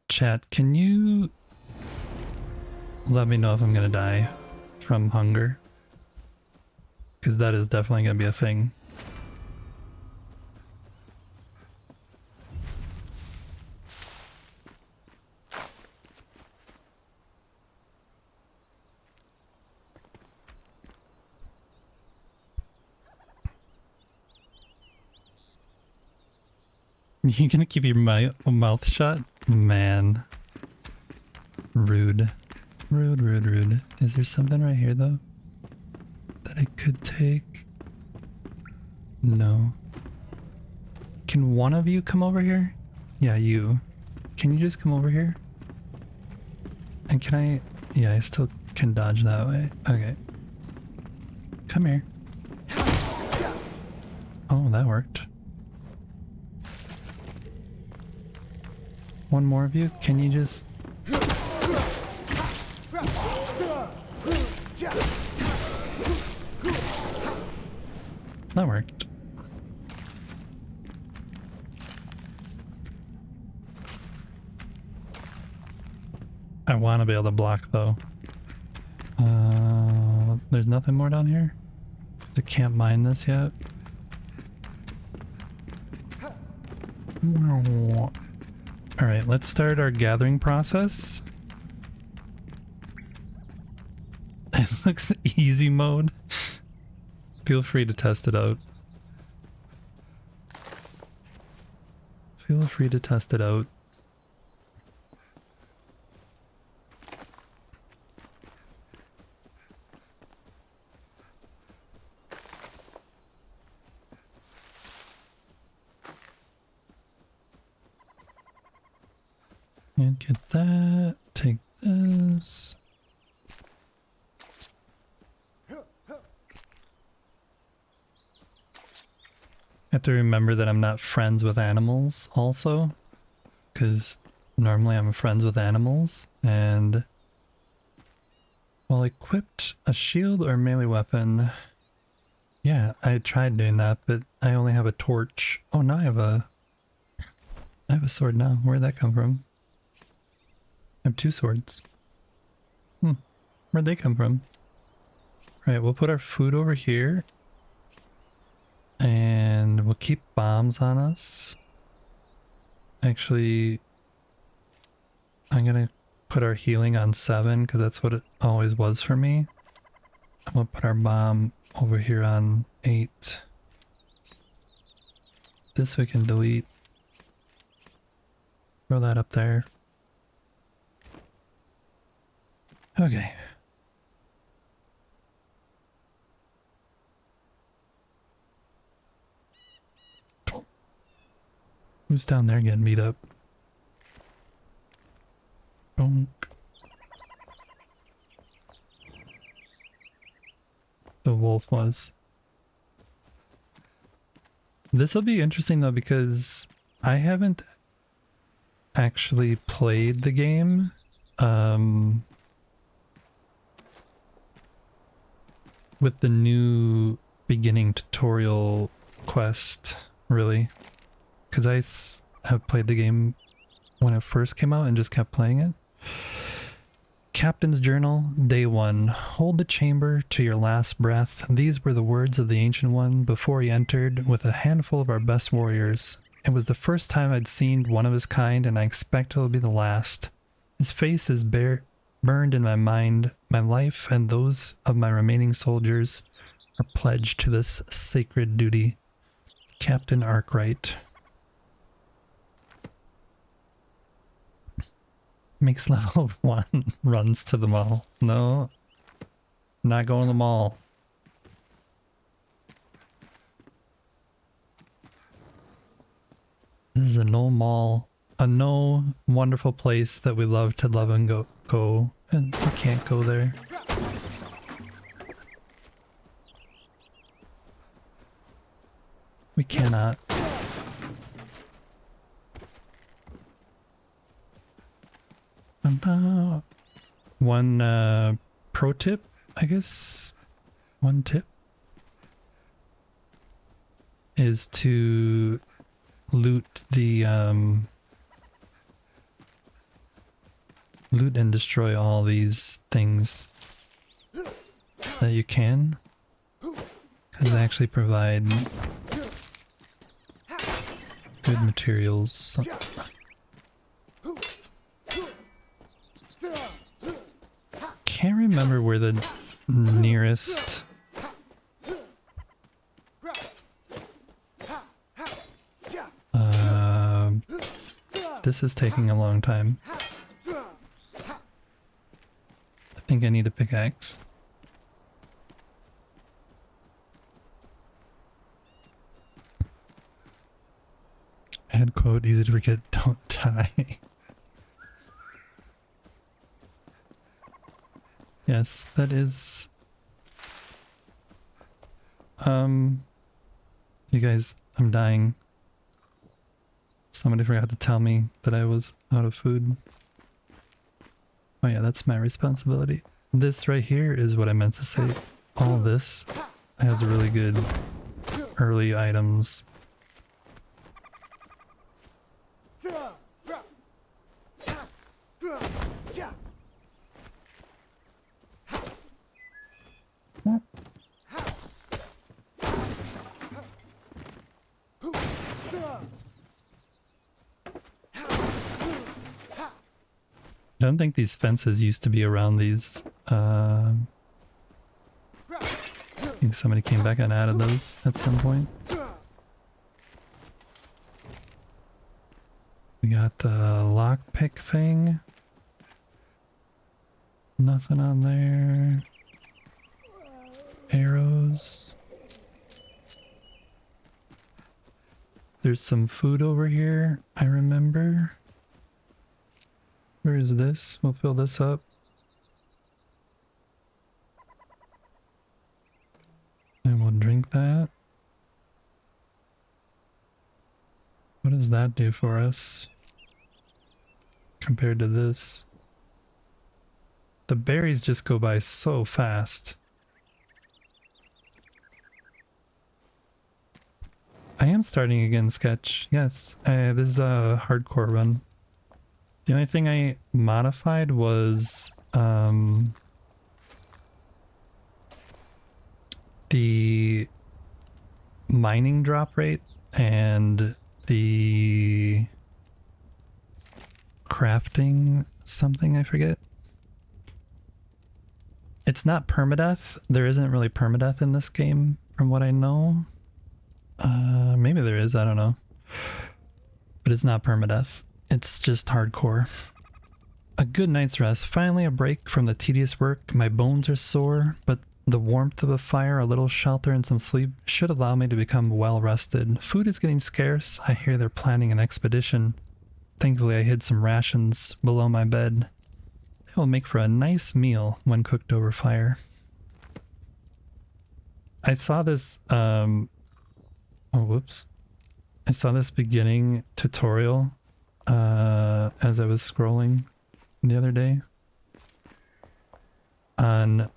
Chat, can you let me know if I'm gonna die from hunger? Because that is definitely gonna be a thing. You gonna keep your mouth shut? Man. Rude. Rude, rude, rude. Is there something right here though that I could take? No. Can one of you come over here? Yeah, you. Can you just come over here? And can I... Yeah, I still can dodge that way. Okay. Come here. Oh, that worked. One more of you? Can you just... That worked. I want to be able to block though. There's nothing more down here? I can't mine this yet. Alright, let's start our gathering process. It looks easy mode. Feel free to test it out. Feel free to test it out. And get that, take this. I have to remember that I'm not friends with animals also, because normally I'm friends with animals, and while equipped a shield or melee weapon, yeah, I tried doing that, but I only have a torch. Oh, now I have a sword now. Where'd that come from? I have 2 swords. Where'd they come from? Right, we'll put our food over here. And we'll keep bombs on us. Actually, I'm gonna put our healing on 7 because that's what it always was for me. I'm gonna put our bomb over here on 8. This we can delete. Throw that up there. Okay. Who's down there getting beat up? Bonk. The wolf was. This will be interesting though because I haven't actually played the game. With the new beginning tutorial quest, really. Because I have played the game when it first came out and just kept playing it. Captain's Journal, Day 1. Hold the chamber to your last breath. These were the words of the Ancient One before he entered with a handful of our best warriors. It was the first time I'd seen one of his kind, and I expect it'll be the last. His face is burned in my mind. My life and those of my remaining soldiers are pledged to this sacred duty. Captain Arkwright. Makes level 1 runs to the mall. No, not going to the mall. a no mall, a no wonderful place that we love to love and go, and we can't go there. We cannot. One pro tip, I guess. One tip is to loot the loot and destroy all these things that you can, because they actually provide good materials. Can't remember where the nearest this is taking a long time. I think I need a pickaxe. Head quote, easy to forget, don't die. Yes, that is... You guys, I'm dying. Somebody forgot to tell me that I was out of food. Oh yeah, that's my responsibility. This right here is what I meant to say. All this has really good early items. I don't think these fences used to be around these. I think somebody came back and added those at some point. We got the lockpick thing. Nothing on there. Arrows. There's some food over here, I remember. Where is this? We'll fill this up. And we'll drink that. What does that do for us compared to this? The berries just go by so fast. I am starting again, Sketch. Yes, this is a hardcore run. The only thing I modified was the mining drop rate and the crafting something, I forget. It's not permadeath. There isn't really permadeath in this game from what I know. Maybe there is, I don't know. But it's not permadeath. It's just hardcore. A good night's rest. Finally a break from the tedious work. My bones are sore, but the warmth of a fire, a little shelter, and some sleep should allow me to become well rested. Food is getting scarce. I hear they're planning an expedition. Thankfully I hid some rations below my bed. They will make for a nice meal when cooked over fire. I saw this, oh whoops. I saw this beginning tutorial as I was scrolling the other day on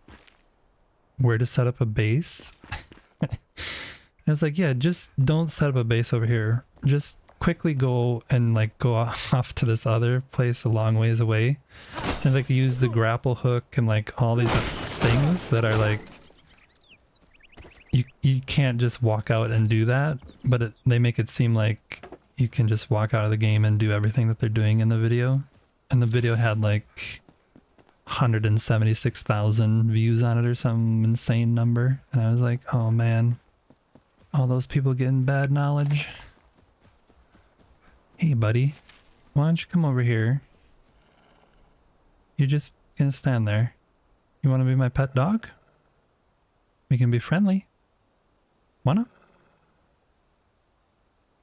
where to set up a base. I was like, yeah, just don't set up a base over here. Just quickly go and like go off to this other place a long ways away and like use the grapple hook and like all these things that are like you can't just walk out and do that, but they make it seem like you can just walk out of the game and do everything that they're doing in the video. And the video had like 176,000 views on it or some insane number. And I was like, oh man, all those people getting bad knowledge. Hey buddy, why don't you come over here? You're just gonna stand there. You wanna be my pet dog? We can be friendly. Wanna?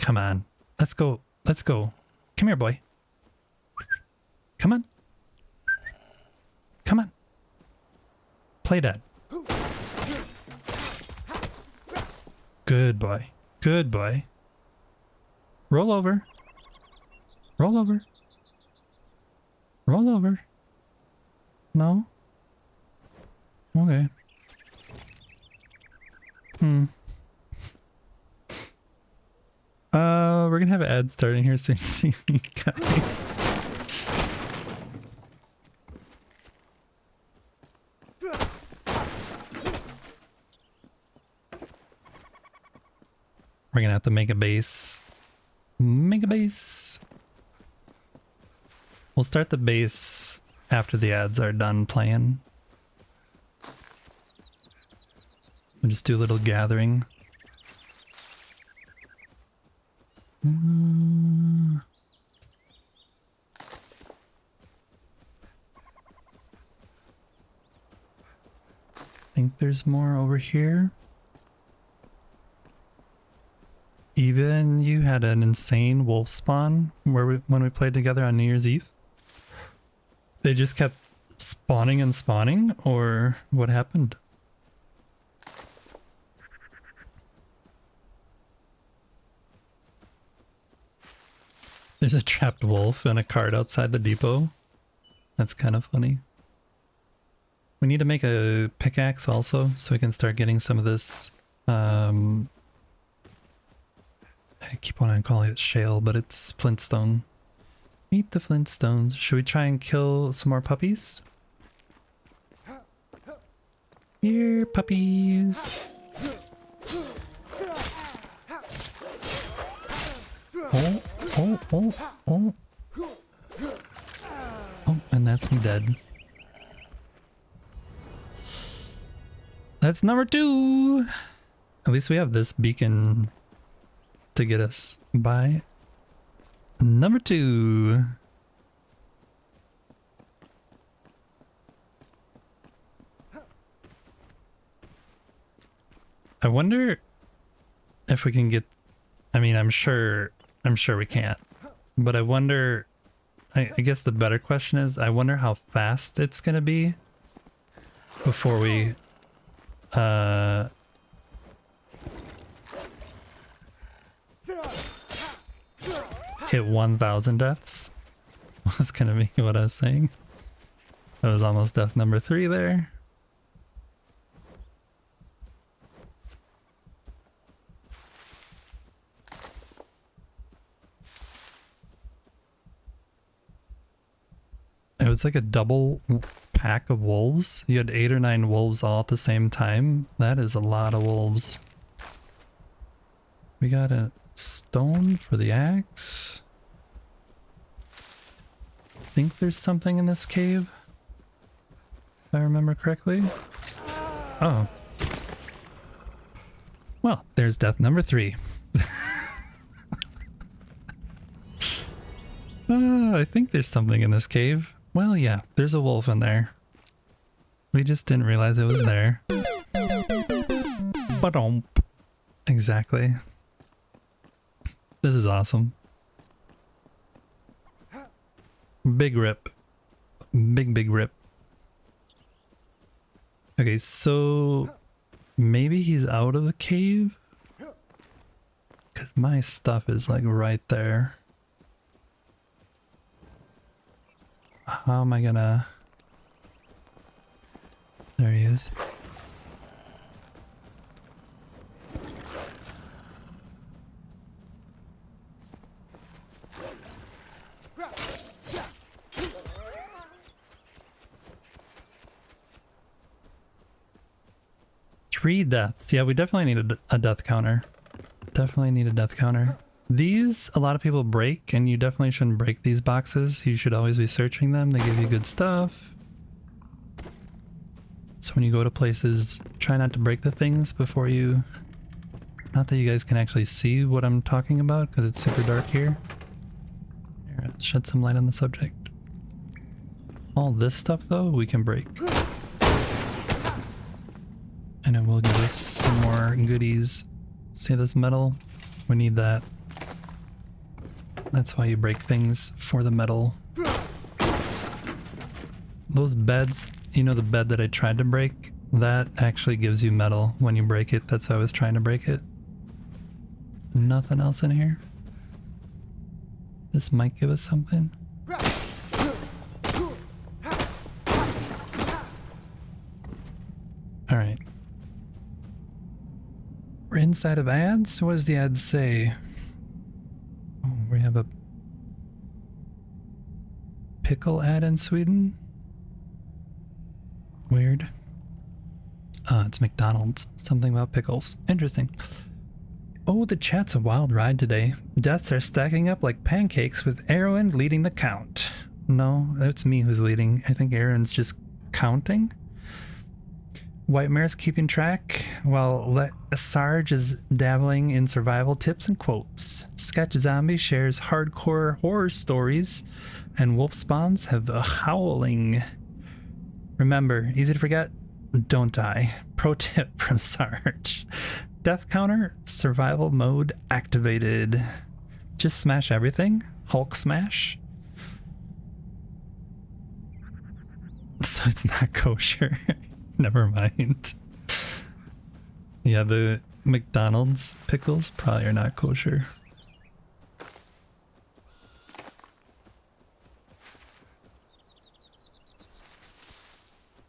Come on. Let's go Let's go. Come here, boy. Come on. Come on. Play dead. Good boy. Good boy. Roll over. Roll over. Roll over. No? Okay. We're gonna have an ad starting here soon, guys. We're gonna have to make a base. Make a base. We'll start the base after the ads are done playing. We'll just do a little gathering. I think there's more over here. Even you had an insane wolf spawn when we played together on New Year's Eve. They just kept spawning and spawning, or what happened? There's a trapped wolf and a cart outside the depot. That's kind of funny. We need to make a pickaxe also, so we can start getting some of this, I keep wanting to call it shale, but it's flintstone. Meet the flintstones. Should we try and kill some more puppies? Here, puppies. Oh, oh, oh, oh. Oh, and that's me dead. That's number 2. At least we have this beacon to get us by. Number 2. I wonder if we can get, I mean, I'm sure we can't, but I wonder, I guess the better question is, I wonder how fast it's gonna be before we hit 1,000 deaths. Was gonna be what I was saying. That was almost death number 3 there. It was like a double pack of wolves. You had 8 or 9 wolves all at the same time. That is a lot of wolves. We got a stone for the axe. I think there's something in this cave, if I remember correctly. Oh. Well, there's death number 3. I think there's something in this cave. Well, yeah, there's a wolf in there. We just didn't realize it was there. Ba-dum. Exactly. This is awesome. Big rip. Big rip. Okay, so maybe he's out of the cave? Because my stuff is like right there. How am I gonna... There he is. Three deaths. Yeah, we definitely need a death counter. Definitely need a death counter. These, a lot of people break, and you definitely shouldn't break these boxes. You should always be searching them. They give you good stuff. So when you go to places, try not to break the things before you... Not that you guys can actually see what I'm talking about, because it's super dark here. Here, let's shed some light on the subject. All this stuff, though, we can break. And it will give us some more goodies. See this metal? We need that. That's why you break things for the metal. Those beds, you know, the bed that I tried to break, that actually gives you metal when you break it. That's why I was trying to break it. Nothing else in here. This might give us something. Alright. We're inside of ads? What does the ad say? Oh, we have a pickle ad in Sweden? Weird. It's McDonald's. Something about pickles. Interesting. Oh, the chat's a wild ride today. Deaths are stacking up like pancakes with Aaron leading the count. No, that's me who's leading. I think Aaron's just counting. White Mare's keeping track, while Sarge is dabbling in survival tips and quotes. Sketch Zombie shares hardcore horror stories, and Wolf Spawns have a howling. Remember, easy to forget, don't die. Pro tip from Sarge. Death counter, survival mode activated. Just smash everything? Hulk smash? So it's not kosher. Never mind. Yeah, the McDonald's pickles probably are not kosher.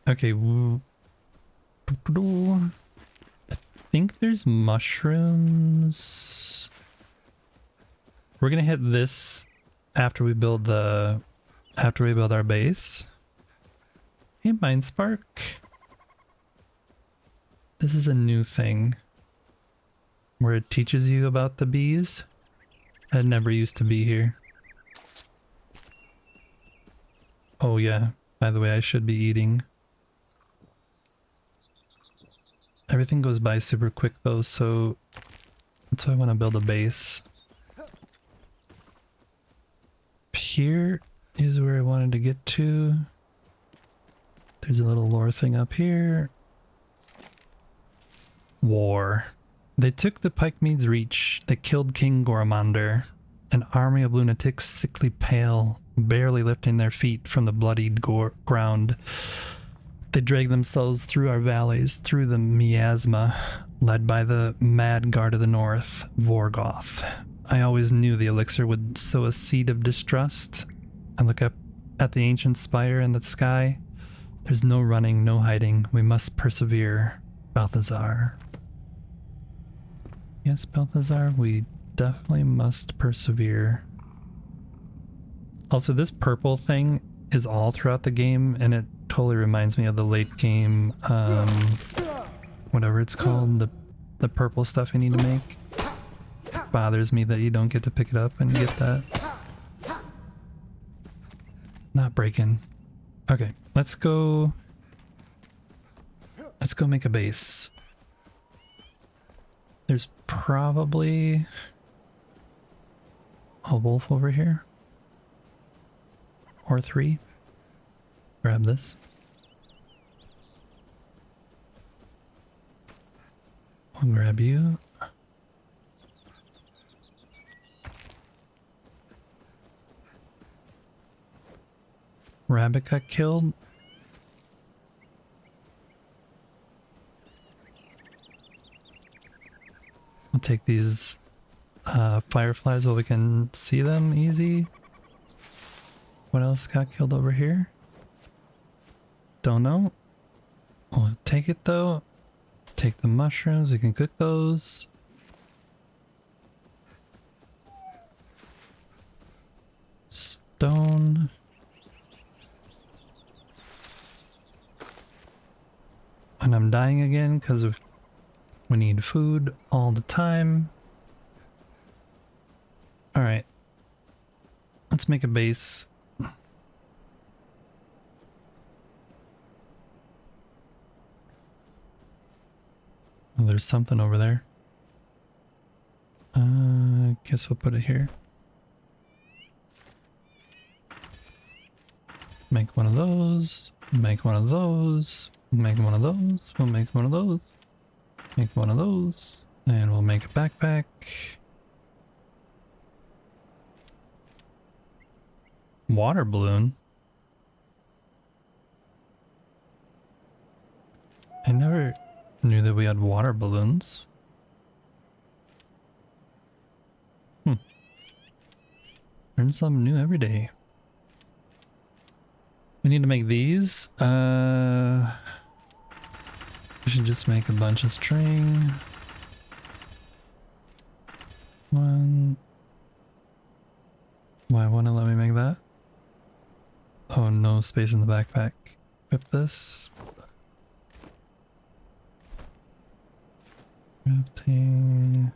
Okay. I think there's mushrooms. We're gonna hit this after we build our base. Hey, Mind Spark. This is a new thing where it teaches you about the bees. That never used to be here. Oh yeah, by the way, I should be eating. Everything goes by super quick though, so that's why I want to build a base. Here is where I wanted to get to. There's a little lore thing up here. War. They took the Pikemead's Reach. They killed King Goramander. An army of lunatics, sickly pale, barely lifting their feet from the bloodied ground. They dragged themselves through our valleys, through the miasma, led by the mad guard of the north, Vorgoth. I always knew the elixir would sow a seed of distrust. I look up at the ancient spire in the sky. There's no running, no hiding. We must persevere. Balthazar. Yes, Balthazar, we definitely must persevere. Also, this purple thing is all throughout the game, and it totally reminds me of the late game, whatever it's called, the purple stuff you need to make. Bothers me that you don't get to pick it up and get that. Not breaking. Okay, let's go make a base. There's probably a wolf over here. Or 3. Grab this. I'll grab you. Rabbit got killed. I'll take these fireflies while we can see them easy. What else got killed over here? Don't know. We'll take it though. Take the mushrooms, we can cook those. Stone. And I'm dying again because we need food all the time. Alright. Let's make a base. Oh, there's something over there. Guess we'll put it here. Make one of those. Make one of those. Make one of those. We'll make one of those. Make one of those. And we'll make a backpack. water balloon. I never knew that we had water balloons. Learn something new every day. We need to make these. We should just make a bunch of string. One. Why won't it let me make that? Oh, no space in the backpack. Equip this. Crafting.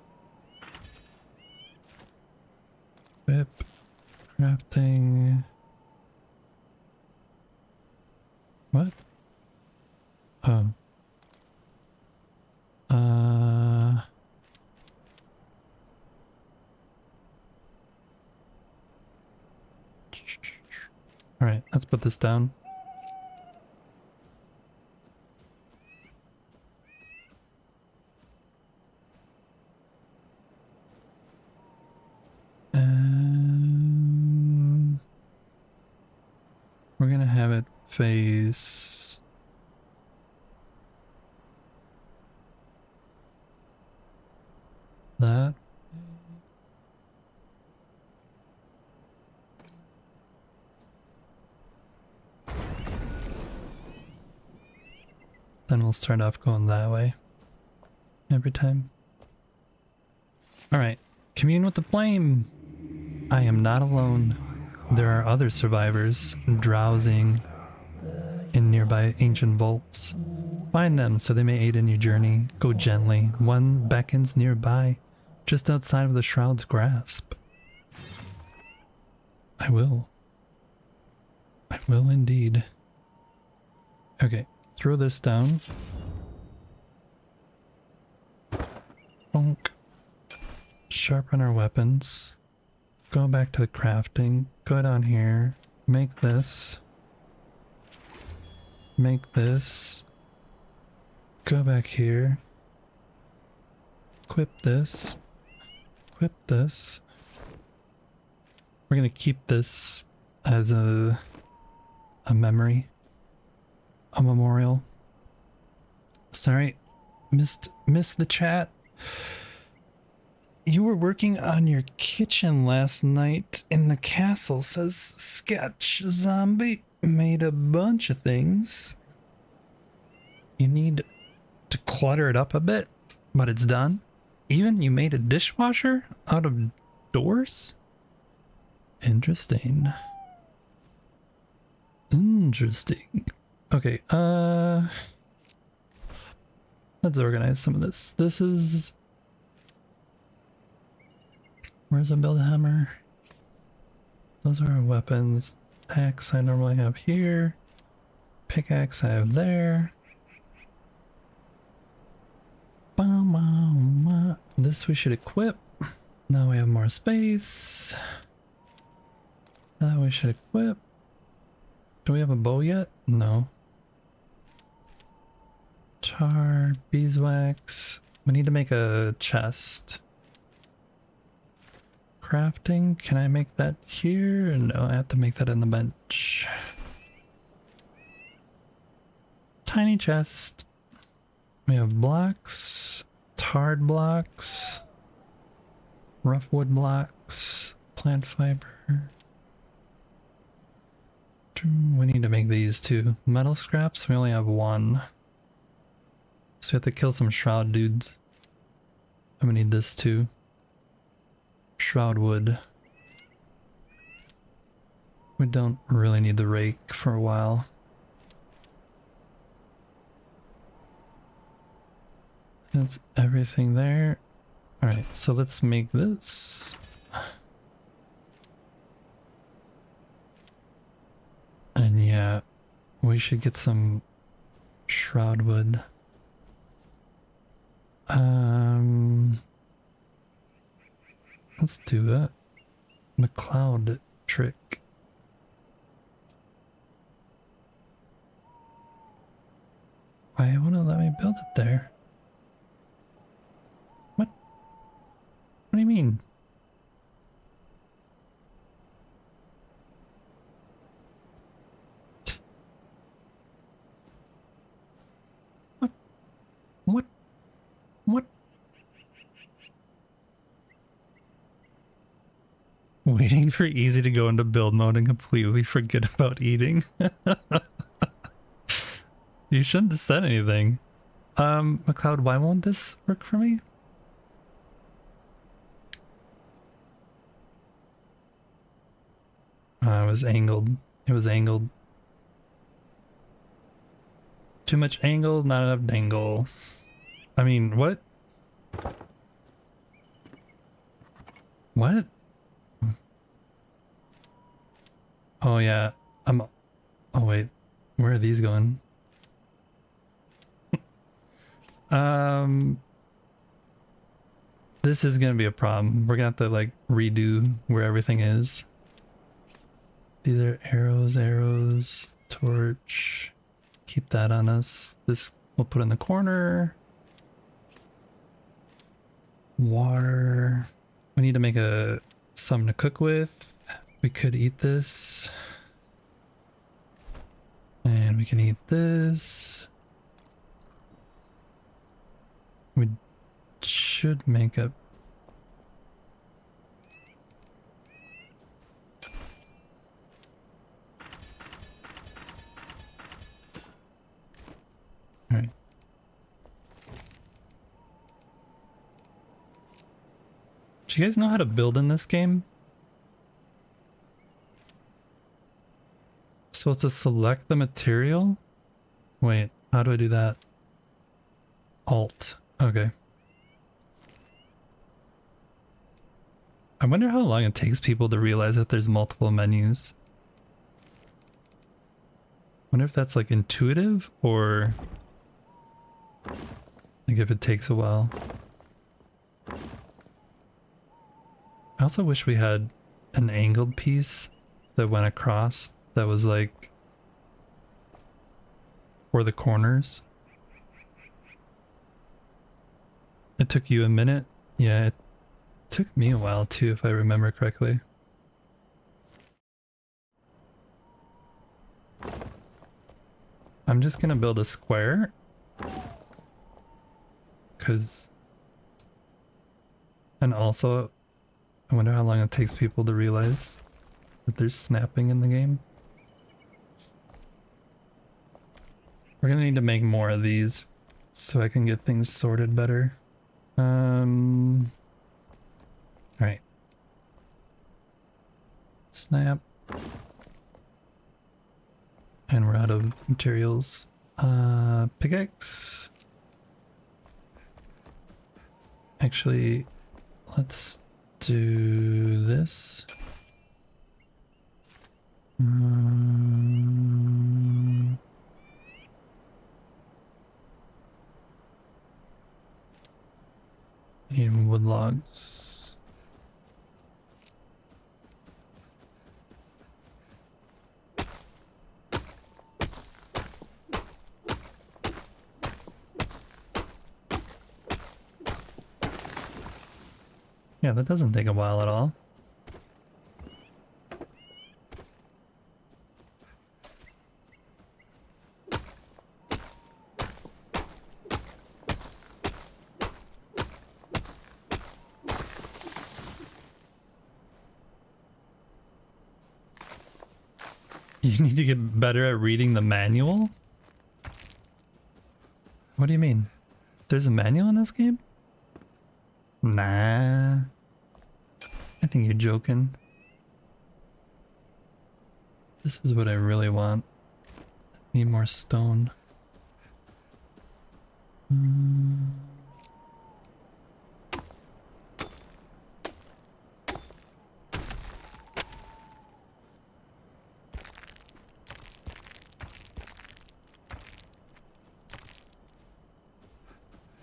Equip. Crafting. What? Oh. All right, let's put this down. We're gonna have it face that. Then we'll start off going that way every time. Alright, commune with the flame. I am not alone. There are other survivors drowsing in nearby ancient vaults. Find them so they may aid in your journey. Go gently. One beckons nearby, just outside of the shroud's grasp. I will. I will indeed. Okay, throw this down. Bonk. Sharpen our weapons. Go back to the crafting. Go down here. Make this. Make this. Go back here. Equip this. Equip this. We're gonna keep this as a memory. A memorial. Sorry. Missed the chat. You were working on your kitchen last night in the castle, says Sketch Zombie. Made a bunch of things. You need to clutter it up a bit, but it's done. Even you made a dishwasher out of doors? Interesting. Interesting. Okay, let's organize some of this. This is... Where's a build hammer? Those are our weapons. Axe I normally have here. Pickaxe I have there. This we should equip. Now we have more space. That we should equip. Do we have a bow yet? No. Tar, beeswax. We need to make a chest. Crafting, can I make that here? No, I have to make that in the bench. Tiny chest. We have blocks, tarred blocks, rough wood blocks, plant fiber. We need to make these too. Metal scraps, we only have one. So we have to kill some shroud dudes. And we need this too. Shroud wood. We don't really need the rake for a while. That's everything there. Alright, so let's make this. And yeah, we should get some shroud wood. Let's do that. McCloud trick. Why won't it let me build it there? What? What do you mean? Waiting for easy to go into build mode and completely forget about eating. You shouldn't have said anything. McLeod, why won't this work for me? It was angled. It was angled. Too much angle, not enough dangle. I mean, what? What? Oh yeah, oh wait, where are these going? This is gonna be a problem. We're gonna have to like redo where everything is. These are arrows, torch. Keep that on us. This we'll put in the corner. Water. We need to make something to cook with. We could eat this. And we can eat this. We should make a... Alright. Do you guys know how to build in this game? Supposed to select the material? Wait, how do I do that? Alt. Okay. I wonder how long it takes people to realize that there's multiple menus. Wonder if that's like intuitive or like if it takes a while. I also wish we had an angled piece that went across that was like for the corners. It took you a minute? Yeah, it took me a while too, if I remember correctly. I'm just gonna build a square. And also, I wonder how long it takes people to realize that there's snapping in the game. We're gonna need to make more of these so I can get things sorted better. Alright. Snap. And we're out of materials. Pickaxe. Actually, let's do this. Need wood logs. Yeah, that doesn't take a while at all. You need to get better at reading the manual? What do you mean? There's a manual in this game? Nah. I think you're joking. This is what I really want. Need more stone.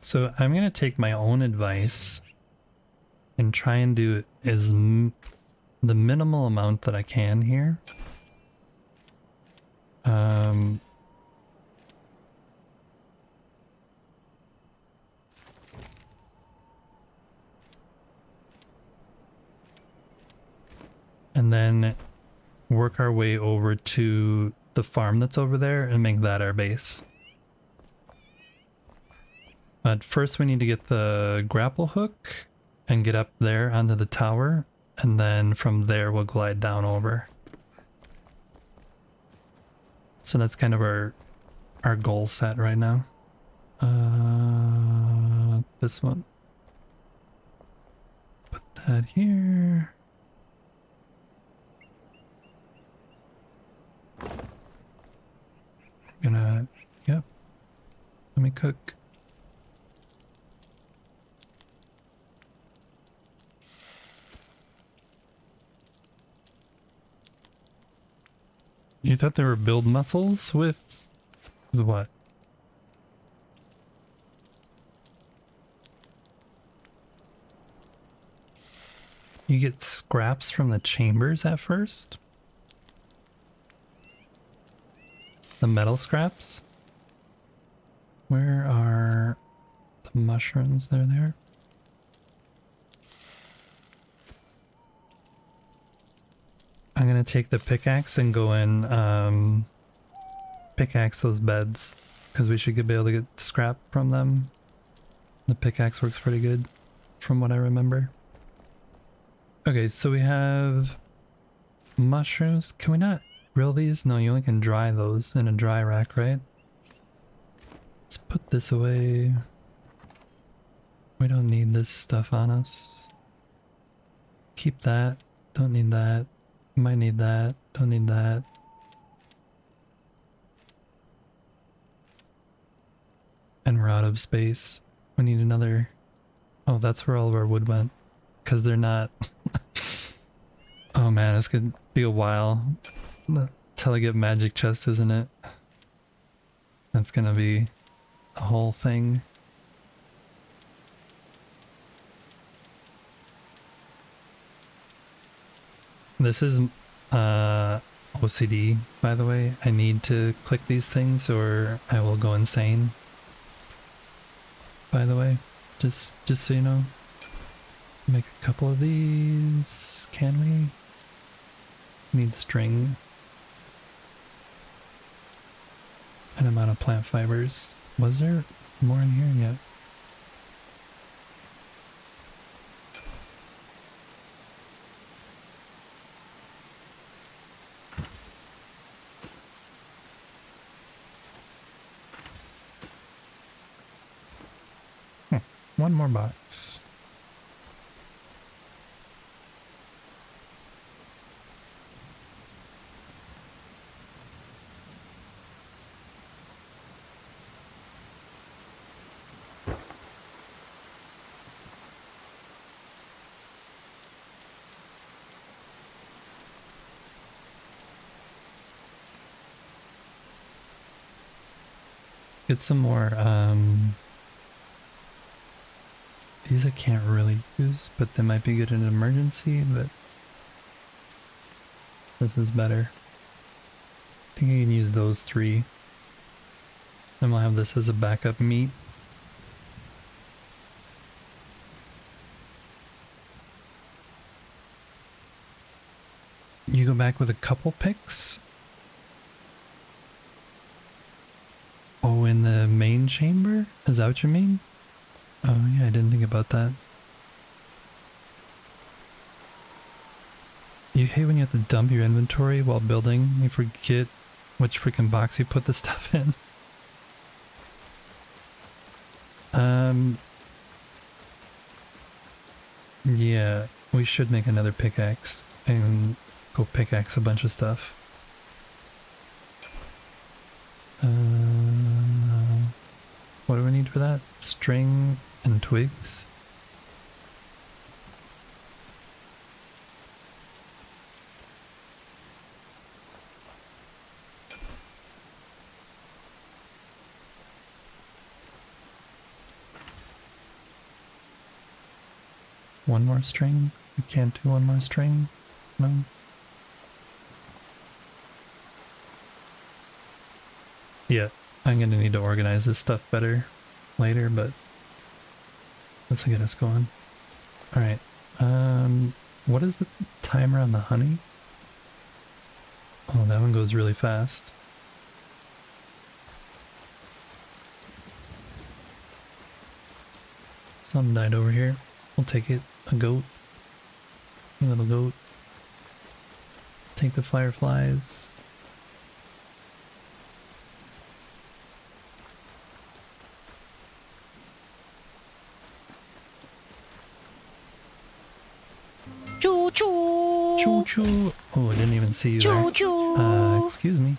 So I'm going to take my own advice and try and do the minimal amount that I can here. And then work our way over to the farm that's over there and make that our base. But first we need to get the grapple hook and get up there onto the tower, and then from there we'll glide down over. So that's kind of our goal set right now. This one. Put that here. Gonna, yep. Let me cook. You thought they were build muscles with what? You get scraps from the chambers at first? The metal scraps? Where are the mushrooms? They're there. I'm gonna take the pickaxe and go in, pickaxe those beds, because we should be able to get scrap from them. The pickaxe works pretty good, from what I remember. Okay, so we have mushrooms. Can we not grill these? No, you only can dry those in a dry rack, right? Let's put this away. We don't need this stuff on us. Keep that. Don't need that. Might need that. Don't need that. And we're out of space. We need another... Oh, that's where all of our wood went. Because they're not... Oh man, this could be a while till I get magic chest, isn't it? That's gonna be a whole thing. This is OCD, by the way. I need to click these things or I will go insane. By the way, just so you know. Make a couple of these. Can we? Need string. An amount of plant fibers. Was there more in here yet? One more box. Get some more, these I can't really use, but they might be good in an emergency, but this is better. I think I can use those 3. Then we'll have this as a backup meat. You go back with a couple picks? Oh, in the main chamber? Is that what you mean? Oh yeah, I didn't think about that. You hate when you have to dump your inventory while building. You forget which freaking box you put the stuff in. Yeah, we should make another pickaxe and go pickaxe a bunch of stuff. What do we need for that? String and twigs. One more string? We can't do one more string? No? Yeah, I'm gonna need to organize this stuff better later, but this will get us going. Alright, what is the timer on the honey? Oh, that one goes really fast. Something died over here. We'll take it. A goat. Little goat. Take the fireflies. Choo choo. Choo choo. Oh, I didn't even see you Choo there. choo. Excuse me.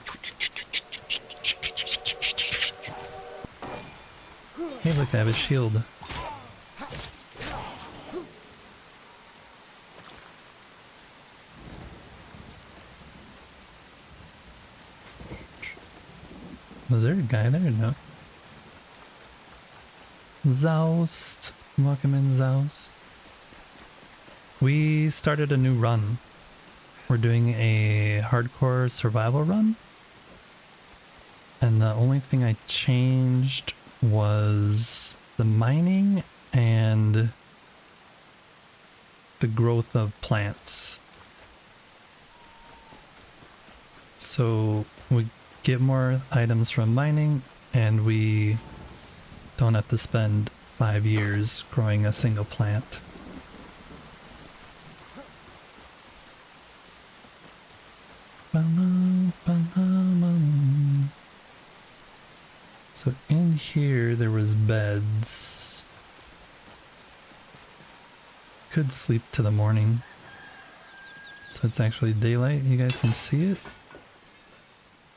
Hey, look, I have a shield. Was there a guy there? No. Zoust. Welcome in, Zoust. We started a new run. We're doing a hardcore survival run. And the only thing I changed was the mining and the growth of plants. So we get more items from mining and we don't have to spend 5 years growing a single plant. So in here there was beds. Could sleep to the morning. So it's actually daylight, you guys can see it.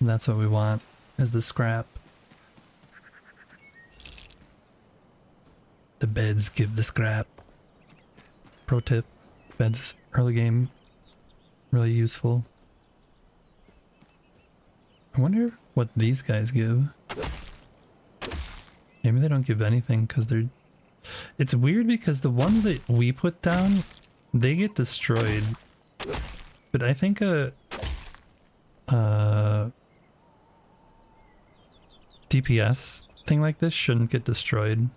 And that's what we want, is the scrap. The beds give the scrap. Pro tip, beds early game, really useful. I wonder what these guys give. Maybe they don't give anything because they're... It's weird because the ones that we put down, they get destroyed. But I think a DPS thing like this shouldn't get destroyed.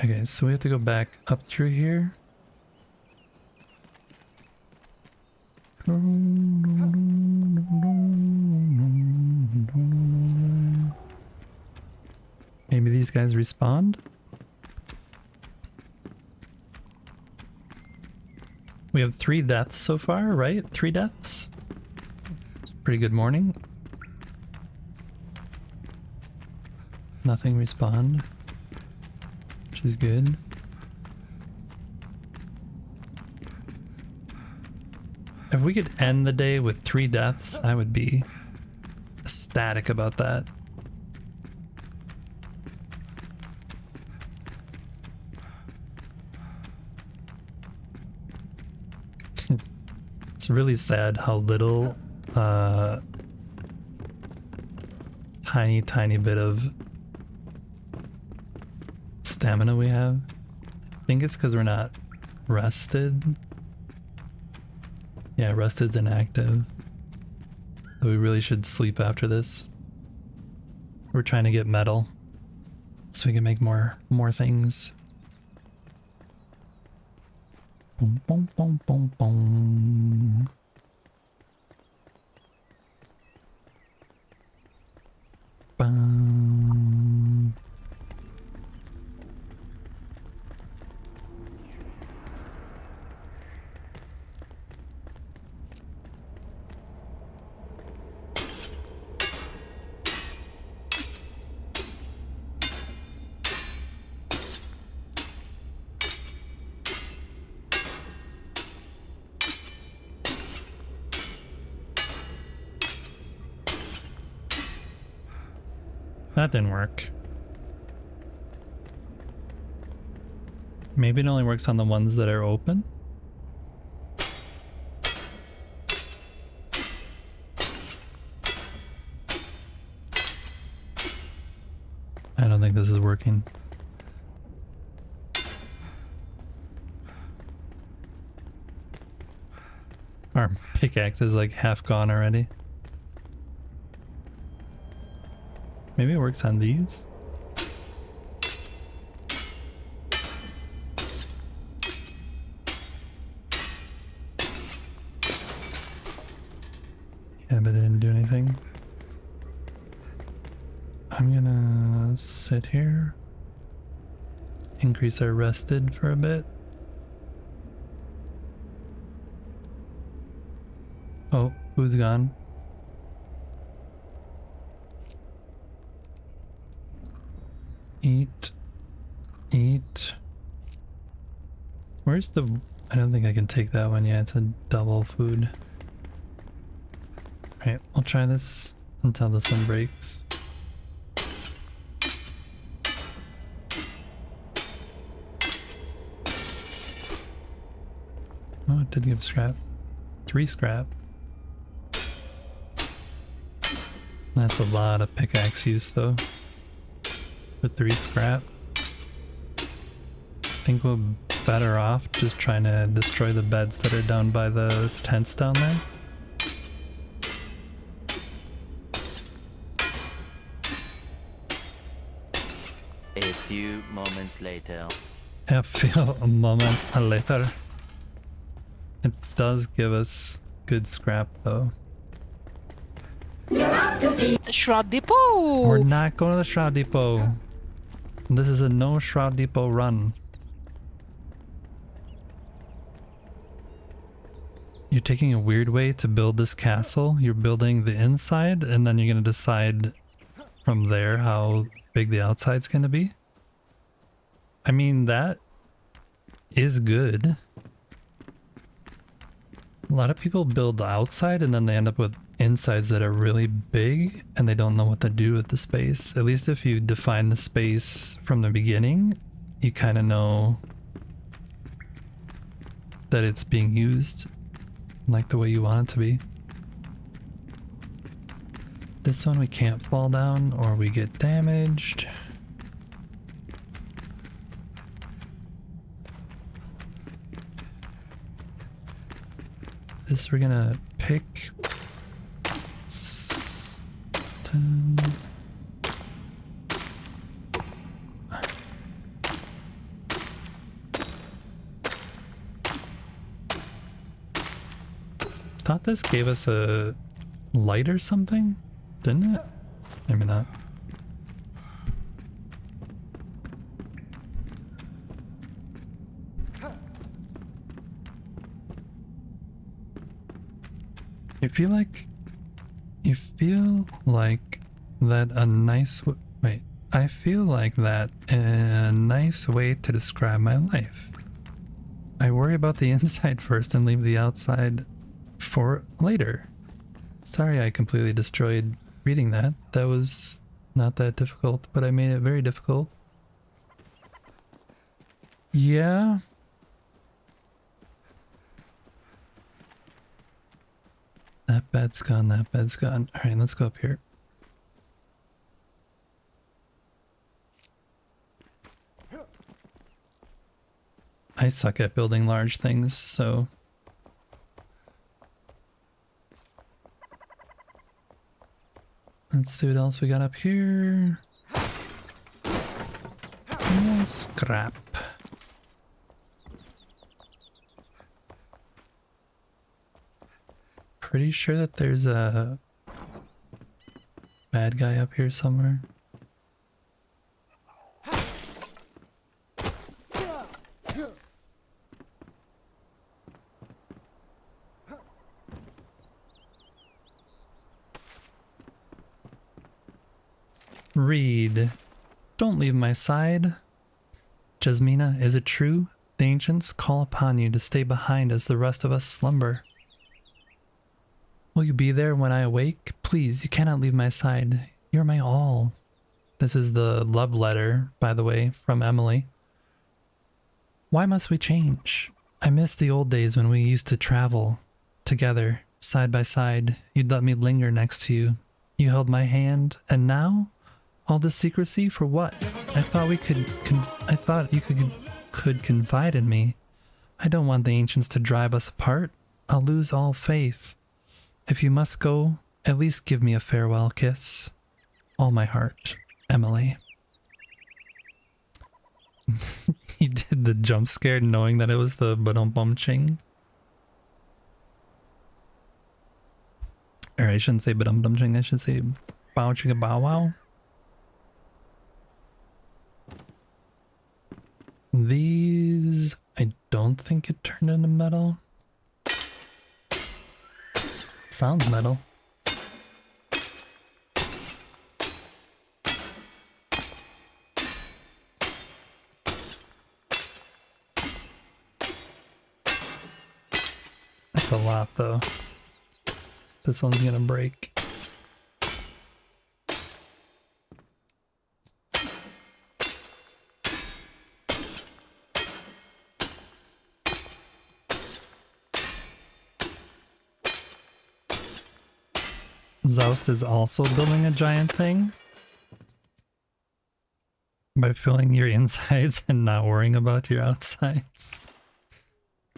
Okay, so we have to go back up through here. Maybe these guys respawned? We have 3 deaths so far, right? 3 deaths? It's a pretty good morning. Nothing respawned, which is good. If we could end the day with 3 deaths, I would be ecstatic about that. It's really sad how little tiny bit of stamina we have. I think it's because we're not rested. Yeah, rested's inactive. So we really should sleep after this. We're trying to get metal so we can make more things. Boom, boom, boom, boom, boom. Bam. That didn't work. Maybe it only works on the ones that are open. I don't think this is working. Our pickaxe is like half gone already. Maybe it works on these. Yeah, but it didn't do anything. I'm gonna sit here. increase our rested for a bit. Oh, who's gone? Eat. Eat. Where's the... I don't think I can take that one. Yeah, it's a double food. Alright, I'll try this until this one breaks. Oh, it did give scrap. 3 scrap. That's a lot of pickaxe use though. For 3 scrap. I think we're better off just trying to destroy the beds that are down by the tents down there. A few moments later. A few moments later. It does give us good scrap though. The Shroud Depot! We're not going to the Shroud Depot. This is a no Shroud Depot run. You're taking a weird way to build this castle. You're building the inside and then you're going to decide from there how big the outside's going to be. I mean, that is good. A lot of people build the outside and then they end up with insides that are really big and they don't know what to do with the space. At least if you define the space from the beginning, you kind of know that it's being used like the way you want it to be. This one we can't fall down or we get damaged. This we're gonna pick. Thought this gave us a light or something, didn't it? Maybe not. You feel like that a nice wait. I feel like that a nice way to describe my life. I worry about the inside first and leave the outside for later. Sorry I completely destroyed reading that. That was not that difficult, but I made it very difficult. Yeah. That bed's gone, that bed's gone. Alright, let's go up here. I suck at building large things, so... Let's see what else we got up here. More scrap. Pretty sure that there's a bad guy up here somewhere. Read. Don't leave my side. Jasmina, is it true? The ancients call upon you to stay behind as the rest of us slumber. Will you be there when I awake? Please, you cannot leave my side. You're my all. This is the love letter, by the way, from Emily. Why must we change? I miss the old days when we used to travel together, side by side. You'd let me linger next to you. You held my hand, and now? All this secrecy for what? I thought you could confide in me. I don't want the ancients to drive us apart. I'll lose all faith. If you must go, at least give me a farewell kiss. All my heart, Emily. He did the jump scare knowing that it was the ba-dum-bum-ching. Or I shouldn't say ba-dum-dum-ching, I should say bow-chicka-bow-wow. These, I don't think it turned into metal. Sounds metal. That's a lot though. This one's gonna break. Zoust is also building a giant thing by filling your insides and not worrying about your outsides.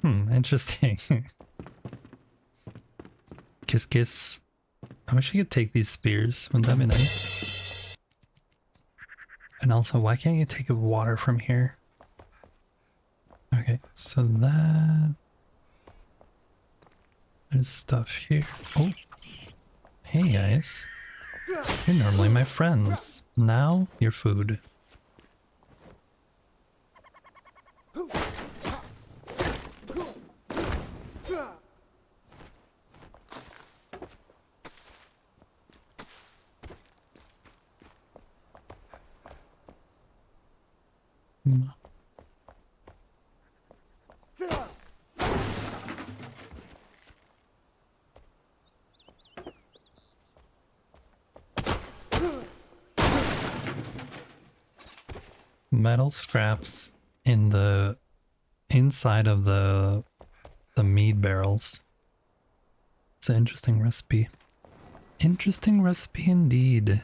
Interesting. Kiss kiss. I wish I could take these spears. Wouldn't that be nice? And also, why can't you take water from here? Okay, so that... There's stuff here. Oh! Hey guys. You're normally my friends. Now, you're food. Metal scraps in the inside of the mead barrels. It's an interesting recipe. Interesting recipe indeed.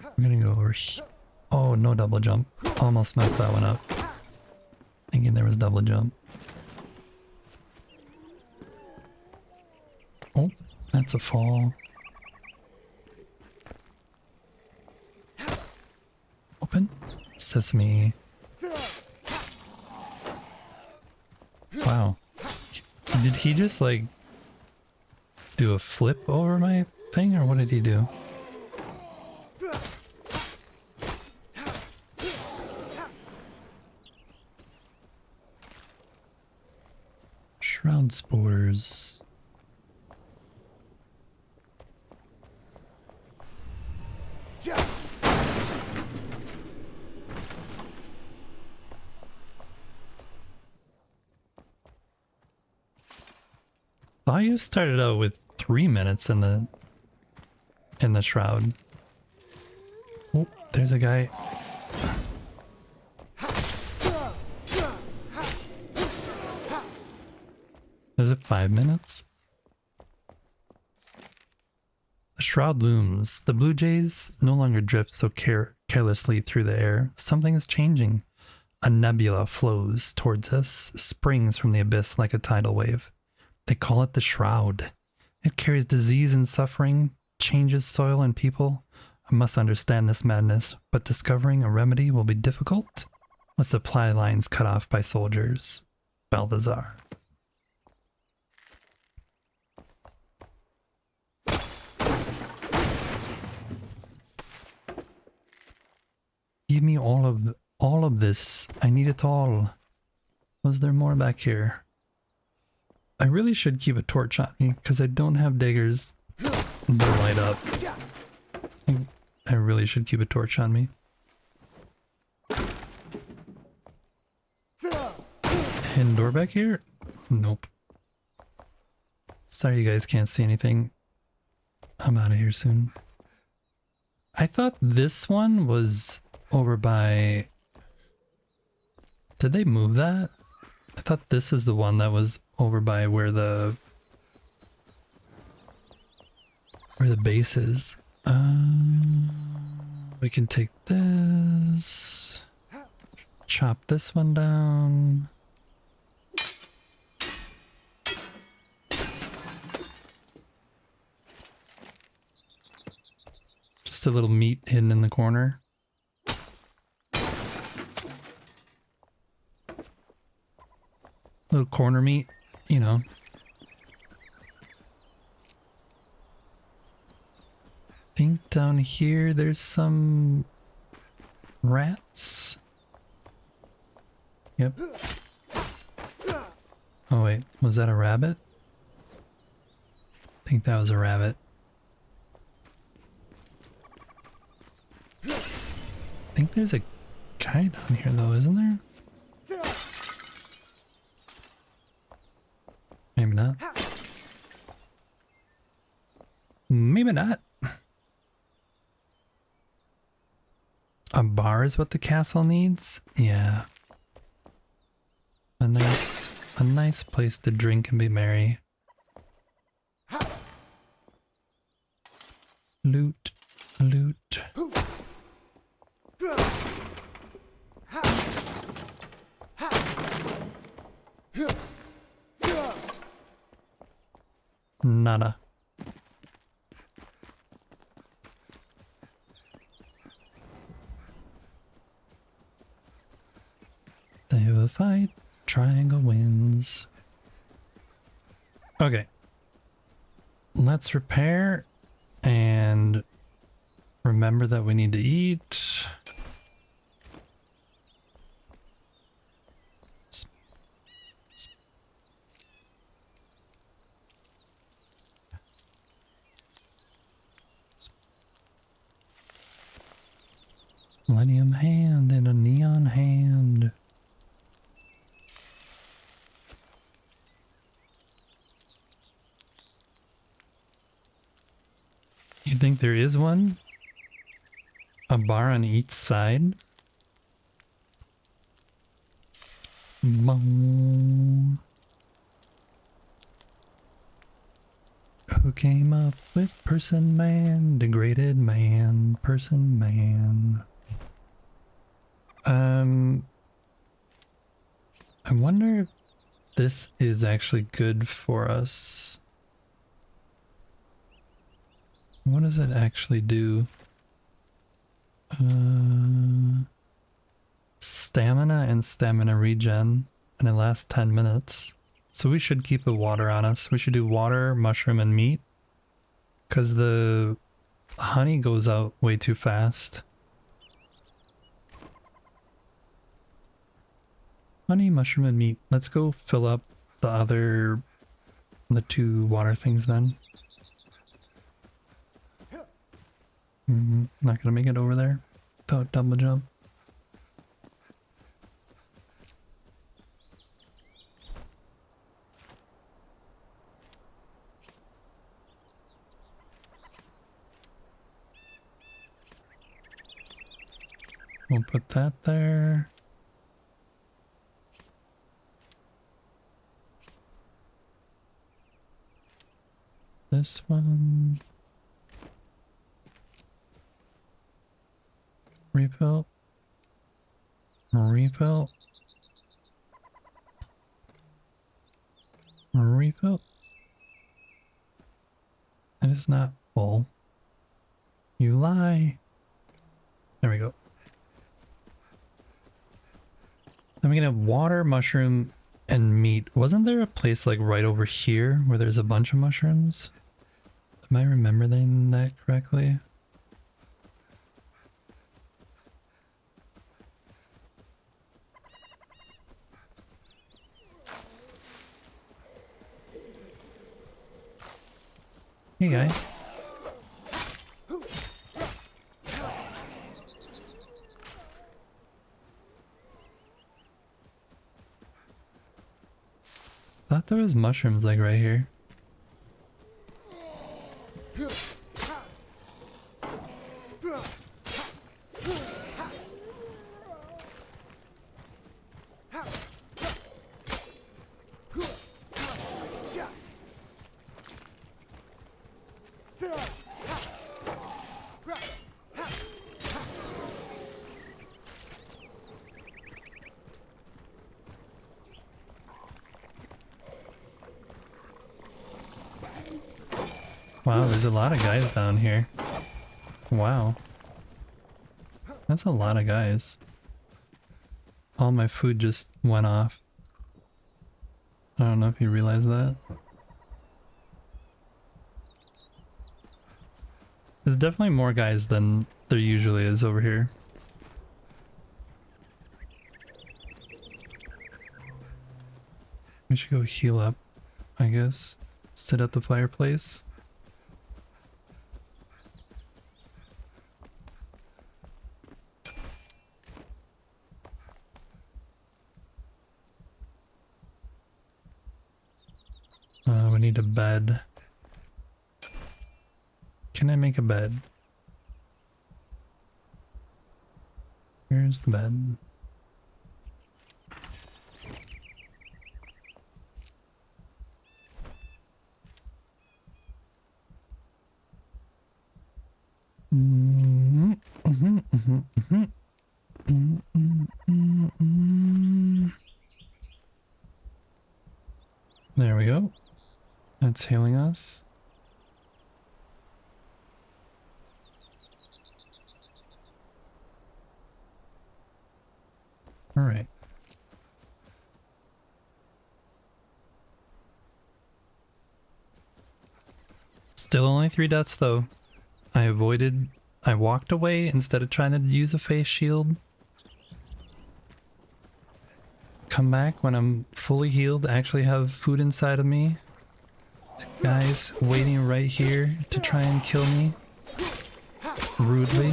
I'm gonna go over here. Oh, no double jump. Almost messed that one up. Thinking there was double jump. Oh, that's a fall. Open. Sesame. Wow. Did he just like do a flip over my thing, or what did he do? Shroud spores. Thought you started out with 3 minutes in the shroud. Oh, there's a guy. Is it 5 minutes? The shroud looms. The blue jays no longer drift so carelessly through the air. Something is changing. A nebula flows towards us, springs from the abyss like a tidal wave. They call it the Shroud. It carries disease and suffering, changes soil and people. I must understand this madness, but discovering a remedy will be difficult. With supply lines cut off by soldiers. Balthazar. Give me all of this. I need it all. Was there more back here? I really should keep a torch on me because I don't have daggers that light up. I really should keep a torch on me. Hidden door back here? Nope. Sorry you guys can't see anything. I'm out of here soon. I thought this one was over by... Did they move that? I thought this is the one that was over by where the base is. We can take this. Chop this one down. Just a little meat hidden in the corner. Little corner meat, you know. I think down here there's some rats. Yep. Oh wait, was that a rabbit? I think that was a rabbit. I think there's a guy down here though, isn't there? Maybe not. Maybe not. A bar is what the castle needs? Yeah. A nice place to drink and be merry. Loot, loot. Nada. They have a fight. Triangle wins. Okay. Let's repair and remember that we need to eat. Millennium hand and a neon hand. You think there is one? A bar on each side? Boom. Who came up with person man, degraded man, person man? I wonder if this is actually good for us. What does it actually do? Stamina and stamina regen, and it lasts 10 minutes. So we should keep the water on us. We should do water, mushroom, and meat. Because the honey goes out way too fast. Honey, mushroom, and meat. Let's go fill up the two water things then. Not gonna make it over there without double jump. We'll put that there. This one. Refill. Refill. Refill. And it's not full. You lie. There we go. Then we can have water, mushroom, and meat. Wasn't there a place like right over here where there's a bunch of mushrooms? Am I remembering that correctly? Hey guys. Thought there was mushrooms like right here. Wow, there's a lot of guys down here. Wow. That's a lot of guys. All my food just went off. I don't know if you realize that. There's definitely more guys than there usually is over here. should go heal up, I guess. Sit at the fireplace. We need a bed. Can I make a bed? Here's the bed. There we go. That's healing us. All right. Still only 3 deaths though. I walked away instead of trying to use a face shield. Come back when I'm fully healed, actually have food inside of me. Guys waiting right here to try and kill me. Rudely.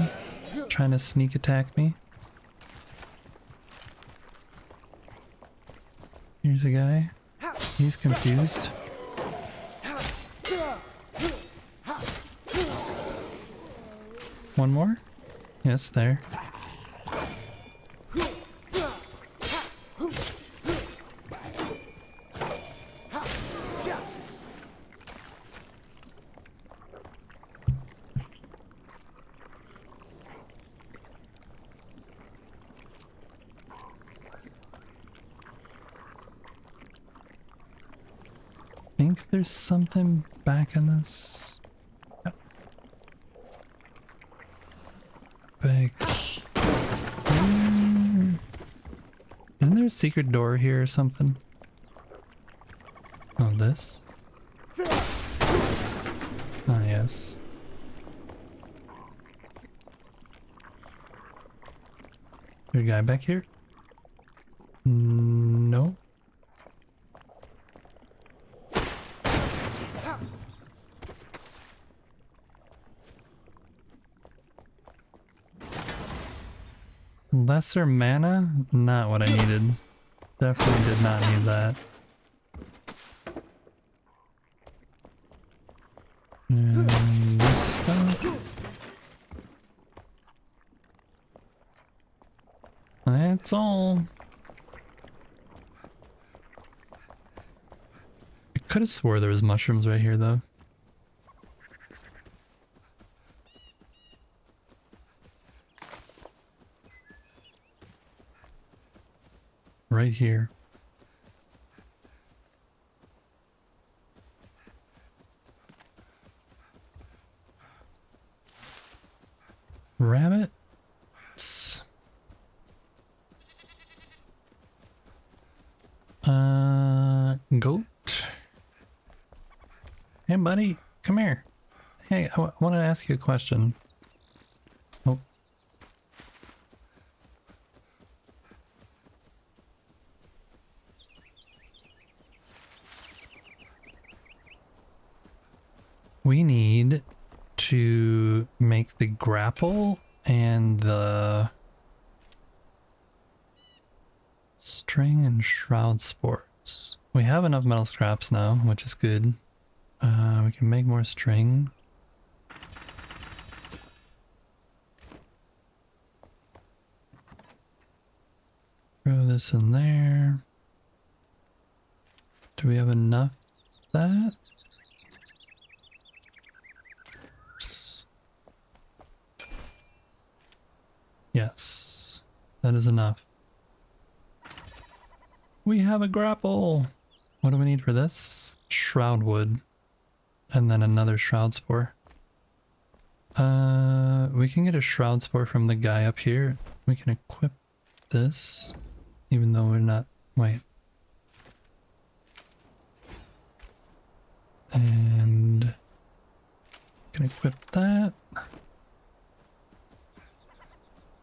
Trying to sneak attack me. Here's a guy. He's confused. One more? Yes, there. I think there's something back in this. Yep. Back here. Isn't there a secret door here or something? Oh, this? Ah, yes. There a guy back here? No. Lesser mana? Not what I needed. Definitely did not need that. And this stuff. That's all. I could have swore there was mushrooms right here though. Right here. Rabbits. Goat. Hey buddy, come here. Hey, I wanted to ask you a question. Oh. We need to make the grapple and the string and shroud sports. We have enough metal scraps now, which is good. We can make more string. Throw this in there. Do we have enough of that? Yes, that is enough. We have a grapple. What do we need for this? Shroud wood. And then another shroud spore. We can get a shroud spore from the guy up here. We can equip this, even though we're not, wait. And can equip that.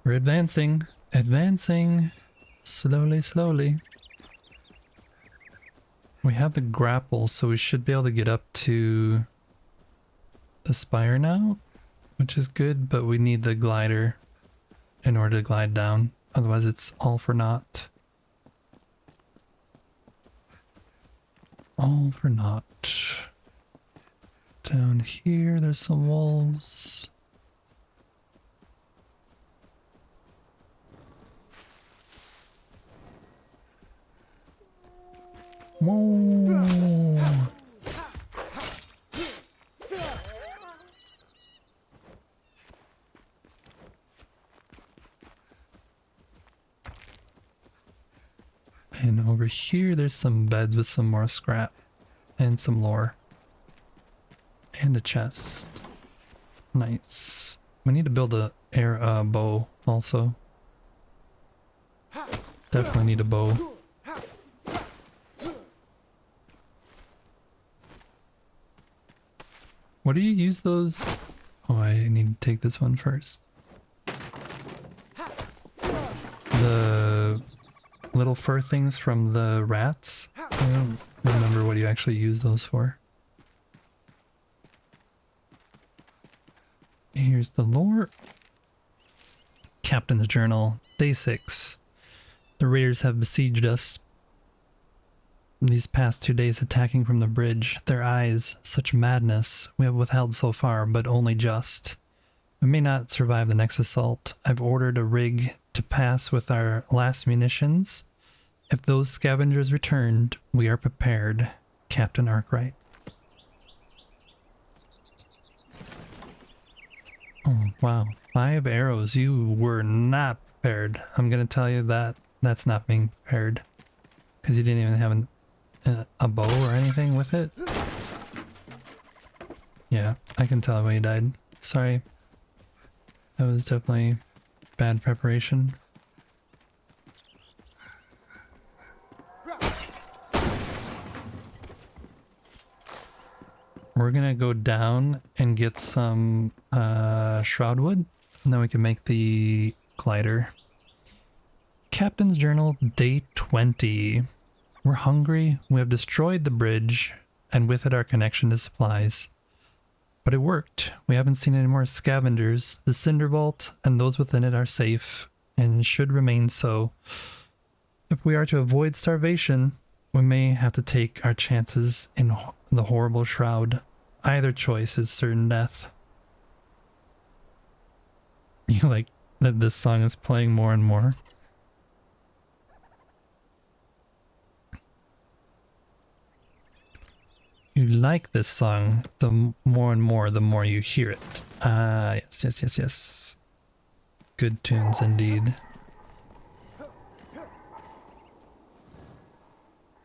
We're advancing, advancing, slowly, slowly. We have the grapple, so we should be able to get up to the spire now, which is good, but we need the glider in order to glide down. Otherwise it's all for naught. All for naught. Down here, there's some wolves. Whoa! And over here, there's some beds with some more scrap and some lore. And a chest. Nice. We need to build a bow also. Definitely need a bow. What do you use those? Oh, I need to take this one first. The little fur things from the rats? I don't remember what you actually use those for. Here's the lore. Captain's Journal, Day 6. The raiders have besieged us these past 2 days, attacking from the bridge. Their eyes, such madness, we have withheld so far, but only just. We may not survive the next assault. I've ordered a rig to pass with our last munitions. If those scavengers returned, we are prepared. Captain Arkwright. Oh, wow. 5 arrows. You were not prepared. I'm gonna tell you that that's not being prepared. Because you didn't even have a bow or anything with it. Yeah, I can tell when you died. Sorry. That was definitely bad preparation. We're gonna go down and get some shroud wood, and then we can make the glider. Captain's Journal, Day 20. We're hungry, we have destroyed the bridge, and with it our connection to supplies. But it worked. We haven't seen any more scavengers. The Cinder Vault and those within it are safe, and should remain so. If we are to avoid starvation, we may have to take our chances in the horrible shroud. Either choice is certain death. You like that this song is playing more and more? You like this song the more and more the more you hear it. Yes. Good tunes indeed.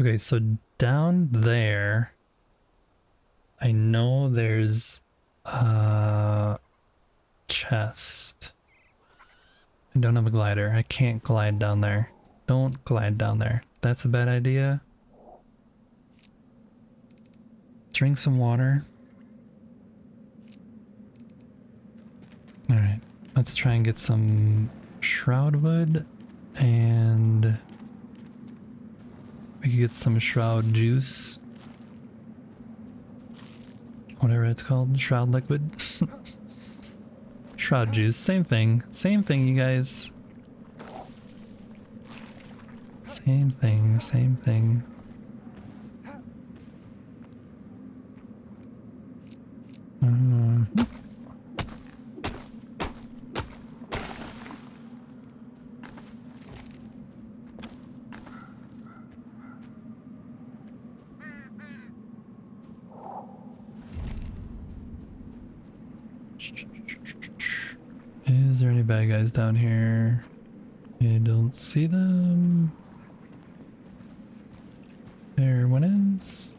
Okay, so down there, I know there's a chest. I don't have a glider. I can't glide down there. Don't glide down there. That's a bad idea. Drink some water. Alright, let's try and get some shroud wood, and we can get some shroud juice. Whatever it's called, shroud liquid. Shroud juice, same thing, you guys. Same thing. Is there any bad guys down here? I don't see them. There one is.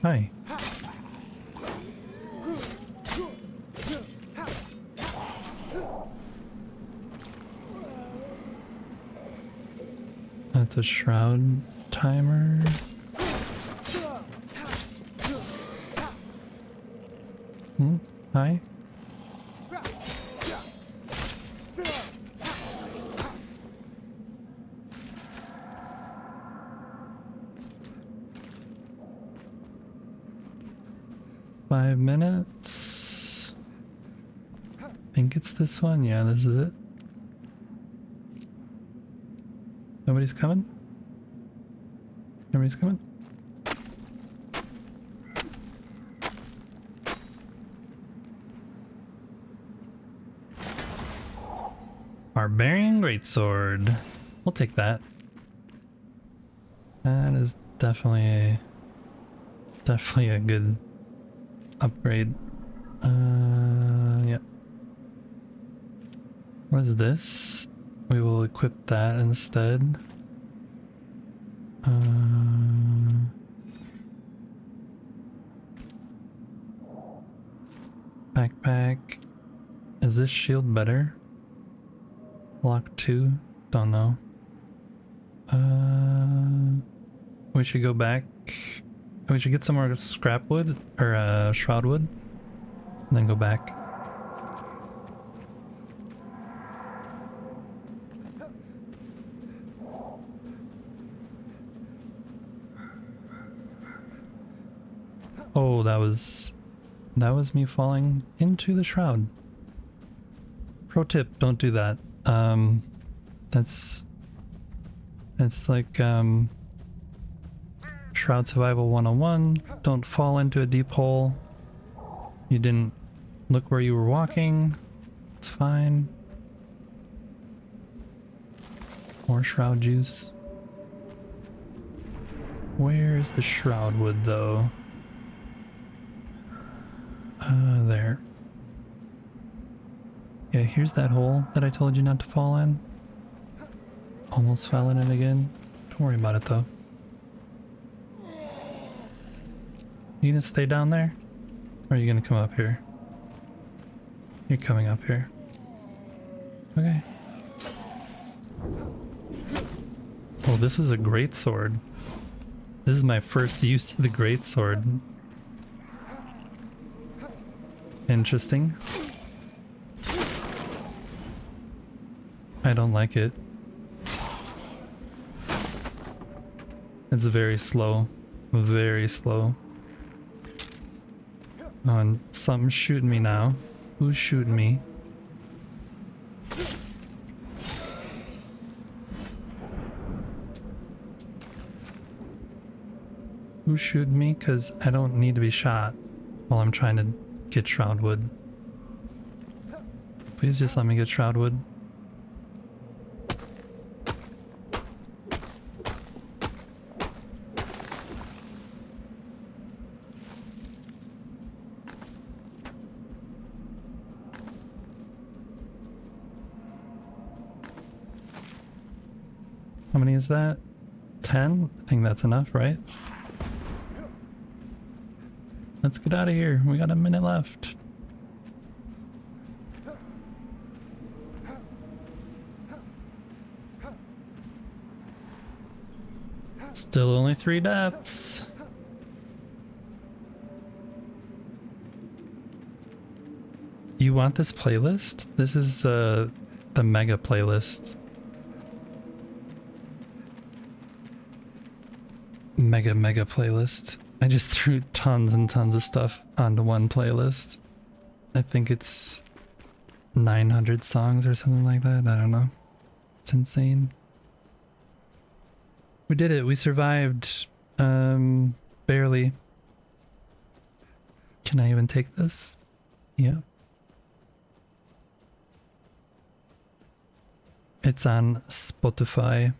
Hi. That's a shroud timer. Hi. 5 minutes. I think it's this one. Yeah, this is it. Nobody's coming? Nobody's coming? Barbarian Greatsword. We'll take that. That is definitely a good upgrade. Yeah. What is this? We will equip that instead. Backpack. Is this shield better? Lock 2? Don't know. We should go back. We should get some more scrap wood or shroud wood, and then go back. Oh, that was me falling into the shroud. Pro tip: don't do that. It's like Shroud Survival 101. Don't fall into a deep hole. You didn't look where you were walking. It's fine. More shroud juice. Where's the shroud wood though? There. Yeah, here's that hole that I told you not to fall in. Almost fell in it again. Don't worry about it though. You gonna stay down there? Or are you gonna come up here? You're coming up here. Okay. Oh, this is a great sword. This is my first use of the great sword. Interesting. I don't like it. It's very slow. Very slow. Oh, and something's shooting me now. Who's shooting me? Who's shooting me? Because I don't need to be shot while I'm trying to get shroud wood. Please just let me get shroud wood. How many is that? 10? I think that's enough, right? Let's get out of here. We got a minute left. Still only 3 deaths. You want this playlist? This is the mega playlist. Mega playlist. I just threw tons and tons of stuff onto one playlist. I think it's 900 songs or something like that. I don't know. It's insane. We did it. We survived. Barely. Can I even take this? Yeah. It's on Spotify.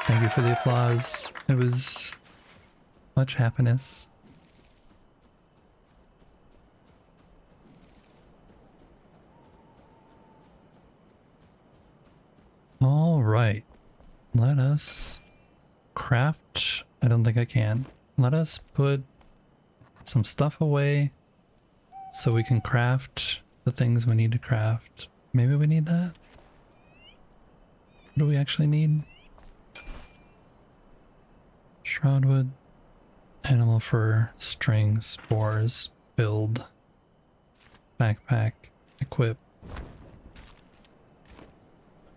Thank you for the applause. It was much happiness. All right. Let us craft. I don't think I can. Let us put some stuff away so we can craft the things we need to craft. Maybe we need that? What do we actually need? Shroudwood, animal fur, string, spores, build, backpack, equip.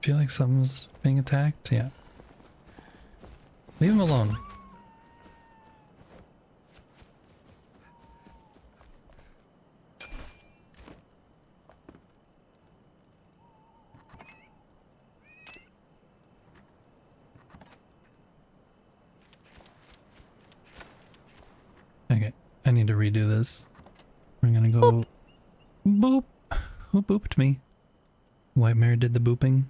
Feel like something's being attacked? Yeah. Leave him alone. I need to redo this. We're gonna go boop. Who booped me? White Mare did the booping.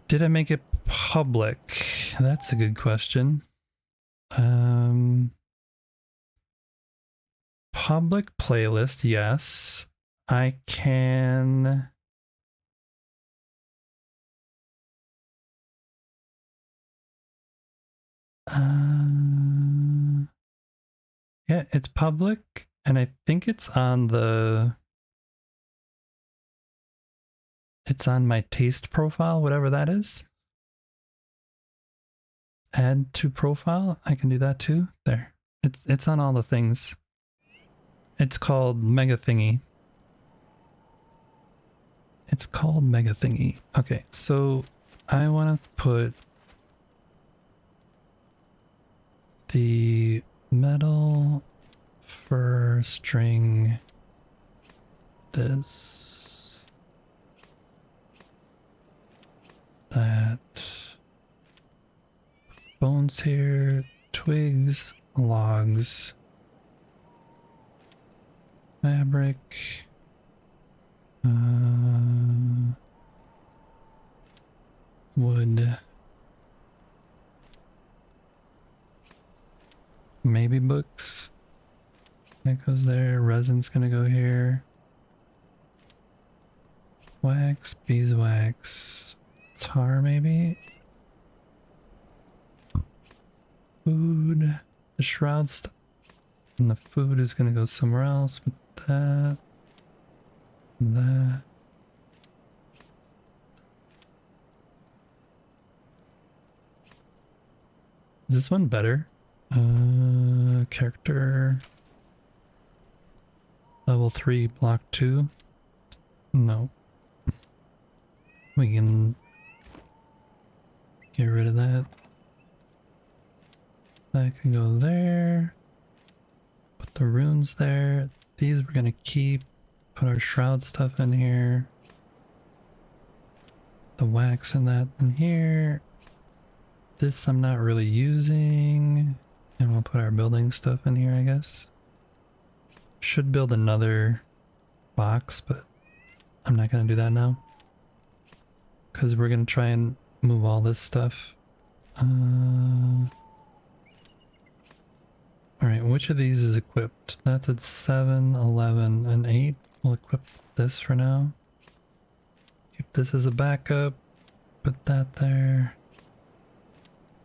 Did I make it public? That's a good question. Public playlist, yes. I can... yeah, it's public, and I think it's on the... it's on my taste profile, whatever that is. Add to profile, I can do that too. There. It's on all the things. It's called Mega Thingy. It's called Mega Thingy. Okay, so I want to put the metal fur string this, that, bones here, twigs, logs, fabric, wood, maybe books, that goes there, resin's gonna go here, wax, beeswax, tar maybe, food, the shroud stuff, and the food is gonna go somewhere else with that, that. Is this one better? Character level 3 block 2. No. We can get rid of that. That can go there. Put the runes there. These we're gonna keep. Put our shroud stuff in here. The wax and that in here. This I'm not really using. And we'll put our building stuff in here, I guess. Should build another box, but I'm not gonna do that now. Because we're gonna try and move all this stuff. Alright, which of these is equipped? That's at 7, 11, and 8. We'll equip this for now. Keep this as a backup. Put that there.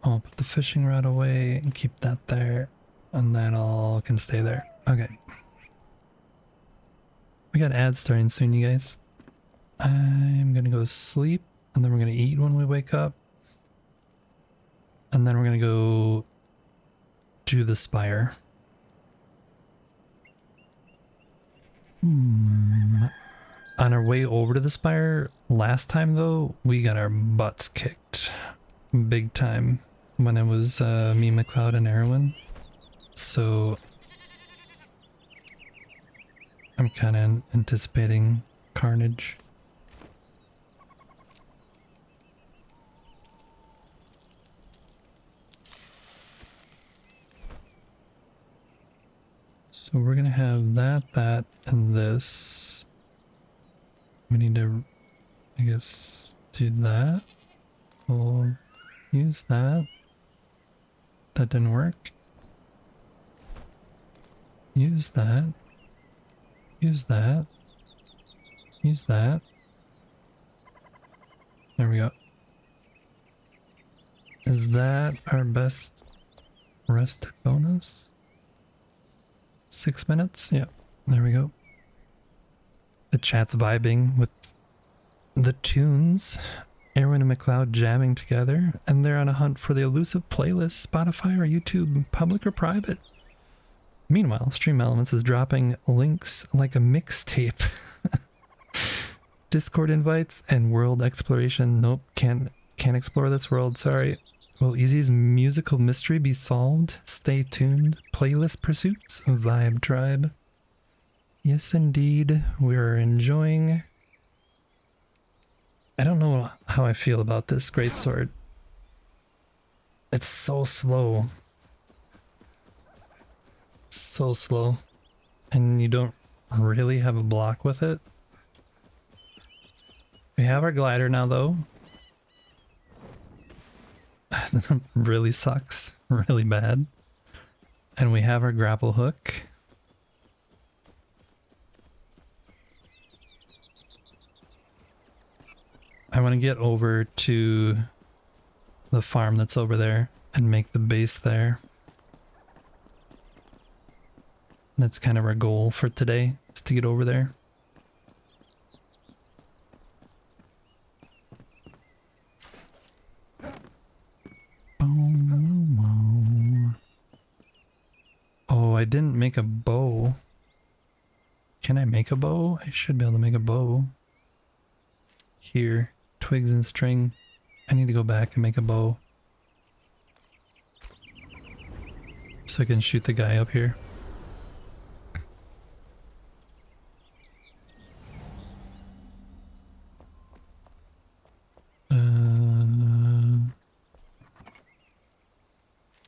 I'll put the fishing rod away and keep that there. And that all can stay there. Okay. We got ads starting soon, you guys. I'm gonna go sleep. And then we're gonna eat when we wake up. And then we're gonna go do the spire. On our way over to the spire, last time though, we got our butts kicked. Big time. When it was me, McLeod, and Erwin. So I'm kind of anticipating carnage. So we're gonna have that, and this. We need to, I guess, do that. We'll use that. That didn't work. Use that. Use that. Use that. There we go. Is that our best rest bonus? 6 minutes? Yeah, there we go. The chat's vibing with the tunes. Erwin and McLeod jamming together, and they're on a hunt for the elusive playlist, Spotify or YouTube, public or private. Meanwhile, Stream Elements is dropping links like a mixtape. Discord invites and world exploration. Nope, can't explore this world, sorry. Will Easy's musical mystery be solved? Stay tuned. Playlist pursuits, Vibe Tribe. Yes, indeed, we're enjoying. I don't know how I feel about this greatsword. It's so slow. so slow. And you don't really have a block with it. We have our glider now though. Really sucks. Really bad. And we have our grapple hook. I want to get over to the farm that's over there and make the base there. That's kind of our goal for today, is to get over there. Oh, I didn't make a bow. Can I make a bow? I should be able to make a bow. Here, twigs and string. I need to go back and make a bow. So I can shoot the guy up here.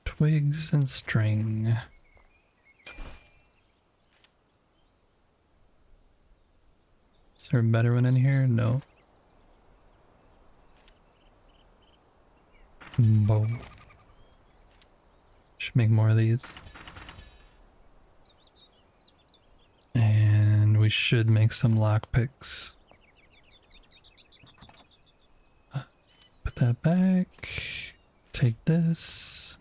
Twigs and string. Is there a better one in here? No. Bow. Should make more of these. And we should make some lockpicks. Put that back. Take this.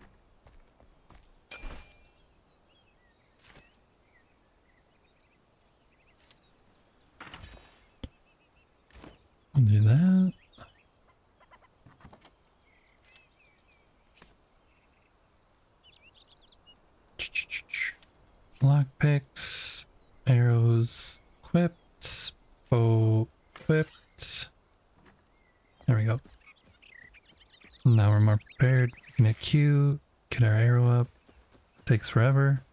I'll do that. Lockpicks, arrows equipped, bow equipped. There we go. Now we're more prepared. We can hit Q, get our arrow up. Takes forever.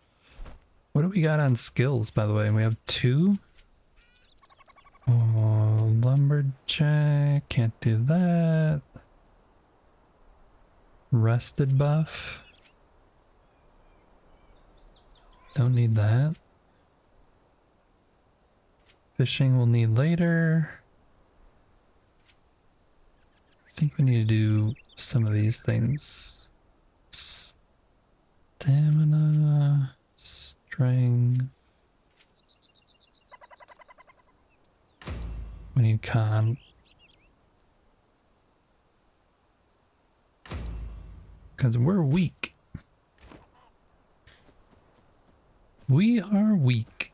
What do we got on skills, by the way? We have 2. Oh, lumberjack, can't do that. Rested buff. Don't need that. Fishing we'll need later. I think we need to do some of these things. Stamina, strength. We need con. Because we're weak. We are weak.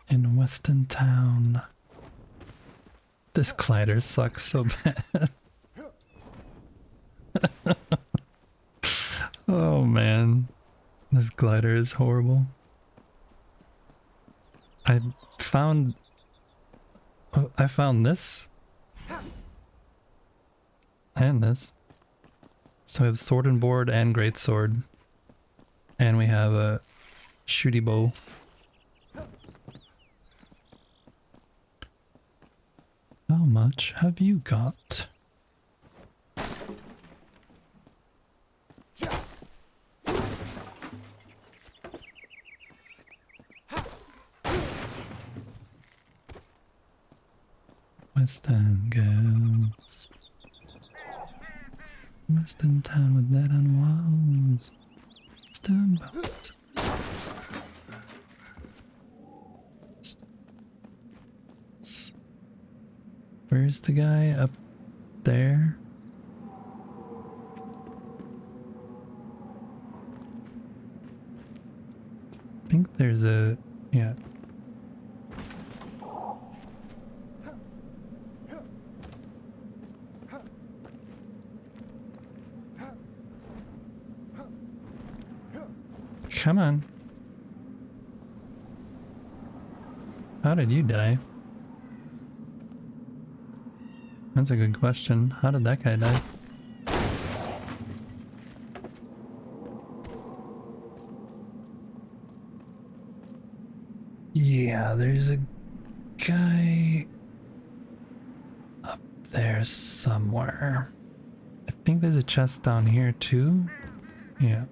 In Weston Town. This glider sucks so bad. Oh man. This glider is horrible. I found this. And this. So we have sword and board and great sword. And we have a shooty bow. How much have you got? Western girls. Western town with dead on walls. Stone boats. Where's the guy up there? I think there's a... yeah. Come on. How did you die? That's a good question. How did that guy die? Yeah, there's a guy here somewhere. I think there's a chest down here too. Yeah.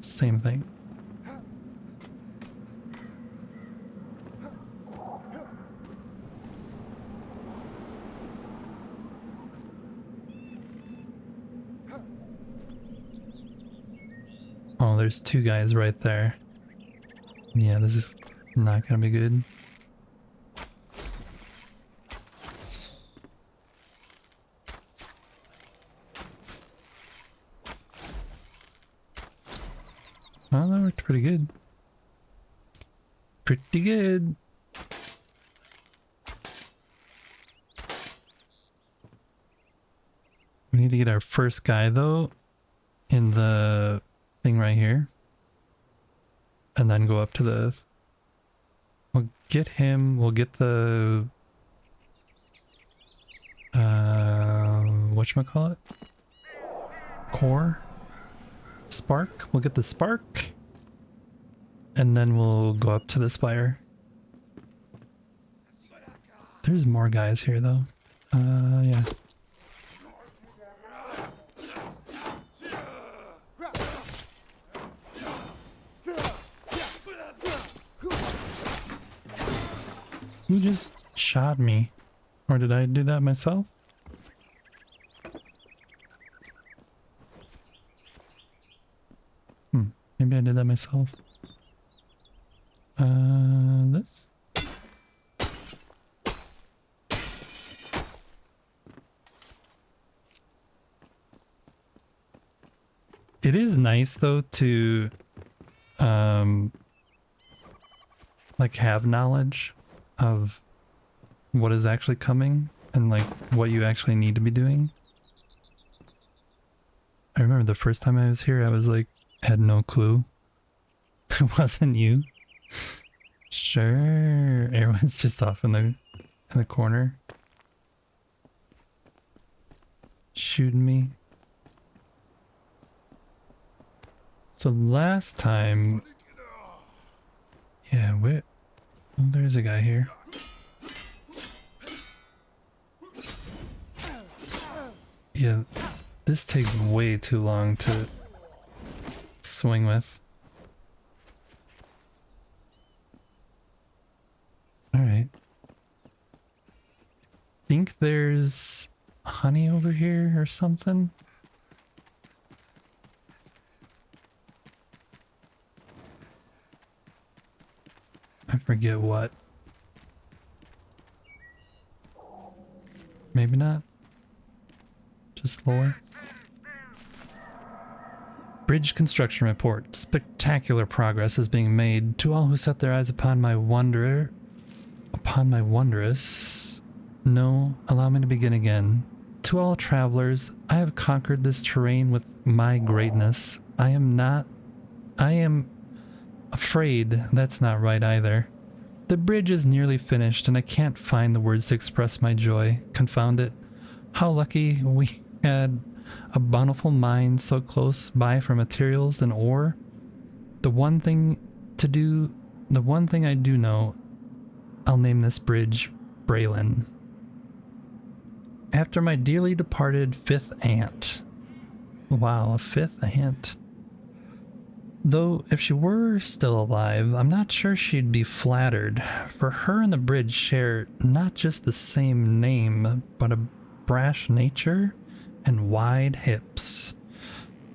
Same thing. Oh, there's two guys right there. Yeah, this is not gonna be good. Well, that worked pretty good. Pretty good. We need to get our first guy though in the thing right here. And then go up to the... We'll get him, we'll get the... whatchamacallit? Core? Spark? We'll get the spark. And then we'll go up to the spire. There's more guys here though. Yeah. Who just shot me? Or did I do that myself? Maybe I did that myself. This? It is nice though to like have knowledge of what is actually coming and like what you actually need to be doing. I remember the first time I was here I was like had no clue. It wasn't you. Sure, everyone's just off in the corner shooting me. So last time, yeah, where? Oh, there's a guy here. Yeah, this takes way too long to swing with. Alright. Think there's honey over here or something? I forget what. Maybe not. Just lore. Bridge construction report. Spectacular progress is being made. To all who set their eyes upon my wondrous... No, allow me to begin again. To all travelers, I have conquered this terrain with my greatness. I am afraid that's not right either. The bridge is nearly finished and I can't find the words to express my joy. Confound it. How lucky we had a bountiful mine so close by for materials and ore. The one thing I do know, I'll name this bridge Braylon. After my dearly departed fifth aunt. Wow, a fifth aunt. Though, if she were still alive, I'm not sure she'd be flattered, for her and the bridge share not just the same name, but a brash nature and wide hips.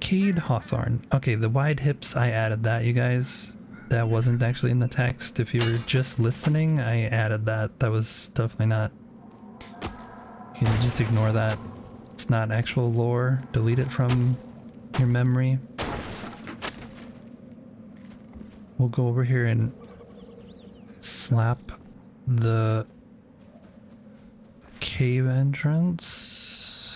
Cade Hawthorne. Okay, the wide hips, I added that, you guys. That wasn't actually in the text. If you were just listening, I added that. That was definitely not... You can just ignore that. It's not actual lore. Delete it from your memory. We'll go over here and slap the cave entrance.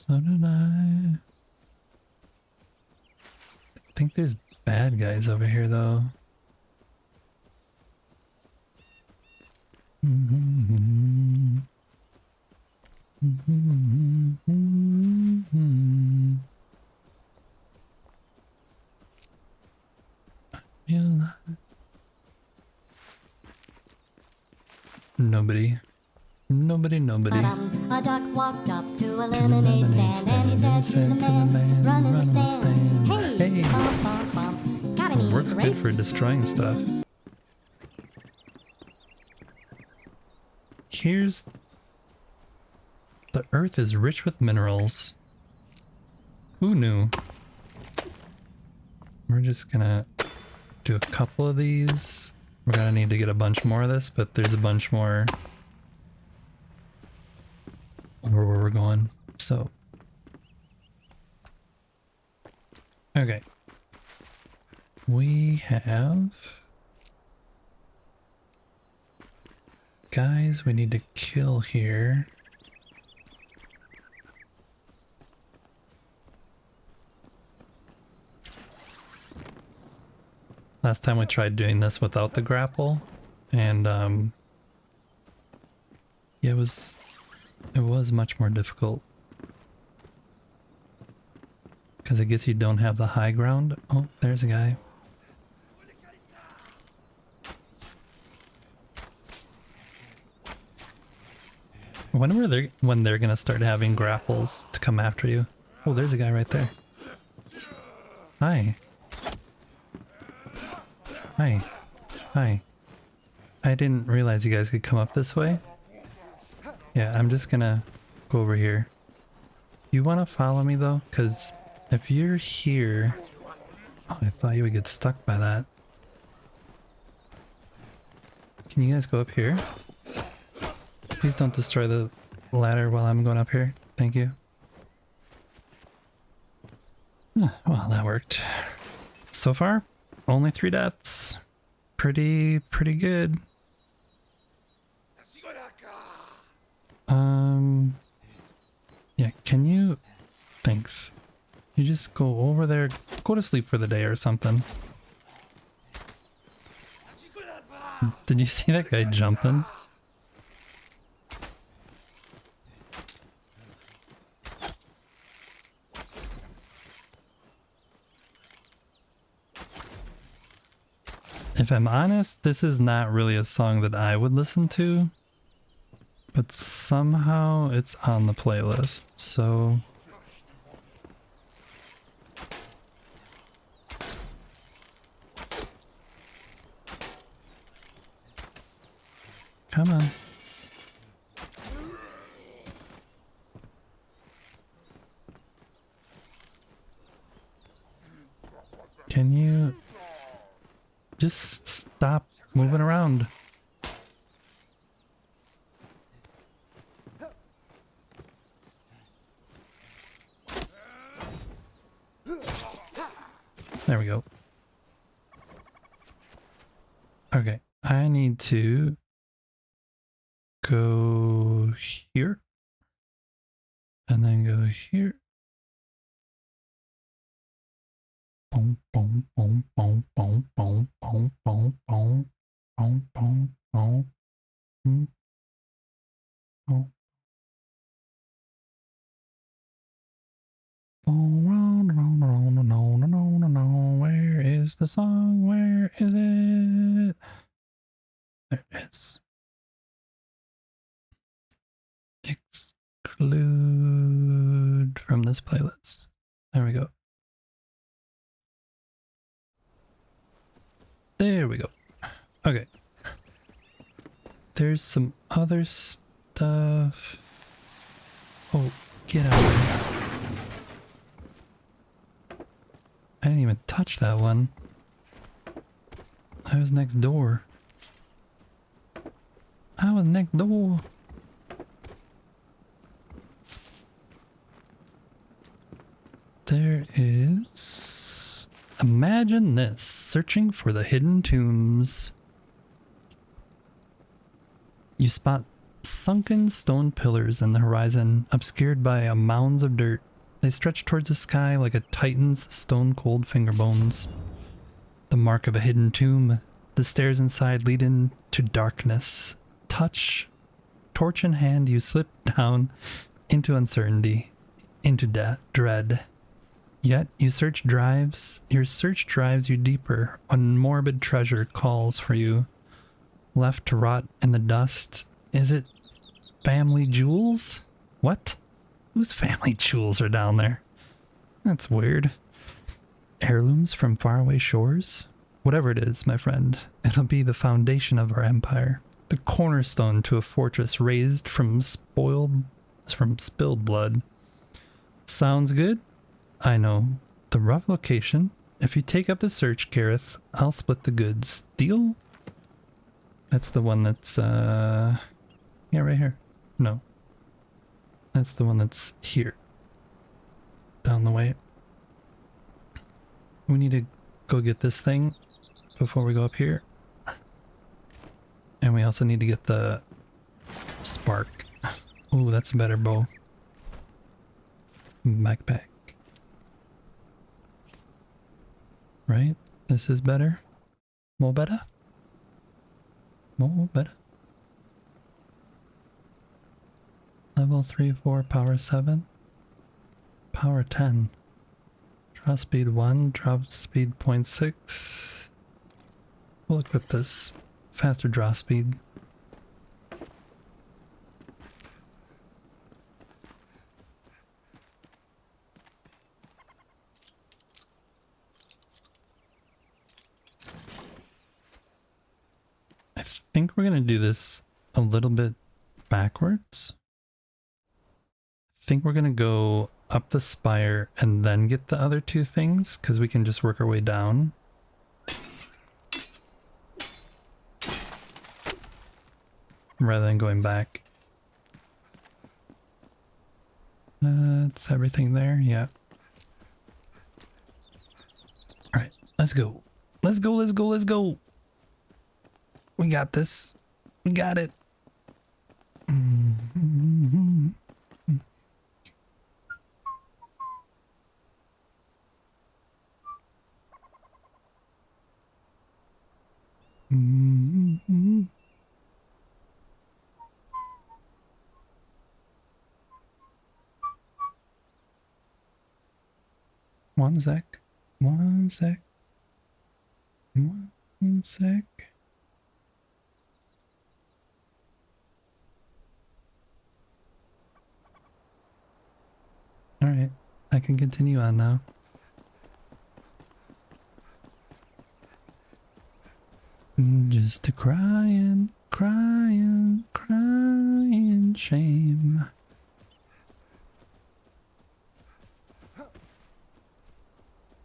So did I. I think there's bad guys over here though. Nobody. Nobody. A duck walked up to a lemonade stand and he said to the man running the stand, hey, bump, bump, bump, got any Works good for grapes? destroying stuff. Here's... The earth is rich with minerals. Who knew? We're just gonna do a couple of these. We're gonna need to get a bunch more of this, but there's a bunch more over where we're going. So, okay. We have guys we need to kill here. Last time we tried doing this without the grapple, and yeah, it was much more difficult because I guess you don't have the high ground. Oh, there's a guy. I wonder when they're gonna start having grapples to come after you. Oh, there's a guy right there. Hi. Hi. Hi. I didn't realize you guys could come up this way. Yeah, I'm just gonna go over here. You wanna follow me though? Cause if you're here... Oh, I thought you would get stuck by that. Can you guys go up here? Please don't destroy the ladder while I'm going up here. Thank you. Well, that worked. So far, only 3 deaths. Pretty good. Yeah, can you... Thanks. You just go over there, go to sleep for the day or something. Did you see that guy jumping? If I'm honest, this is not really a song that I would listen to, but somehow it's on the playlist, so... Come on. Can you just stop moving around? There we go. Okay, I need to go here and then go here. Boom, boom, boom, boom, boom, boom, boom, boom, boom, boom, boom, boom, boom, boom. Where is the song? Where is it? There it is. Exclude from this playlist. There we go. There we go. Okay. There's some other stuff. Oh, get out of here. I didn't even touch that one. I was next door. I was next door. There is... Imagine this, searching for the hidden tombs. You spot sunken stone pillars in the horizon, obscured by mounds of dirt. They stretch towards the sky like a titan's stone-cold finger bones. The mark of a hidden tomb. The stairs inside lead into darkness. Torch in hand, you slip down into uncertainty, into dread. Yet your search drives you deeper. A morbid treasure calls for you. Left to rot in the dust. Is it family jewels? What? Whose family jewels are down there? That's weird. Heirlooms from faraway shores? Whatever it is, my friend, it'll be the foundation of our empire. The cornerstone to a fortress raised from spilled blood. Sounds good? I know. The rough location. If you take up the search, Gareth, I'll split the goods. Deal? That's the one that's, yeah, right here. No. That's the one that's here. Down the way. We need to go get this thing before we go up here. And we also need to get the spark. Ooh, that's a better bow. Backpack. Right? This is better? More better? More better? Level 3, 4, power 7. Power 10. Draw speed 1, drop speed 0.6. We'll equip this. Faster draw speed. I think we're gonna do this a little bit backwards. I think we're gonna go up the spire and then get the other two things, because we can just work our way down. Rather than going back. It's everything there, yeah. Alright, let's go. Let's go, let's go, let's go! We got this. We got it. One sec. One sec. One sec. Alright, I can continue on now. Just a crying, crying, crying shame.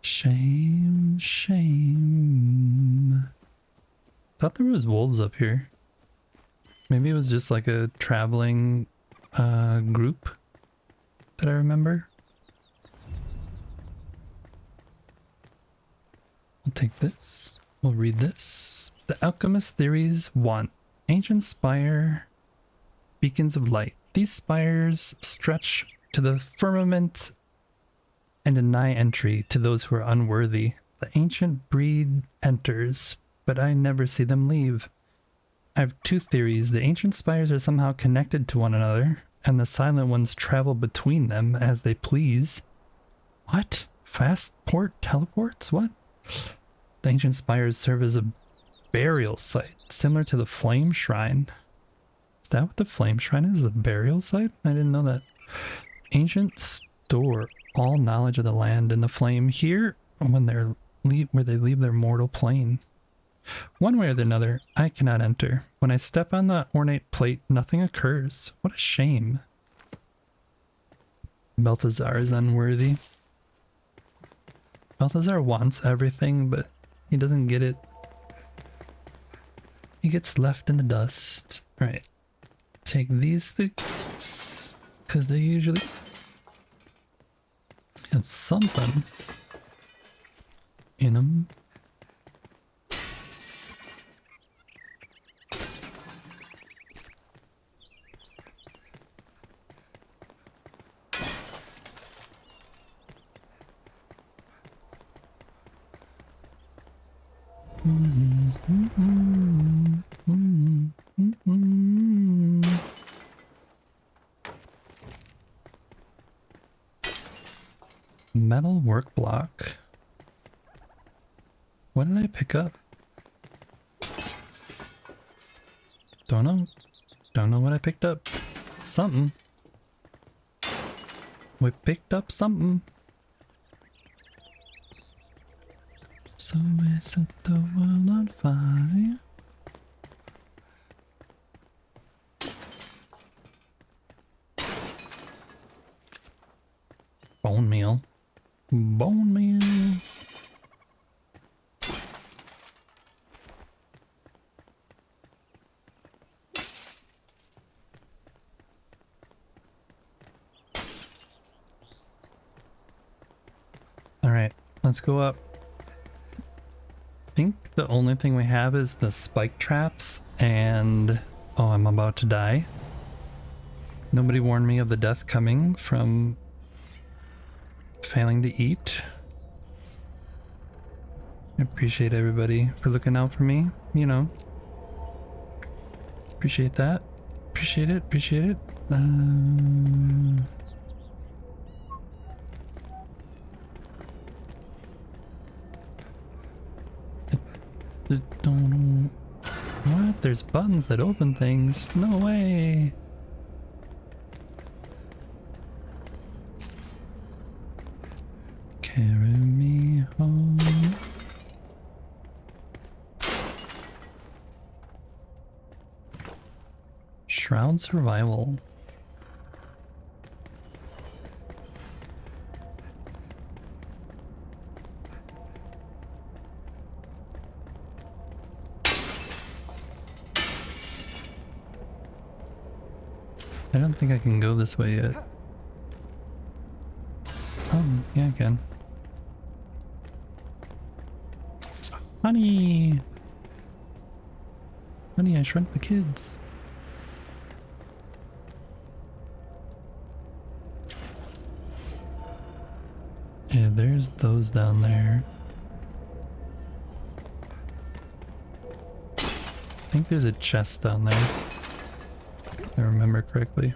Shame, shame. Thought there was wolves up here. Maybe it was just like a traveling group that I remember. We'll take this. We'll read this. The Alchemist Theories 1. Ancient spire, beacons of light. These spires stretch to the firmament and deny entry to those who are unworthy. The ancient breed enters, but I never see them leave. I have two theories. The ancient spires are somehow connected to one another, and the silent ones travel between them as they please. What? Fast port teleports? What? The ancient spires serve as a burial site, similar to the flame shrine. Is that what the flame shrine is? The burial site? I didn't know that. Ancient store all knowledge of the land in the flame here when where they leave their mortal plane. One way or another, I cannot enter. When I step on the ornate plate, nothing occurs. What a shame. Balthazar is unworthy. Balthazar wants everything, but he doesn't get it. He gets left in the dust. Right. Take these things, because they usually have something in them. Metal work block. What did I pick up? Don't know. Don't know what I picked up. Something. We picked up something. So we set the world on fire. Bone meal. Bone meal. All right, let's go up. I think the only thing we have is the spike traps and... Oh, I'm about to die. Nobody warned me of the death coming from failing to eat. I appreciate everybody for looking out for me, you know. Appreciate that. Appreciate it, appreciate it. Don't... What? There's buttons that open things? No way! Carry me home. Shroud survival. I don't think I can go this way yet. Oh, yeah, I can. Honey! Honey, I shrunk the kids. Yeah, there's those down there. I think there's a chest down there, if I remember correctly.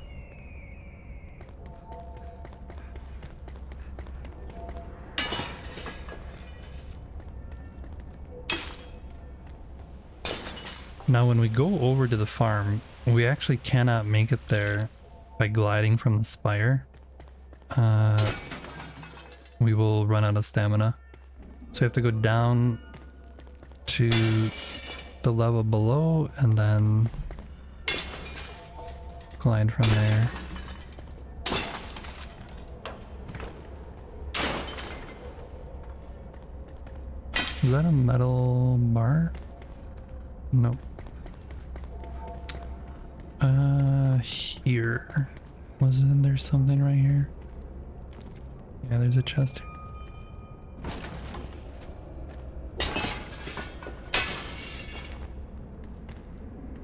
Now when we go over to the farm, we actually cannot make it there by gliding from the spire. We will run out of stamina. So we have to go down to the level below and then glide from there. Is that a metal bar? Nope. Here. Wasn't there something right here? Yeah, there's a chest here.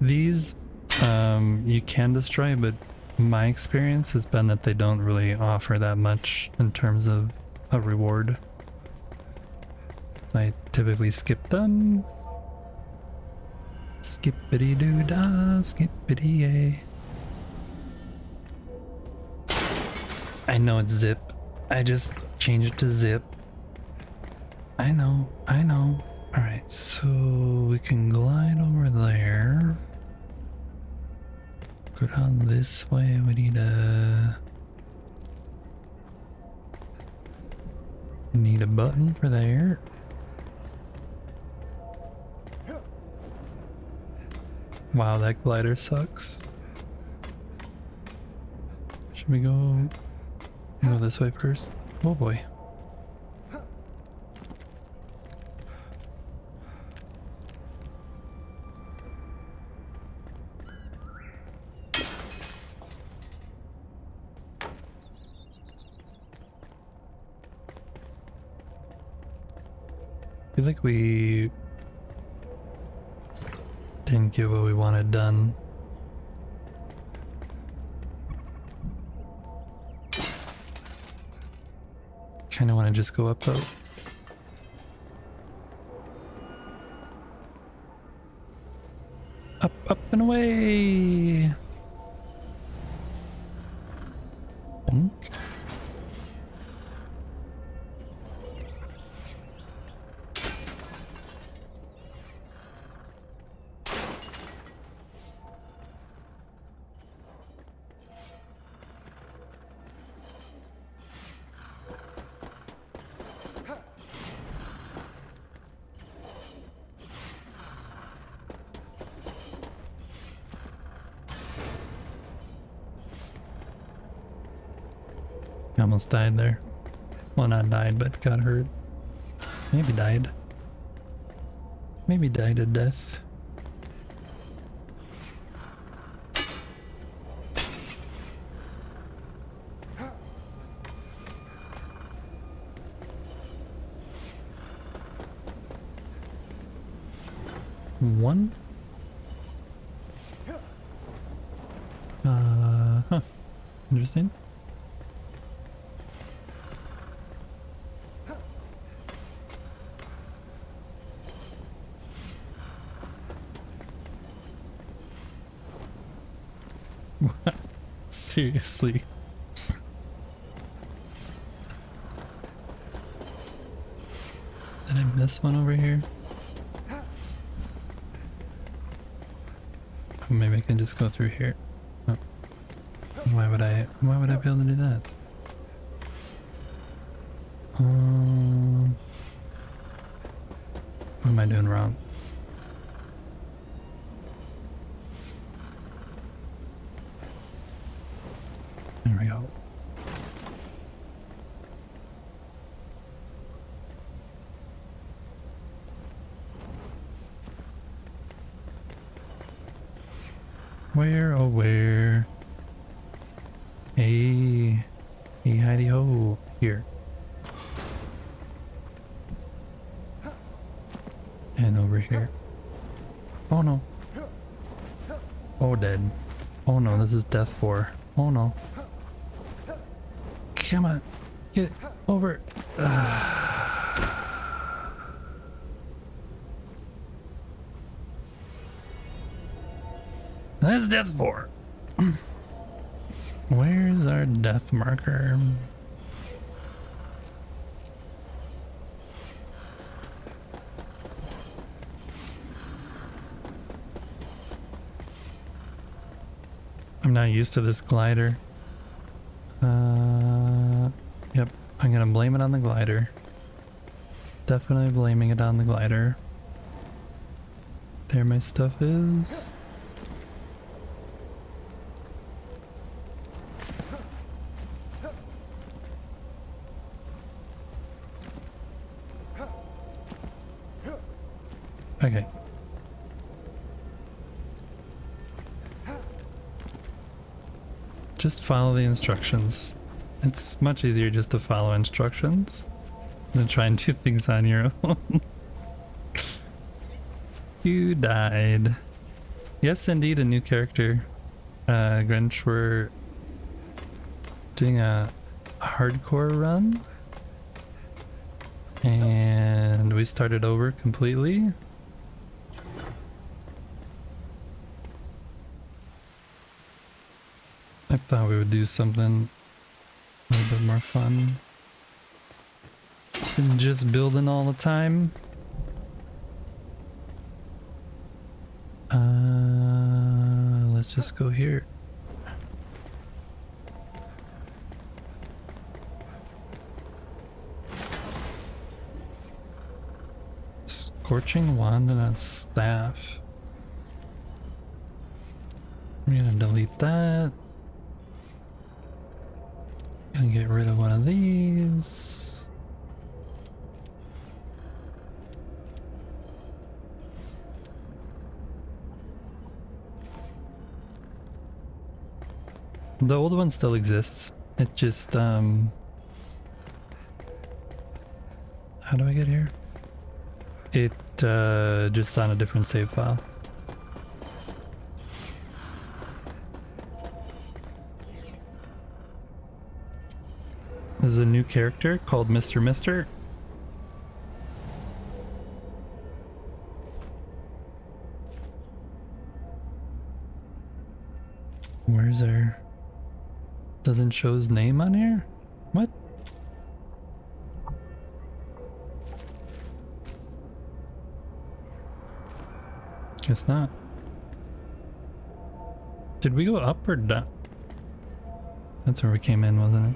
These, you can destroy, but my experience has been that they don't really offer that much in terms of a reward. I typically skip them. Skippity doo dah, skippity yay. I know it's zip. I just changed it to zip. I know, I know. Alright, so we can glide over there. Go down this way. We need a button for there. Wow, that glider sucks. Should we go this way first? Oh boy. I feel like we didn't get what we wanted done. Kinda wanna just go up though. Up, up and away! Bonk. I almost died there. Well, not died, but got hurt. Maybe died. Maybe died a death. One? Huh. Interesting. What? Seriously? Did I miss one over here? Oh, maybe I can just go through here. Oh. Why would I be able to do that? What am I doing wrong? There we go. Where, oh where? Hey, hey, hidey ho, here. And over here. Oh no. Oh, dead. Oh no, this is death 4. Oh no. Come on, get over. That's death 4. Where's our death marker? I'm not used to this glider. Yep, I'm gonna blame it on the glider. Definitely blaming it on the glider. There my stuff is. Okay. Just follow the instructions. It's much easier just to follow instructions than try and do things on your own. You died. Yes, indeed, a new character. Grinch, we're doing a hardcore run. And we started over completely. I thought we would do something a little bit more fun than just building all the time. Let's just go here. Scorching wand and a staff. I'm gonna delete that. Gonna get rid of one of these. The old one still exists. It just how do I get here? It just on a different save file. This is a new character called Mr. Mister. Where's our... Doesn't show his name on here? What? Guess not. Did we go up or down? That's where we came in, wasn't it?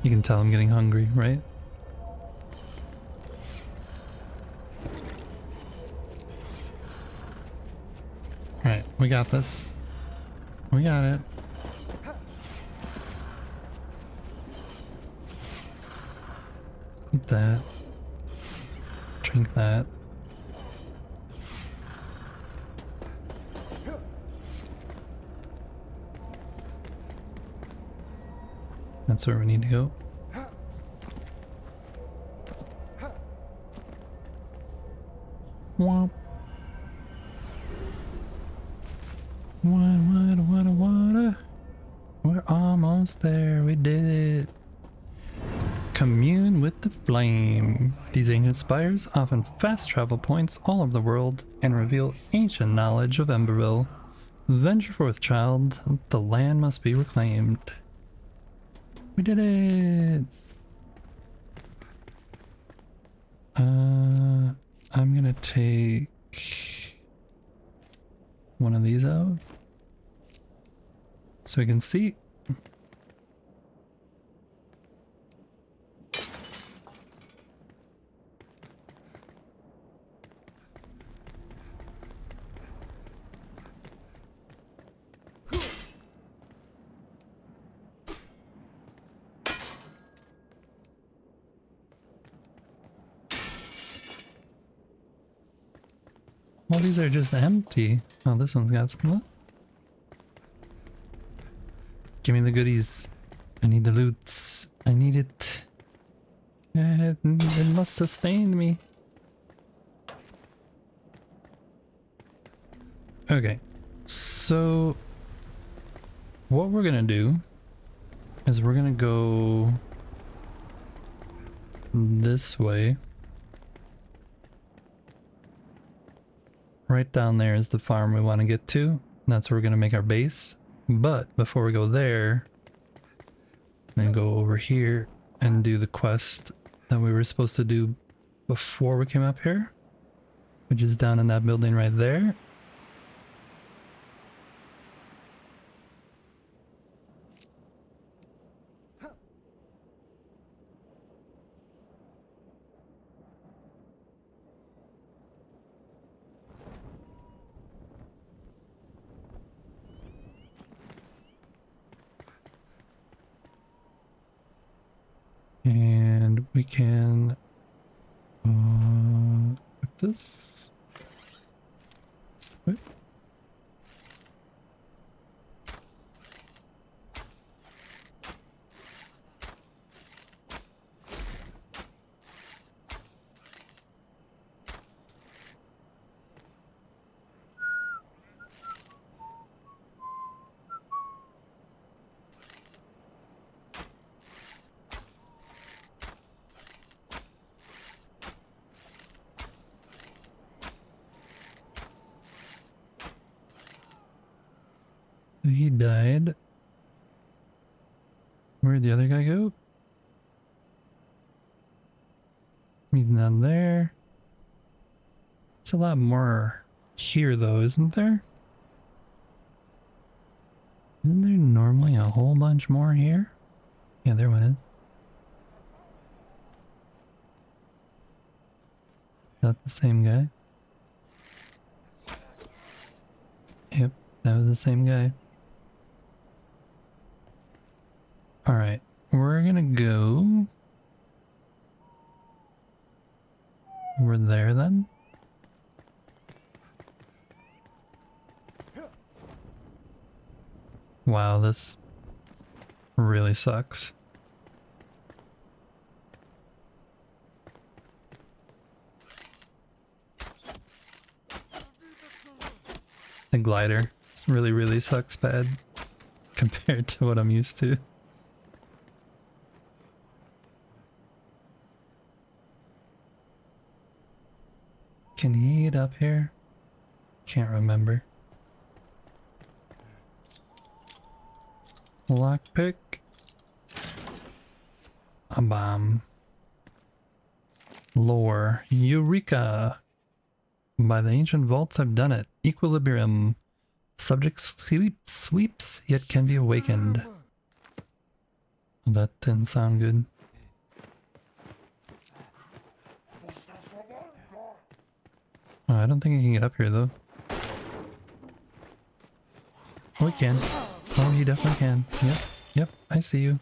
You can tell I'm getting hungry, right? Alright, we got this. We got it. Eat that. Drink that. That's where we need to go. Womp. What? We're almost there. We did it. Commune with the flame. These ancient spires often fast travel points all over the world and reveal ancient knowledge of Emberville. Venture forth, child. The land must be reclaimed. We did it. I'm gonna take one of these out so we can see. All these are just empty. Oh, this one's got some left. Give me the goodies. I need the loots. I need it. It must sustain me. Okay. So what we're gonna do is we're gonna go this way. Right down there is the farm we want to get to. That's where we're going to make our base. But before we go there, I'm going to go over here and do the quest that we were supposed to do before we came up here, which is down in that building right there. And we can put this. Wait. He died. Where'd the other guy go? He's not there. There's a lot more here though, isn't there? Isn't there normally a whole bunch more here? Yeah, there one is. That the same guy? Yep, that was the same guy. Alright, we're gonna go over there then. Wow, this really sucks. The glider really sucks bad compared to what I'm used to. Can he get up here? Can't remember. Lockpick. A bomb. Lore. Eureka! By the ancient vaults I've done it. Equilibrium. Subject sleeps yet can be awakened. Oh, that didn't sound good. Oh, I don't think he can get up here though. Oh, he can. Oh, he definitely can. Yep, yep, I see you.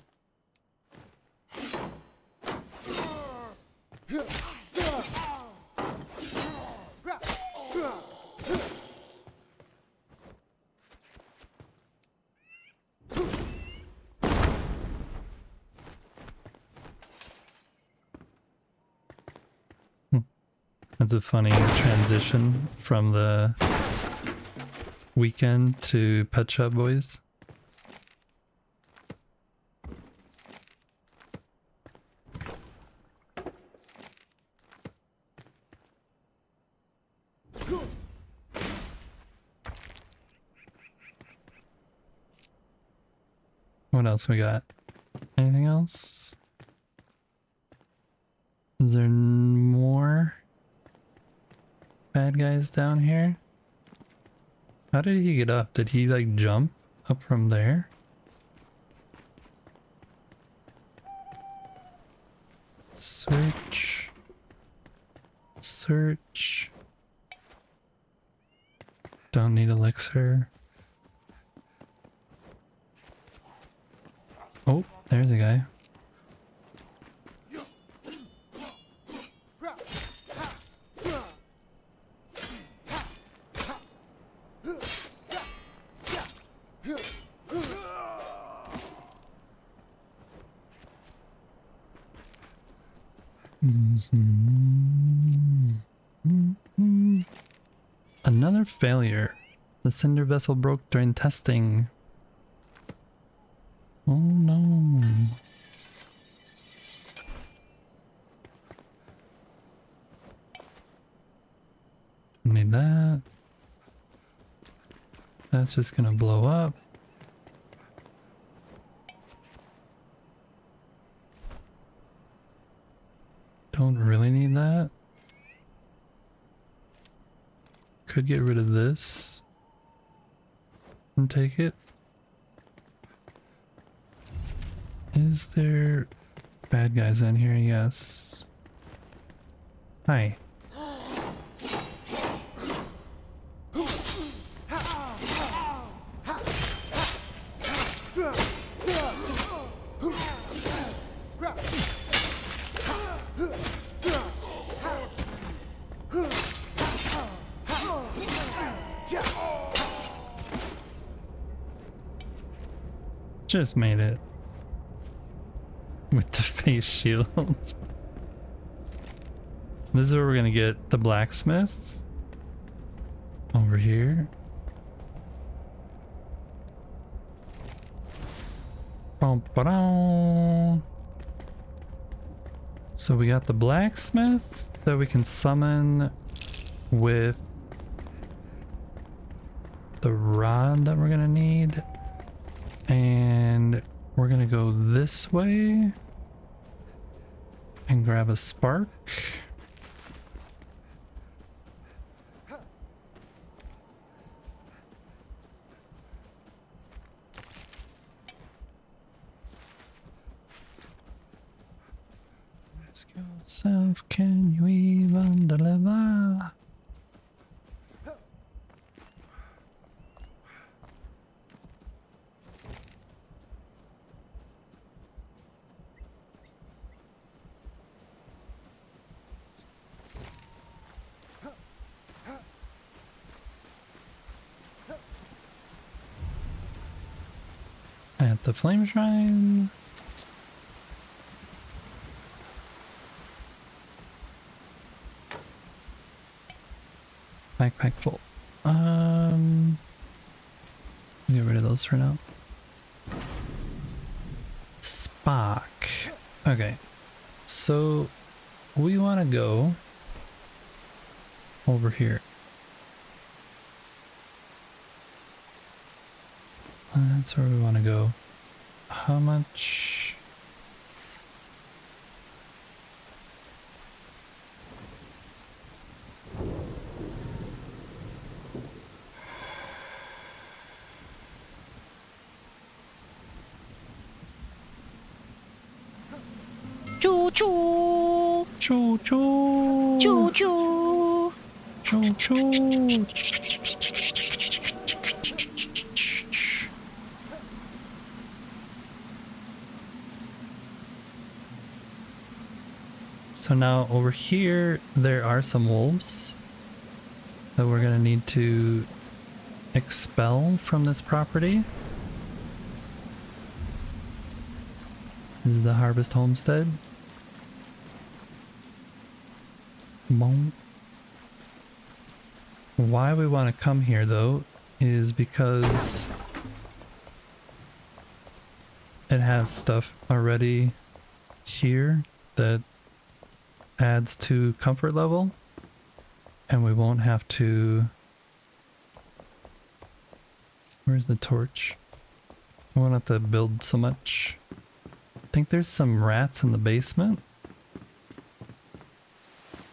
That's a funny transition from the weekend to Pet Shop Boys. What else we got? Anything else? Is there more bad guys down here? How did he get up? Did he like jump up from there? Search. Search. Don't need elixir. Oh, there's a guy. Another failure. The cinder vessel broke during testing. Oh no. Need that. That's just gonna blow up. Don't really need that. Could get rid of this and take it. Is there bad guys in here? Yes. Hi. Just made it. With the face shield. This is where we're gonna get the blacksmith. Over here. Bum-ba-dum. So we got the blacksmith that we can summon with the rod that we're gonna need. And we're gonna go this way and grab a spark. Ask yourself, can you even deliver? At the flame shrine. Backpack full. Get rid of those for now. Spock. Okay. So we want to go over here. That's where we want to go. How much? choo. Choo choo. Choo choo. Choo choo. So now over here, there are some wolves that we're gonna need to expel from this property. This is the Harvest Homestead. Boom. Why we want to come here though is because it has stuff already here that adds to comfort level, and we won't have to... Where's the torch? We won't have to build so much. I think there's some rats in the basement.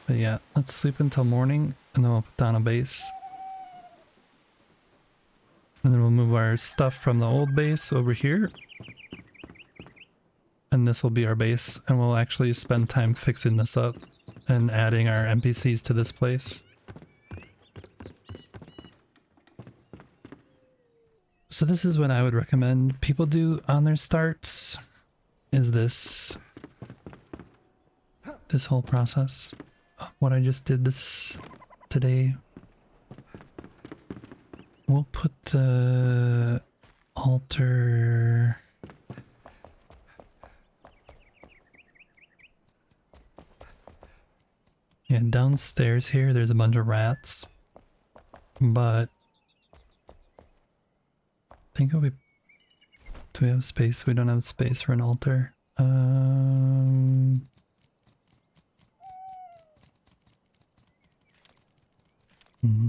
But yeah, let's sleep until morning and then we'll put down a base. And then we'll move our stuff from the old base over here. And this will be our base, and we'll actually spend time fixing this up and adding our NPCs to this place. So this is what I would recommend people do on their starts, is this whole process. What I just did this today. We'll put the altar... Yeah, downstairs here there's a bunch of rats, but I think do we have space? We don't have space for an altar. I'm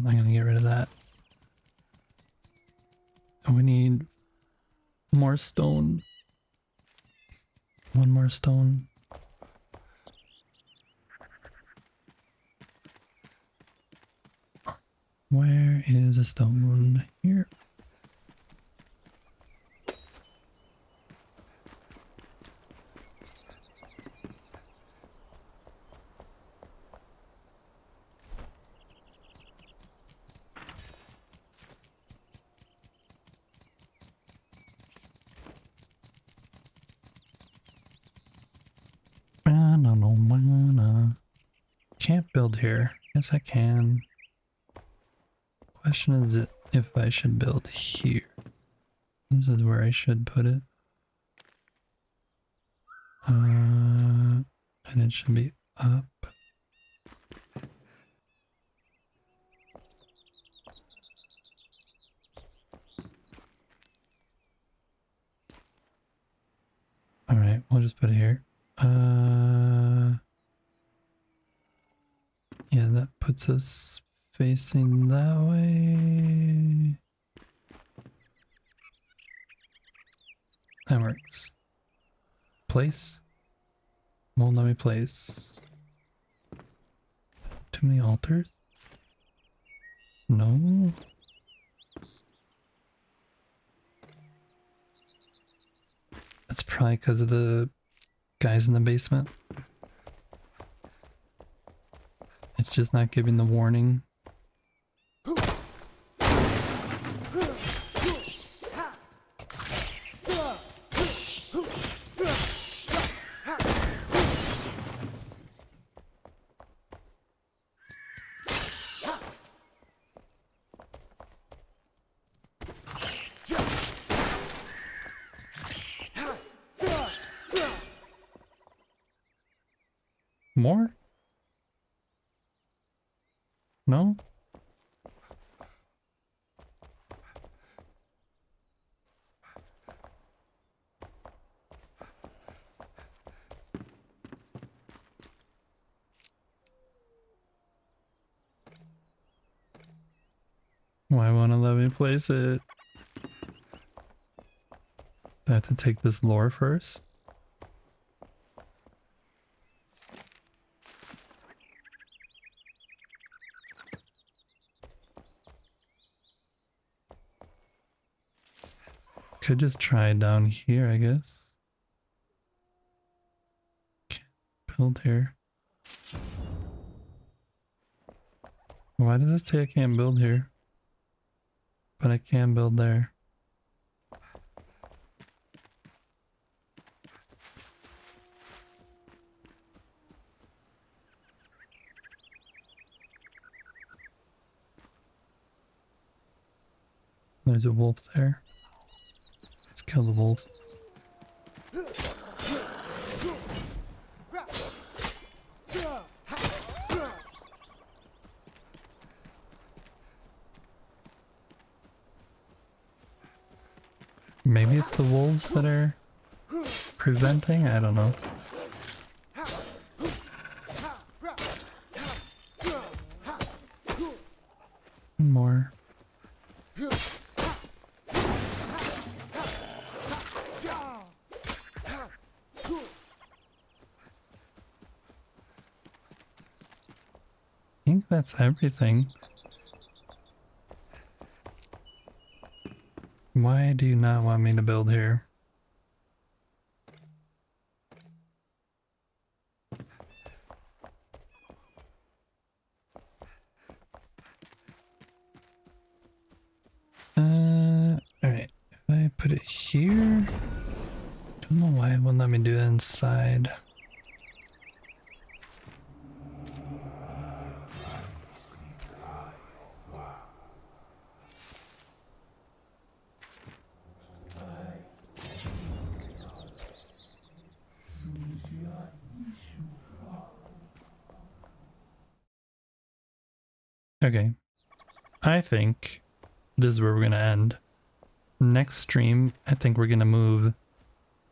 gonna get rid of that. And we need more stone. One more stone. Where is a stone? Here. Can't build here. Yes, I can. Question is if I should build here. This is where I should put it. And it should be up. Alright, we'll just put it here. Yeah, that puts us facing that way. That works. Place? Won't let me place. Too many altars? No. That's probably because of the guys in the basement. It's just not giving the warning. More? No? Why won't it let me place it? I have to take this lore first. Could just try it down here, I guess. Can't build here? Why does it say I can't build here? But I can build there. There's a wolf there. Let's kill the wolf. Maybe it's the wolves that are preventing? I don't know. More. I think that's everything. Why do you not want me to build here? Alright. If I put it here... Don't know why it wouldn't let me do it inside. Okay, I think this is where we're gonna end. Next stream, I think we're gonna move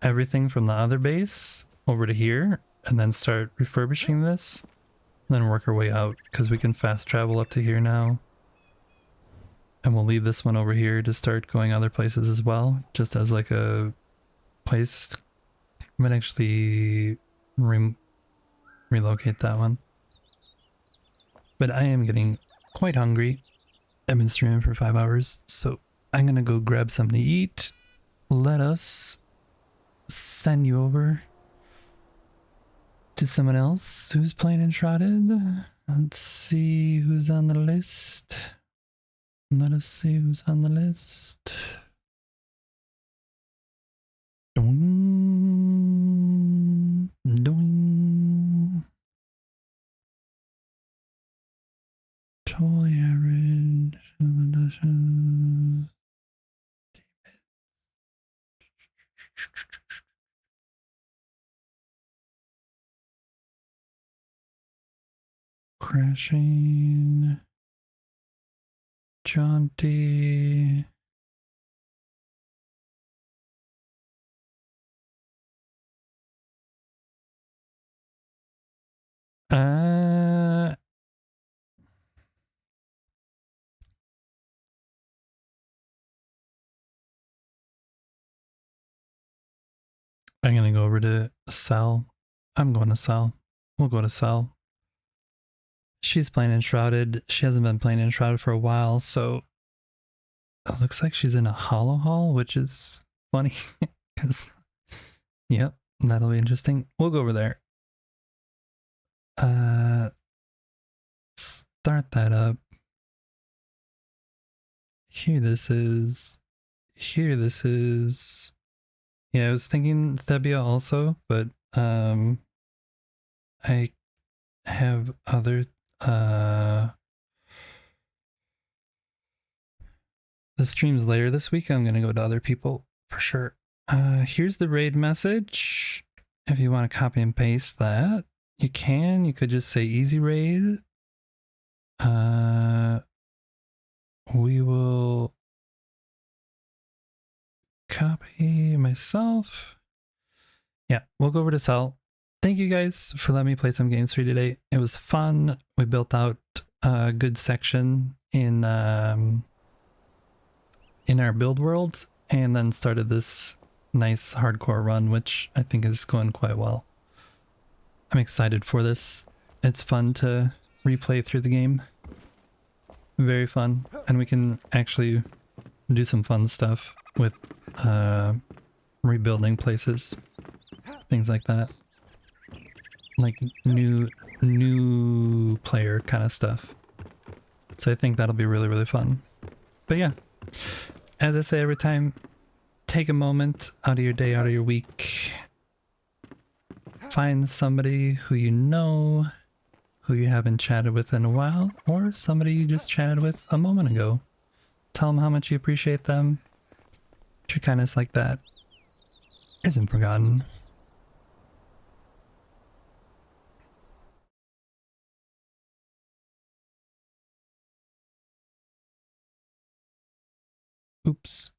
everything from the other base over to here and then start refurbishing this, and then work our way out because we can fast travel up to here now. And we'll leave this one over here to start going other places as well, just as like a place. I might actually relocate that one. But I am getting quite hungry. I've been streaming for 5 hours, so I'm gonna go grab something to eat. Let us send you over to someone else who's playing Enshrouded. Let's see who's on the list. Let us see who's on the list. Doing, doing. Totally average. Crashing. Jaunty. I'm gonna go over to Sal. I'm going to Sal. We'll go to Sal. She's playing Enshrouded. She hasn't been playing Enshrouded for a while, so it looks like she's in a hollow hall, which is funny. Because, yep, that'll be interesting. We'll go over there. Start that up. Here this is. Here this is. Yeah, I was thinking Thebia also, but I have other the streams later this week. I'm gonna go to other people for sure. Here's the raid message. If you want to copy and paste that, you can. You could just say easy raid. We will copy myself. Yeah, we'll go over to Sal. Thank you guys for letting me play some games for you today. It was fun. We built out a good section in our build world, and then started this nice hardcore run, which I think is going quite well. I'm excited for this. It's fun to replay through the game. Very fun, and we can actually do some fun stuff with rebuilding places, things like that. like new player kind of stuff. So I think that'll be really, really fun. But yeah, as I say every time, take a moment out of your day, out of your week. Find somebody who you know, who you haven't chatted with in a while, or somebody you just chatted with a moment ago. Tell them how much you appreciate them. True kindness like that isn't forgotten. Oops.